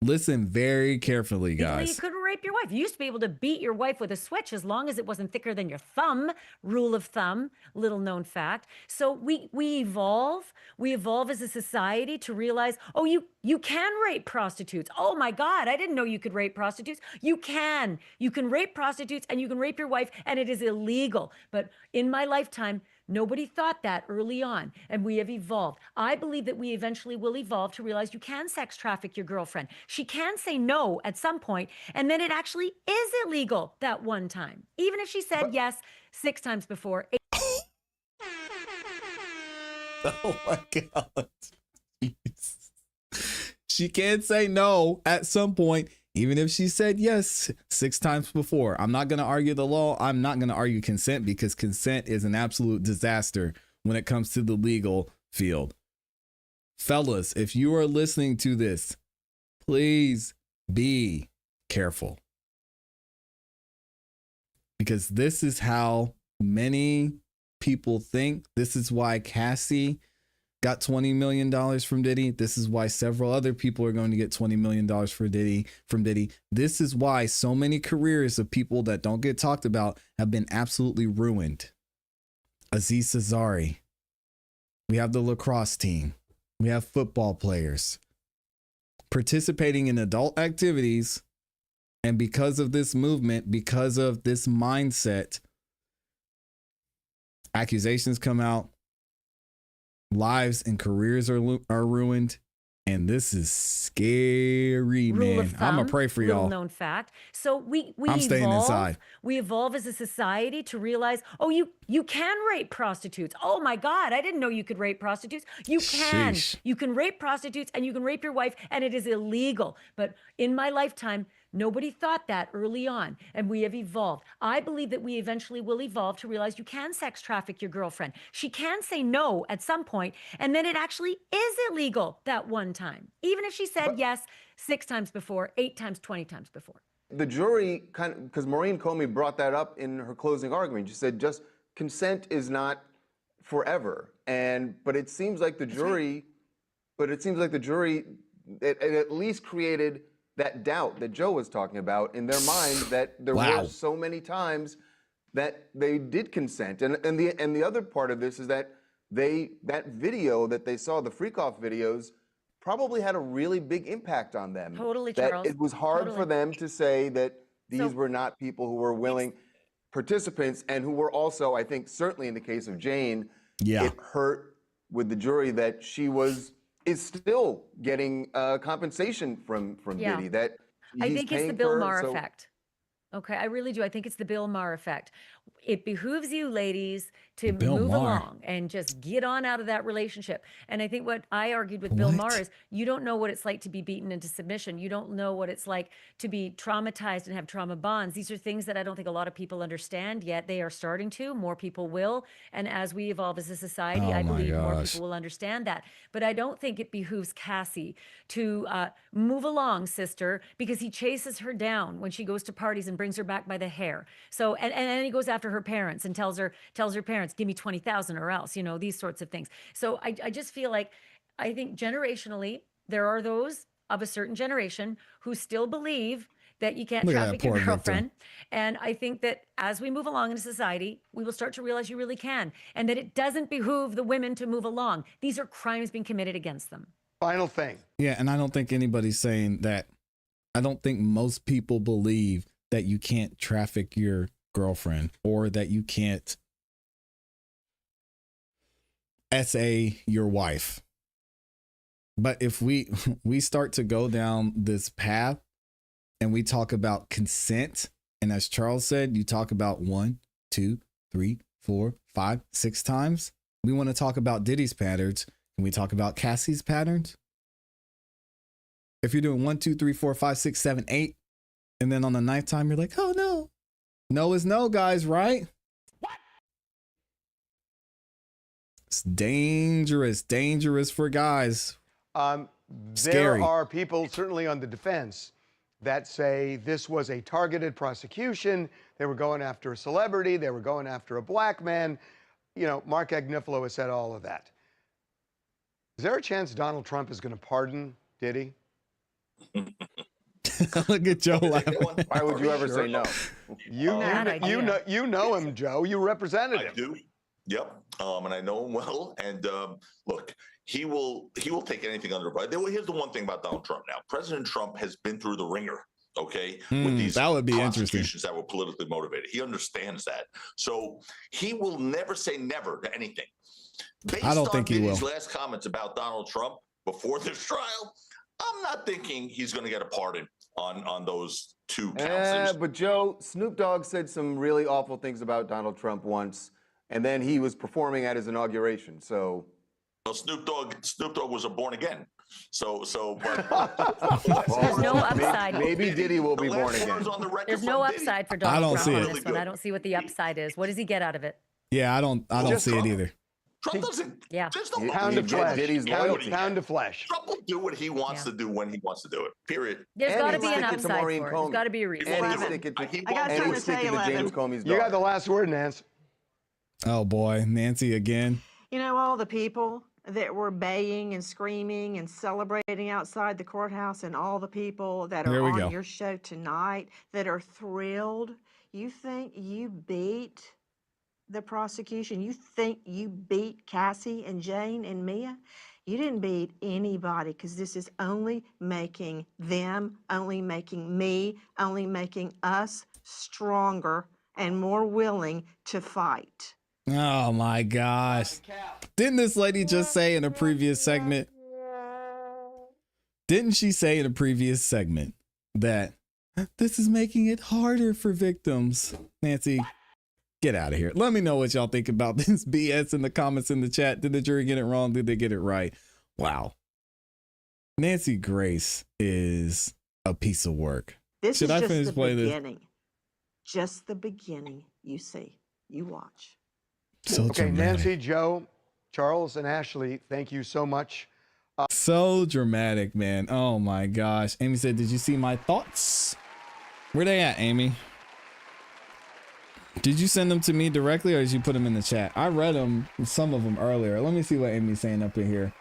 Listen very carefully, guys. you couldn't rape your wife. You used to be able to beat your wife with a switch as long as it wasn't thicker than your thumb. Rule of thumb, little known fact. So we evolve. We evolve as a society to realize, oh, you can rape prostitutes. Oh my God, I didn't know you could rape prostitutes. You can. You can rape prostitutes and you can rape your wife, and it is illegal. But in my lifetime, nobody thought that early on, and we have evolved. I believe that we eventually will evolve to realize you can sex traffic your girlfriend. She can say no at some point, and then it actually is illegal that one time. Even if she said yes 6 times before. Oh my God. Jeez. She can say no at some point, even if she said yes 6 times before. I'm not going to argue the law. I'm not going to argue consent, because consent is an absolute disaster when it comes to the legal field. Fellas, if you are listening to this, please be careful. Because this is how many people think. This is why ClassE got $20 million from Diddy. This is why several other people are going to get $20 million from Diddy. This is why so many careers of people that don't get talked about have been absolutely ruined. Aziz Ansari. We have the lacrosse team. We have football players participating in adult activities. And because of this movement, because of this mindset, accusations come out. Lives and careers are ruined, and this is scary, man. I'm gonna pray for y'all. Little known fact. So we I'm staying evolve. inside. We evolve as a society to realize, oh, you can rape prostitutes. Oh my God, I didn't know you could rape prostitutes. You can. Sheesh. You can rape prostitutes and you can rape your wife, and it is illegal. But in my lifetime, Nobody thought that early on, and we have evolved. I believe that we eventually will evolve to realize you can sex traffic your girlfriend. She can say no at some point, and then it actually is illegal that one time, even if she said yes 6 times before, 8 times, 20 times before. The jury because Maureen Comey brought that up in her closing argument. She said just consent is not forever, but it seems like the jury, it at least created that doubt that Joe was talking about in their mind that there were so many times that they did consent, and the other part of this is that that video that they saw, the freak-off videos, probably had a really big impact on them. Totally, that Charles. It was hard for them to say that these were not people who were willing participants and who were also, I think, certainly in the case of Jane, it hurt with the jury that she is still getting compensation from Diddy. That I he's think it's the paying Bill for, Maher so- effect. Okay, I really do. I think it's the Bill Maher effect. It behooves you ladies to move along and just get on out of that relationship. And I think what I argued with Bill Maher is you don't know what it's like to be beaten into submission. You don't know what it's like to be traumatized and have trauma bonds. These are things that I don't think a lot of people understand yet. They are starting to. More people will. And as we evolve as a society, I believe more people will understand that. But I don't think it behooves ClassE to move along, sister, because he chases her down when she goes to parties and brings her back by the hair. So, and then he goes after her parents and tells her parents, give me 20,000 or else, these sorts of things. So I just feel like, I think generationally, there are those of a certain generation who still believe that you can't traffic your girlfriend. And I think that as we move along in society, we will start to realize you really can, and that it doesn't behoove the women to move along. These are crimes being committed against them. Final thing. Yeah, and I don't think anybody's saying that. I don't think most people believe that you can't traffic your girlfriend or that you can't SA your wife. But if we start to go down this path and we talk about consent, and as Charles said, you talk about 1, 2, 3, 4, 5, 6 times. We want to talk about Diddy's patterns. Can we talk about Cassie's patterns? If you're doing 1, 2, 3, 4, 5, 6, 7, 8, and then on the 9th time you're like, oh no. No is no, guys, right? What? It's dangerous for guys. There are people certainly on the defense that say this was a targeted prosecution. They were going after a celebrity. They were going after a black man. Mark Agnifilo has said all of that. Is there a chance Donald Trump is going to pardon Diddy? Look at Joe laughing. Why would you ever say no? You know him, Joe. You represented him. I do. Yep. And I know him well. And look, he will take anything under advice. Here's the one thing about Donald Trump now. President Trump has been through the ringer, okay, with these that would be prosecutions that were politically motivated. He understands that. So he will never say never to anything. I don't think he will. Based on Diddy's last comments about Donald Trump before this trial, I'm not thinking he's going to get a pardon on those 2 counts. But Joe, Snoop Dogg said some really awful things about Donald Trump once, and then he was performing at his inauguration. So, well, Snoop Dogg was a born again. So, but there's no upside. Maybe Diddy will be born again. There's no upside for Donald Trump on this one. Good. I don't see what the upside is. What does he get out of it? Yeah, I don't see it either. Trump doesn't. Yeah. Pound of flesh. Diddy's loyalty. Pound of flesh. Trump will do what he wants to do when he wants to do it. Period. There's got to be an stick it to upside Maureen for it. There's Comey. got to be a reason. And he'd stick it to, I got something to say, James Comey's daughter. You got the last word, Nance. Oh boy, Nancy again. All the people that were baying and screaming and celebrating outside the courthouse, and all the people that are on your show tonight that are thrilled. You think you beat the prosecution? You think you beat Cassie and Jane and Mia? You didn't beat anybody, because this is only making them, only making me, only making us stronger and more willing to fight. Oh my gosh. Didn't this lady just say in a previous segment? Didn't she say in a previous segment that this is making it harder for victims? Nancy, get out of here. Let me know what y'all think about this BS in the comments in the chat. Did the jury get it wrong? Did they get it right? Wow. Nancy Grace is a piece of work. This Should is I just finish the playing this? beginning. Just the beginning. You see. You watch. So Okay, dramatic. Nancy, Joe, Charles, and Ashley, thank you so much. So dramatic, man. Oh my gosh. Amy said, did you see my thoughts? Where they at, Amy? Did you send them to me directly or did you put them in the chat? I read them, some of them earlier. Let me see what Amy's saying up in here.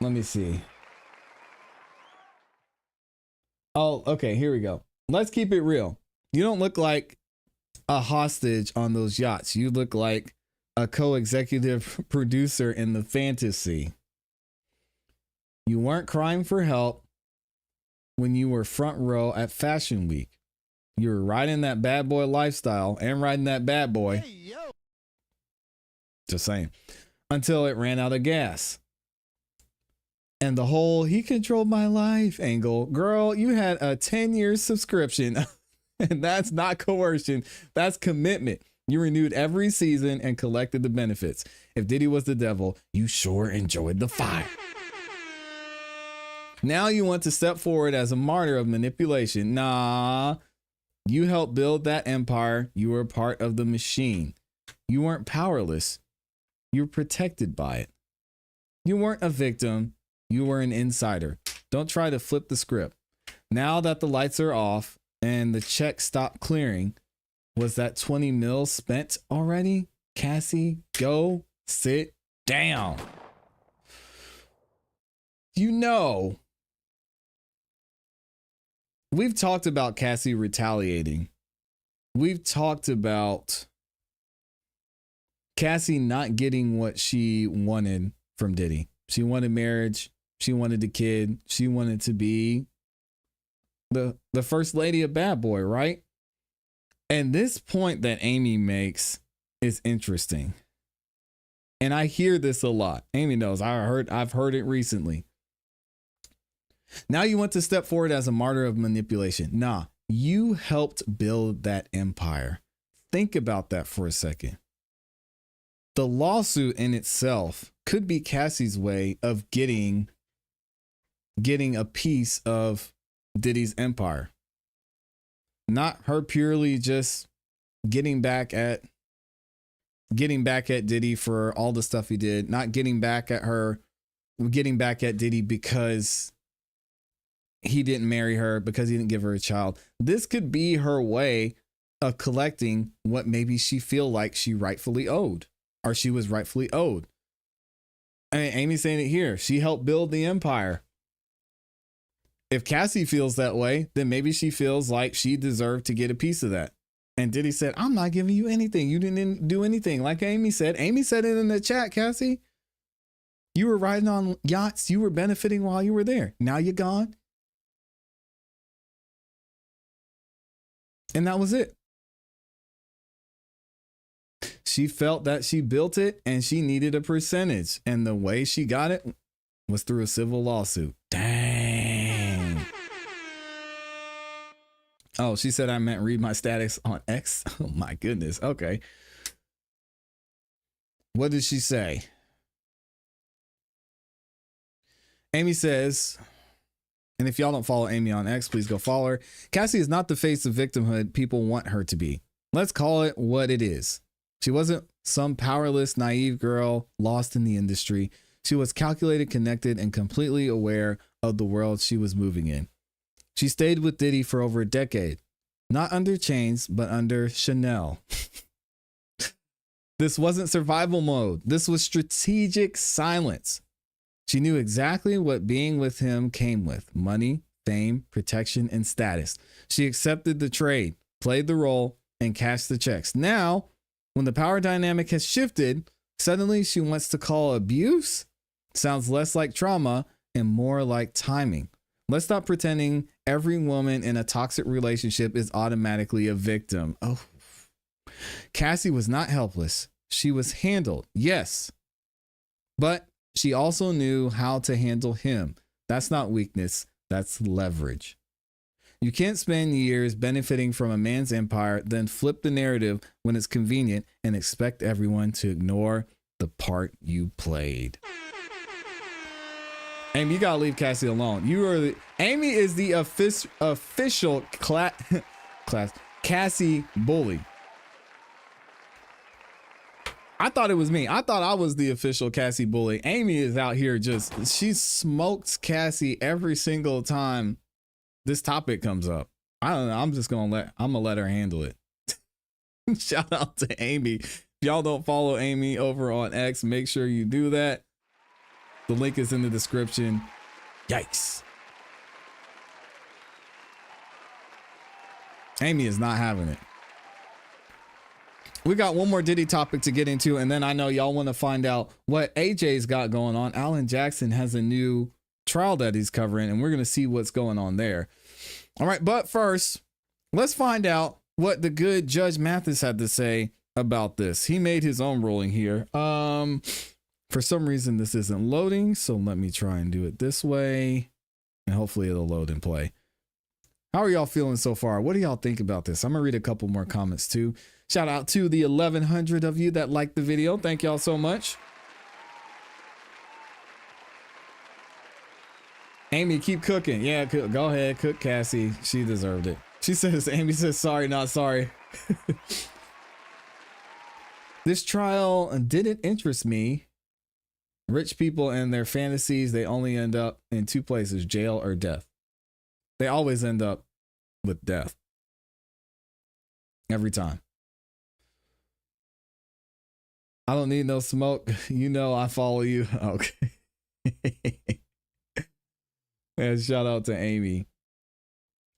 Let me see. Oh, okay, here we go. Let's keep it real. You don't look like a hostage on those yachts. You look like a co-executive producer in the fantasy. You weren't crying for help when you were front row at Fashion Week. You were riding that bad boy lifestyle and riding that bad boy. Hey, yo. Just saying. Until it ran out of gas. And the whole "he controlled my life" angle. Girl, you had a 10-year subscription. And that's not coercion. That's commitment. You renewed every season and collected the benefits. If Diddy was the devil, you sure enjoyed the fire. Now you want to step forward as a martyr of manipulation. Nah, you helped build that empire. You were part of the machine. You weren't powerless. You were protected by it. You weren't a victim. You were an insider. Don't try to flip the script. Now that the lights are off and the check stopped clearing, was that 20 mil spent already? Cassie, go sit down. You know, we've talked about Cassie retaliating. We've talked about Cassie not getting what she wanted from Diddy. She wanted marriage. She wanted the kid. She wanted to be the first lady of Bad Boy, right? And this point that Amy makes is interesting. And I hear this a lot. Amy knows. I've heard it recently. Now you want to step forward as a martyr of manipulation. Nah, you helped build that empire. Think about that for a second. The lawsuit in itself could be Cassie's way of getting a piece of Diddy's empire. Not her purely just getting back at Diddy for all the stuff he did, not getting back at Diddy because he didn't marry her, because he didn't give her a child. This could be her way of collecting what maybe she feel like she rightfully owed, or she was rightfully owed. I mean, Amy's saying it here. She helped build the empire. If Cassie feels that way, then maybe she feels like she deserved to get a piece of that. And Diddy said, I'm not giving you anything. You didn't do anything. Like Amy said. Amy said it in the chat, Cassie. You were riding on yachts. You were benefiting while you were there. Now you're gone. And that was it. She felt that she built it and she needed a percentage. And the way she got it was through a civil lawsuit. Dang. Oh, she said I meant read my status on X. Oh my goodness. Okay. What did she say? Amy says, and if y'all don't follow Amy on X, please go follow her. Cassie is not the face of victimhood people want her to be. Let's call it what it is. She wasn't some powerless, naive girl lost in the industry. She was calculated, connected, and completely aware of the world she was moving in. She stayed with Diddy for over a decade, not under chains, but under Chanel. This wasn't survival mode. This was strategic silence. She knew exactly what being with him came with: money, fame, protection, and status. She accepted the trade, played the role, and cashed the checks. Now, when the power dynamic has shifted, suddenly she wants to call abuse. Sounds less like trauma and more like timing. Let's stop pretending every woman in a toxic relationship is automatically a victim. Oh, Cassie was not helpless. She was handled, yes, but she also knew how to handle him. That's not weakness. That's leverage. You can't spend years benefiting from a man's empire, then flip the narrative when it's convenient and expect everyone to ignore the part you played. Amy, you gotta leave Cassie alone. Amy is the official class Cassie bully. I thought it was me. I thought I was the official Cassie bully. Amy is out here she smokes Cassie every single time this topic comes up. I don't know. I'm gonna let her handle it. Shout out to Amy. If y'all don't follow Amy over on X, make sure you do that. The link is in the description. Yikes. Amy is not having it. We got one more Diddy topic to get into, and then I know y'all want to find out what AJ's got going on. Alan Jackson has a new trial that he's covering, and we're going to see what's going on there. All right, but first, let's find out what the good Judge Mathis had to say about this. He made his own ruling here. For some reason, this isn't loading, so let me try and do it this way, and hopefully it'll load and play. How are y'all feeling so far? What do y'all think about this? I'm going to read a couple more comments too. Shout out to the 1,100 of you that liked the video. Thank y'all so much. Amy, keep cooking. Yeah, go ahead. Cook Cassie. She deserved it. Amy says, sorry, not sorry. This trial didn't interest me. Rich people and their fantasies, they only end up in two places, jail or death. They always end up with death. Every time. I don't need no smoke. You know I follow you. Okay. And shout out to Amy.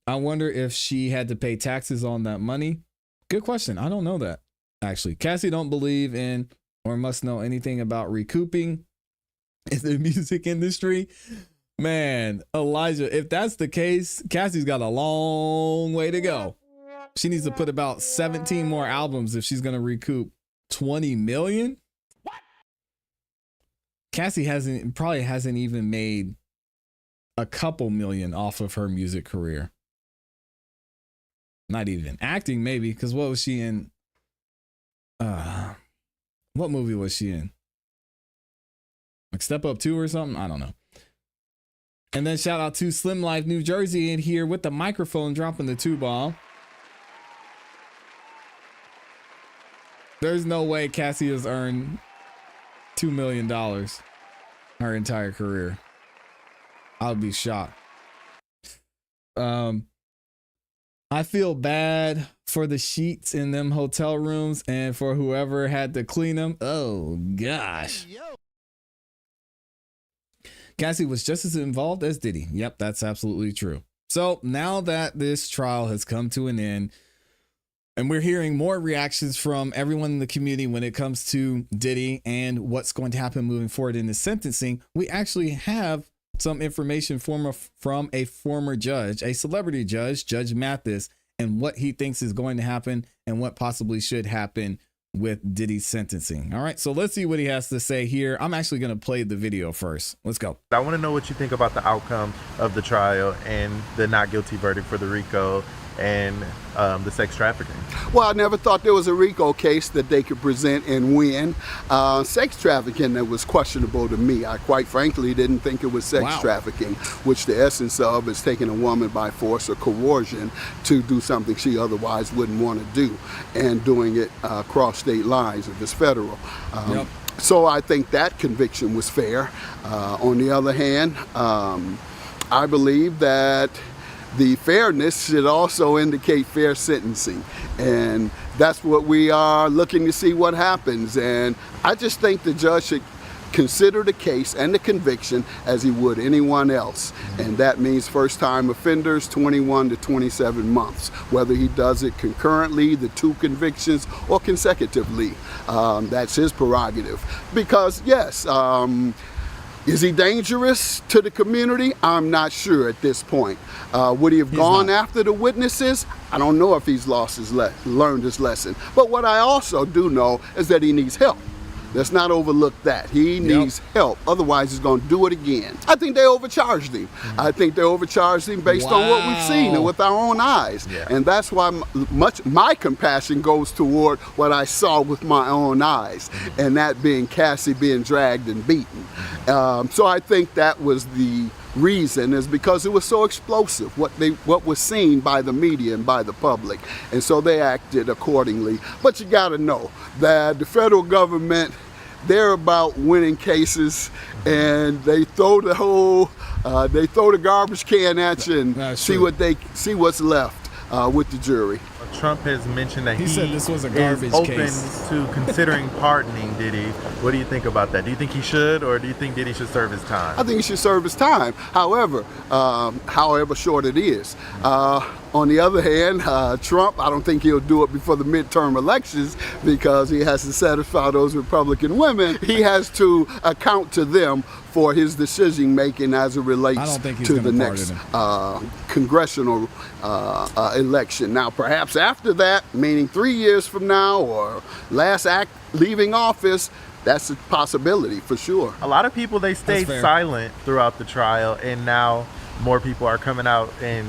I wonder if she had to pay taxes on that money. Good question. I don't know that, actually. Cassie don't believe in or must know anything about recouping in the music industry. Man, Elijah, if that's the case, Cassie's got a long way to go. She needs to put about 17 more albums if she's going to recoup 20 million. What? Cassie probably hasn't even made a couple million off of her music career. Not even acting, maybe, because what was she in? What movie was she in? Like Step Up 2 or something? I don't know. And then shout out to Slim Life New Jersey in here with the microphone dropping the 2-ball. There's no way Cassie has earned $2 million her entire career. I would be shocked. I feel bad for the sheets in them hotel rooms and for whoever had to clean them. Oh, gosh. Cassie was just as involved as Diddy. Yep, that's absolutely true. So now that this trial has come to an end, and we're hearing more reactions from everyone in the community when it comes to Diddy and what's going to happen moving forward in the sentencing, we actually have some information from a former judge, a celebrity judge, Judge Mathis, and what he thinks is going to happen and what possibly should happen with Diddy's sentencing. All right, so let's see what he has to say here. I'm actually going to play the video first. Let's go. I want to know what you think about the outcome of the trial and the not guilty verdict for the RICO and the sex trafficking. Well, I never thought there was a RICO case that they could present and win. Sex trafficking, that was questionable to me. I quite frankly didn't think it was sex trafficking, which the essence of is taking a woman by force or coercion to do something she otherwise wouldn't want to do, and doing it across state lines if it's federal. So I think that conviction was fair. On the other hand, I believe that the fairness should also indicate fair sentencing, and that's what we are looking to see what happens. And I just think the judge should consider the case and the conviction as he would anyone else, and that means first-time offenders 21 to 27 months, whether he does it concurrently, the two convictions, or consecutively. That's his prerogative, because yes, is he dangerous to the community? I'm not sure at this point. Would he have gone after the witnesses? I don't know if he's learned his lesson. But what I also do know is that he needs help. Let's not overlook that. He needs help. Otherwise, he's going to do it again. I think they overcharged him. I think they overcharged him based on what we've seen and with our own eyes. And that's why much my compassion goes toward what I saw with my own eyes, and that being Cassie being dragged and beaten. So I think that was the reason, is because it was so explosive, what was seen by the media and by the public, and so they acted accordingly. But you got to know that the federal government, they're about winning cases, and they throw the garbage can at you and see what's left with the jury. Trump has mentioned that he said this was a is garbage open case to considering pardoning Diddy. What do you think about that? Do you think he should, or do you think Diddy should serve his time? I think he should serve his time, however short it is. On the other hand, Trump, I don't think he'll do it before the midterm elections because he has to satisfy those Republican women. He has to account to them for his decision making as it relates to the next congressional election. Now, perhaps after that, meaning 3 years from now or last act leaving office, that's a possibility for sure. A lot of people, they stayed silent throughout the trial, and now more people are coming out and,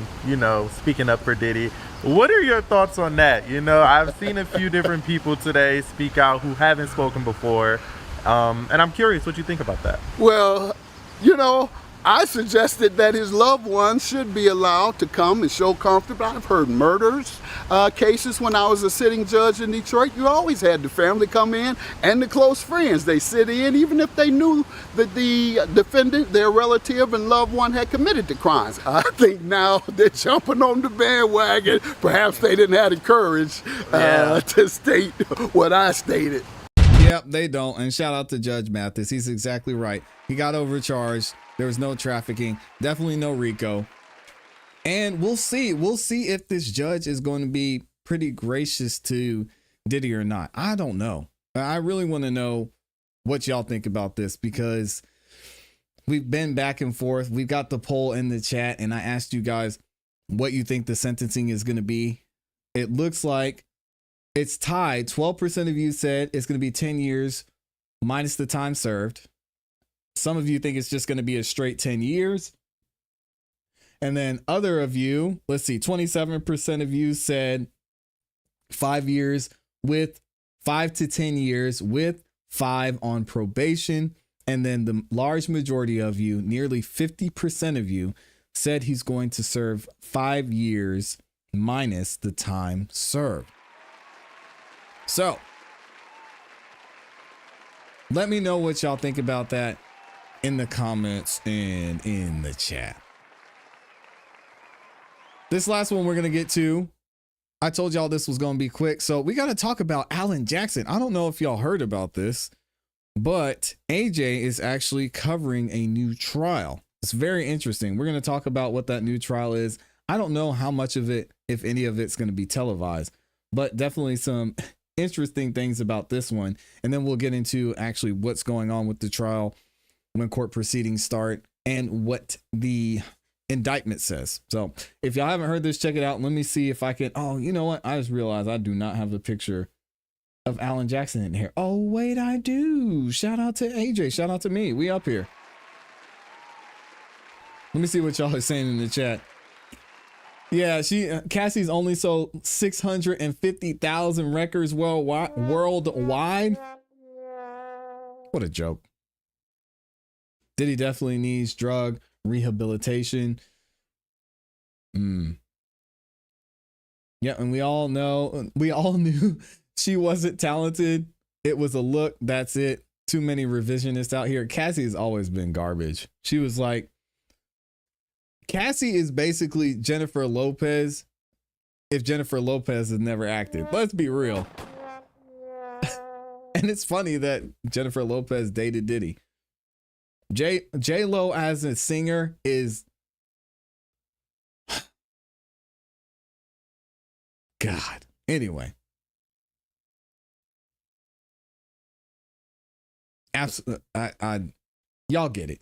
speaking up for Diddy. What are your thoughts on that? I've seen a few different people today speak out who haven't spoken before. And I'm curious what you think about that. Well, I suggested that his loved ones should be allowed to come and show comfort. I've heard murders cases when I was a sitting judge in Detroit. You always had the family come in and the close friends. They sit in even if they knew that the defendant, their relative and loved one, had committed the crimes. I think now they're jumping on the bandwagon. Perhaps they didn't have the courage to state what I stated. Yep, they don't. And shout out to Judge Mathis. He's exactly right. He got overcharged. There was no trafficking, definitely no RICO. And we'll see. We'll see if this judge is going to be pretty gracious to Diddy or not. I don't know. I really want to know what y'all think about this because we've been back and forth. We've got the poll in the chat and I asked you guys what you think the sentencing is going to be. It looks like it's tied. 12% of you said it's going to be 10 years minus the time served. Some of you think it's just going to be a straight 10 years. And then other of you, let's see, 27% of you said 5 years with 5 to 10 years with 5 on probation. And then the large majority of you, nearly 50% of you, said he's going to serve 5 years minus the time served. So let me know what y'all think about that in the comments and in the chat. This last one we're going to get to, I told y'all this was going to be quick. So we got to talk about Alan Jackson. I don't know if y'all heard about this, but AJ is actually covering a new trial. It's very interesting. We're going to talk about what that new trial is. I don't know how much of it, if any of it's going to be televised, but definitely some interesting things about this one. And then we'll get into actually what's going on with the trial when court proceedings start and what the indictment says. So if y'all haven't heard this, check it out. Let me see if I can. Oh, you know what? I just realized I do not have a picture of Alan Jackson in here. Oh, wait, I do. Shout out to AJ. Shout out to me. We up here. Let me see what y'all are saying in the chat. Yeah, Cassie's only sold 650,000 records worldwide. What a joke. Diddy definitely needs drug rehabilitation. Yeah, and we all knew she wasn't talented. It was a look. That's it. Too many revisionists out here. Cassie has always been garbage. She was like, Cassie is basically Jennifer Lopez if Jennifer Lopez has never acted. Let's be real. And it's funny that Jennifer Lopez dated Diddy. J-Lo as a singer is God. Anyway. Absolutely. Y'all get it.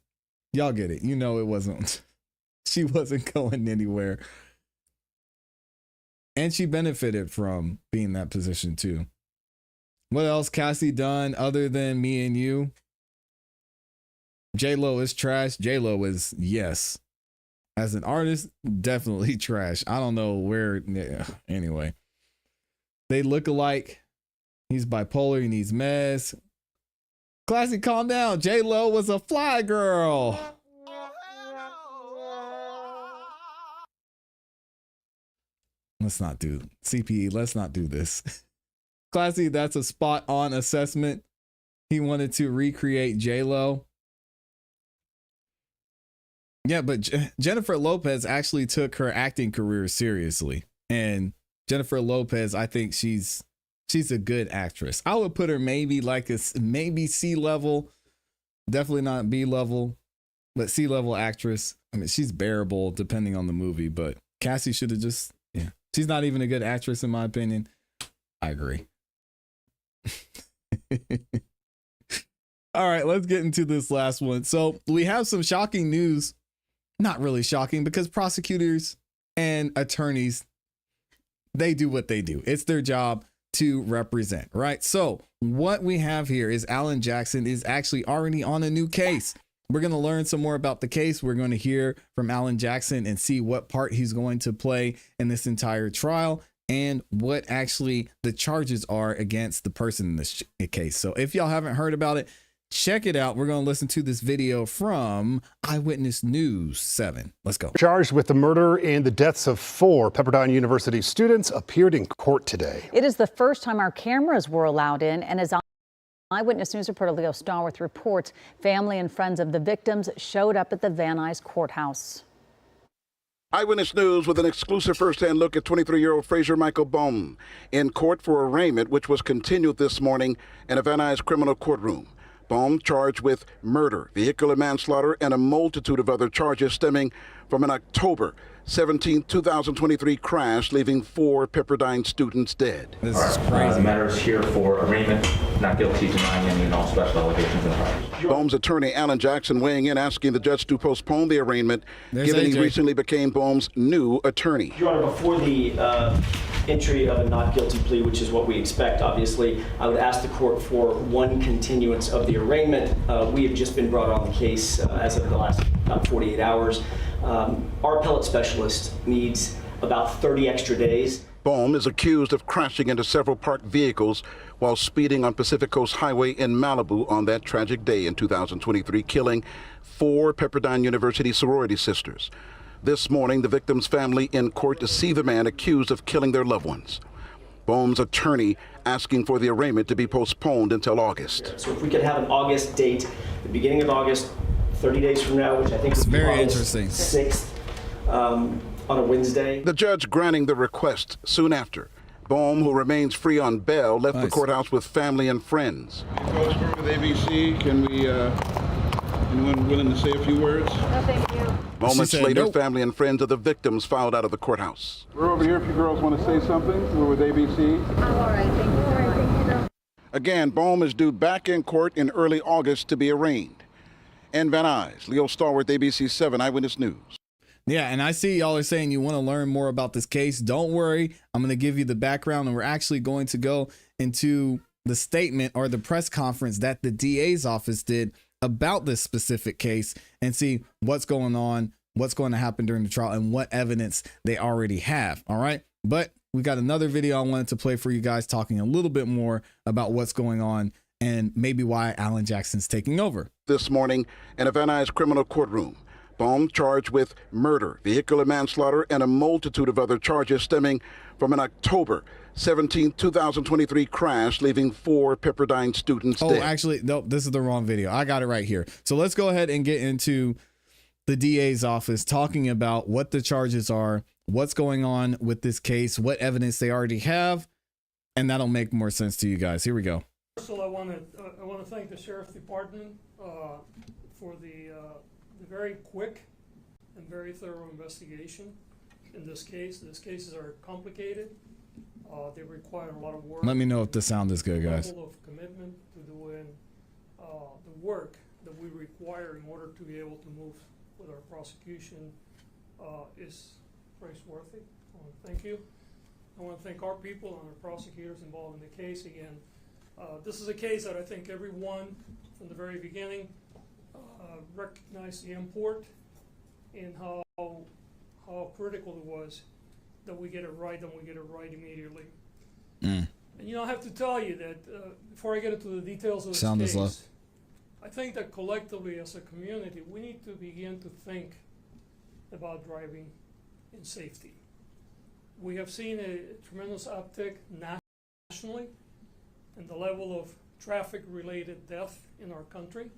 Y'all get it. You know, it wasn't, she wasn't going anywhere. And she benefited from being in that position too. What else ClassE done other than Me and You? J-Lo is trash. J-Lo is, yes. As an artist, definitely trash. I don't know where. Yeah, anyway. They look alike. He's bipolar. He needs meds. ClassE, calm down. J-Lo was a fly girl. Let's not do CPE. Let's not do this. ClassE, that's a spot on assessment. He wanted to recreate J-Lo. Yeah, but Jennifer Lopez actually took her acting career seriously. And Jennifer Lopez, I think she's a good actress. I would put her maybe like maybe C level, definitely not B level, but C level actress. I mean, she's bearable depending on the movie, but Cassie should have just, yeah. She's not even a good actress in my opinion. I agree. All right, let's get into this last one. So we have some shocking news. Not really shocking because prosecutors and attorneys, they do what they do. It's their job to represent, right? So what we have here is Alan Jackson is actually already on a new case. We're going to learn some more about the case. We're going to hear from Alan Jackson and see what part he's going to play in this entire trial and what actually the charges are against the person in this case. So if y'all haven't heard about it, check it out. We're going to listen to this video from Eyewitness News 7. Let's go. Charged with the murder and the deaths of 4 Pepperdine University students appeared in court today. It is the first time our cameras were allowed in, and as Eyewitness News reporter Leo Starworth reports, family and friends of the victims showed up at the Van Nuys courthouse. Eyewitness News with an exclusive first-hand look at 23-year-old Fraser Michael Bowman in court for arraignment, which was continued this morning in a Van Nuys criminal courtroom. Bowman charged with murder, vehicular manslaughter, and a multitude of other charges stemming from an October 17, 2023 crash, leaving 4 Pepperdine students dead. This is crazy. The matter is here for arraignment, not guilty, denying any and all special allegations and charges. Bowman's attorney, Alan Jackson, weighing in, asking the judge to postpone the arraignment, given AJ. he recently became Bowman's new attorney. Your Honor, before the entry of a not guilty plea, which is what we expect, obviously, I would ask the court for one continuance of the arraignment. We have just been brought on the case as of the last about 48 hours. Our appellate specialist needs about 30 extra days. Bowman is accused of crashing into several parked vehicles while speeding on Pacific Coast Highway in Malibu on that tragic day in 2023, killing 4 Pepperdine University sorority sisters. This morning, the victim's family in court to see the man accused of killing their loved ones. Bowman's attorney asking for the arraignment to be postponed until August. So if we could have an August date, the beginning of August, 30 days from now, which I think is very interesting. 6th on a Wednesday. The judge granting the request soon after. Bowman, who remains free on bail, left the courthouse with family and friends. Folks, with ABC, can we, anyone willing to say a few words? No, thank you. Moments later, family and friends of the victims filed out of the courthouse. We're over here if you girls want to say something. We're with ABC. I'm all right, thank you. All right, thank you. Again, Bowman is due back in court in early August to be arraigned. In Van Nuys, Leo Starworth, ABC 7 Eyewitness News. Yeah, and I see y'all are saying you want to learn more about this case. Don't worry. I'm going to give you the background, and we're actually going to go into the statement or the press conference that the DA's office did about this specific case and see what's going on, what's going to happen during the trial, and what evidence they already have. All right. But we got another video I wanted to play for you guys talking a little bit more about what's going on and maybe why Alan Jackson's taking over. This morning in a Van Nuys criminal courtroom, Bowman charged with murder, vehicular manslaughter, and a multitude of other charges stemming from an October 17, 2023 crash, leaving 4 Pepperdine students dead. Oh, actually, no, this is the wrong video. I got it right here. So let's go ahead and get into the DA's office talking about what the charges are, what's going on with this case, what evidence they already have, and that'll make more sense to you guys. Here we go. First of all, I want to thank the Sheriff's Department for the very quick and very thorough investigation in this case. These cases are complicated. They require a lot of work. Let me know if the sound is good, guys. Level of commitment to doing the work that we require in order to be able to move with our prosecution is praiseworthy. I want to thank you. I want to thank our people and our prosecutors involved in the case. Again, This is a case that I think everyone from the very beginning recognized the import and how critical it was that we get it right and we get it right immediately. And I have to tell you that before I get into the details of this case, I think that collectively as a community, we need to begin to think about driving in safety. We have seen a tremendous uptick nationally in the level of traffic-related death in our country.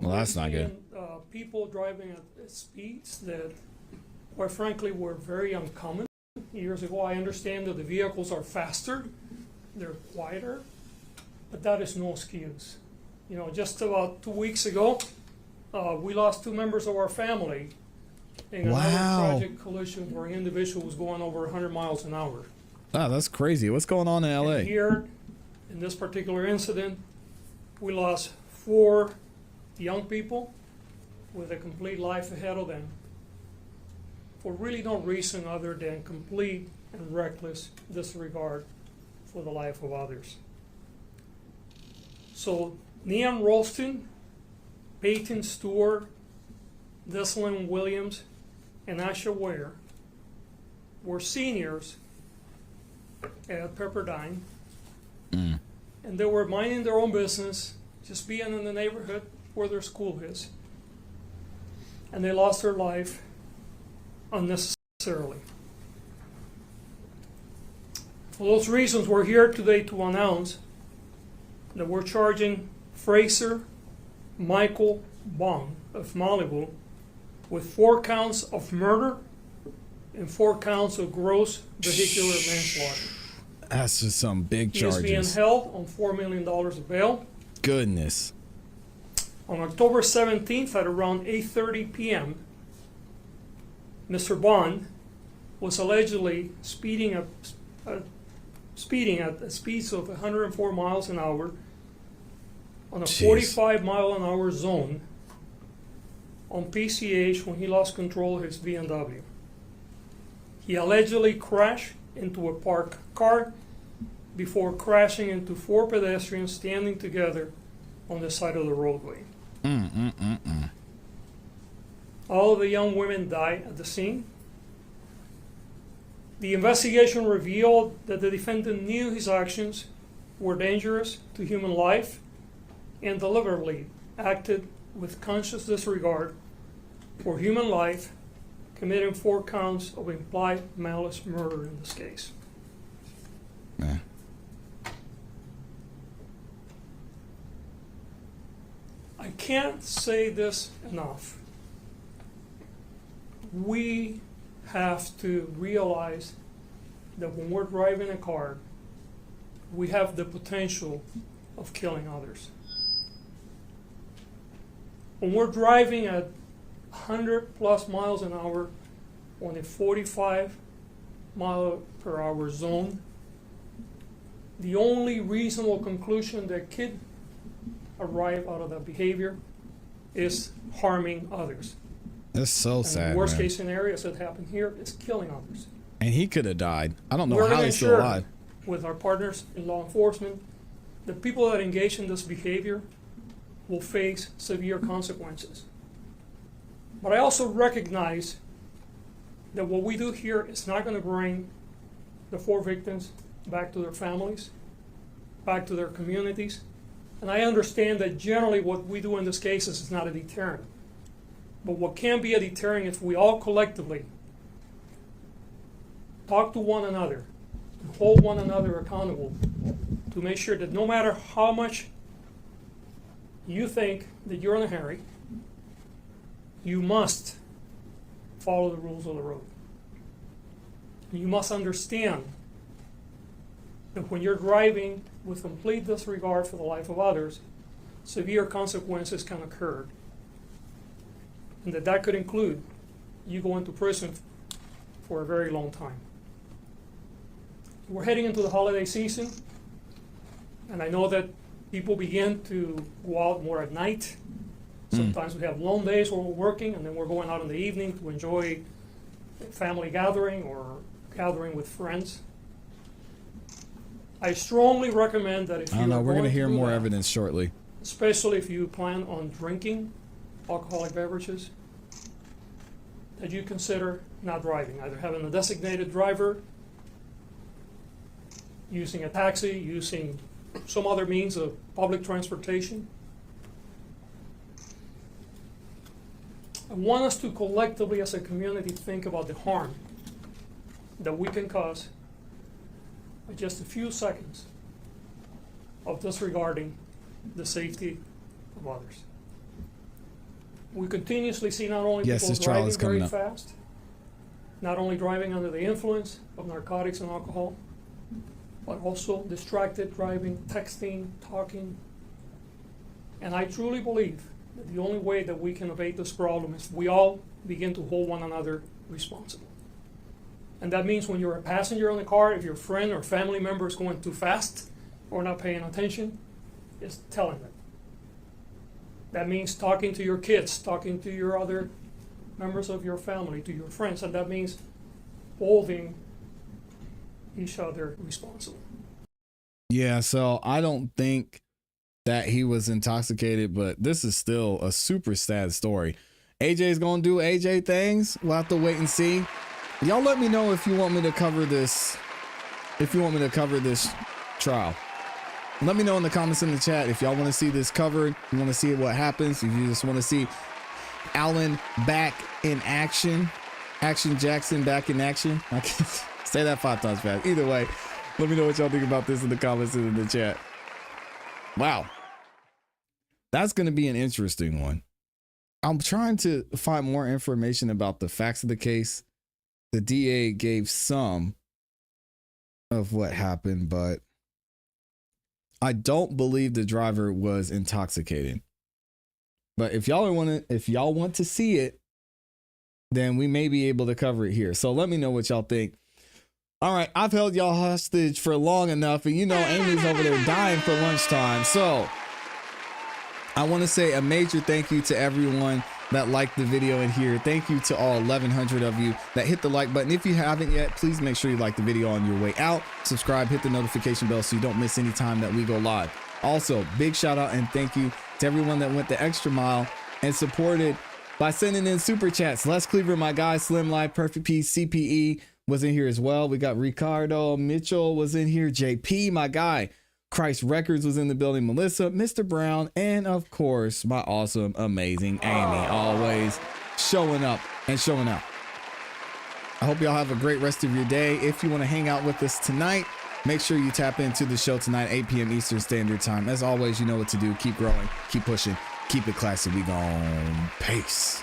Well, that's not good. People driving at speeds that, quite frankly, were very uncommon years ago. I understand that the vehicles are faster, they're quieter, but that is no excuse. Just about 2 weeks ago, we lost 2 members of our family in another tragic collision where an individual was going over 100 miles an hour. Wow, that's crazy. What's going on in LA? And here, in this particular incident, we lost 4 young people with a complete life ahead of them for really no reason other than complete and reckless disregard for the life of others. So, Neon Ralston, Peyton Stewart, Deslin Williams, and Asha Ware were seniors at Pepperdine, and they were minding their own business, just being in the neighborhood where their school is, and they lost their life unnecessarily. For those reasons, we're here today to announce that we're charging Fraser Michael Bond of Malibu with 4 counts of murder and 4 counts of gross vehicular manslaughter. That's just some big charges. He is being held on $4 million of bail. Goodness. On October 17th at around 8:30 p.m., Mr. Bond was allegedly speeding at speeds of 104 miles an hour on a 45-mile-an-hour zone on PCH when he lost control of his BMW. He allegedly crashed into a parked car before crashing into 4 pedestrians standing together on the side of the roadway. All of the young women died at the scene. The investigation revealed that the defendant knew his actions were dangerous to human life and deliberately acted with conscious disregard for human life, committing 4 counts of implied malice murder in this case. I can't say this enough. We have to realize that when we're driving a car, we have the potential of killing others. When we're driving at 100 plus miles an hour on a 45 mile per hour zone, the only reasonable conclusion that could arrive out of that behavior is harming others. That's so sad. The worst man. case scenario that happened here is killing others. And he could have died. I don't know We're how he's still alive. With our partners in law enforcement, the people that engage in this behavior will face severe consequences. But I also recognize that what we do here is not going to bring the 4 victims back to their families, back to their communities. And I understand that generally what we do in this case is not a deterrent. But what can be a deterrent if we all collectively talk to one another and hold one another accountable to make sure that no matter how much you think that you're in a hurry, you must follow the rules of the road. You must understand that when you're driving with complete disregard for the life of others, severe consequences can occur. And that could include you going to prison for a very long time. We're heading into the holiday season, and I know that people begin to go out more at night. Sometimes we have long days where we're working, and then we're going out in the evening to enjoy a family gathering or gathering with friends. I strongly recommend that if I you don't know. are We're going to hear do more that, evidence shortly. especially if you plan on drinking alcoholic beverages, that you consider not driving, either having a designated driver, using a taxi, using some other means of public transportation. I want us to collectively as a community think about the harm that we can cause by just a few seconds of disregarding the safety of others. We continuously see not only Yes, people this trial driving is coming very up. fast, not only driving under the influence of narcotics and alcohol, but also distracted driving, texting, talking. And I truly believe that the only way that we can abate this problem is we all begin to hold one another responsible. And that means when you're a passenger in the car, if your friend or family member is going too fast or not paying attention, is telling them. That means talking to your kids, talking to your other members of your family, to your friends, and that means holding each other responsible. Yeah, so I don't think that he was intoxicated, but this is still a super sad story. AJ's gonna do AJ things. We'll have to wait and see. Y'all let me know if you want me to cover this, trial. Let me know in the comments in the chat if y'all want to see this covered, you want to see what happens, if you just want to see Alan back in action, Action Jackson back in action. I can't say that 5 times fast. Either way, let me know what y'all think about this in the comments and in the chat. Wow. That's going to be an interesting one. I'm trying to find more information about the facts of the case. The DA gave some of what happened, but I don't believe the driver was intoxicated. But if y'all want to see it, then we may be able to cover it here. So let me know what y'all think. All right, I've held y'all hostage for long enough, and you know Amy's over there dying for lunchtime. So I want to say a major thank you to everyone that liked the video in here. Thank you to all 1,100 of you that hit the like button. If you haven't yet, please make sure you like the video on your way out. Subscribe, hit the notification bell so you don't miss any time that we go live. Also, big shout out and thank you to everyone that went the extra mile and supported by sending in super chats. Les Cleaver, my guy, Slim Life, Perfect Peace, CPE was in here as well. We got Ricardo Mitchell was in here. JP, my guy. Christ Records was in the building. Melissa, Mr. Brown, and of course, my awesome, amazing Amy, always showing up and showing out. I hope y'all have a great rest of your day. If you want to hang out with us tonight, make sure you tap into the show tonight, 8 p.m. Eastern Standard Time. As always, you know what to do. Keep growing, keep pushing, keep it classy. We gone. Peace.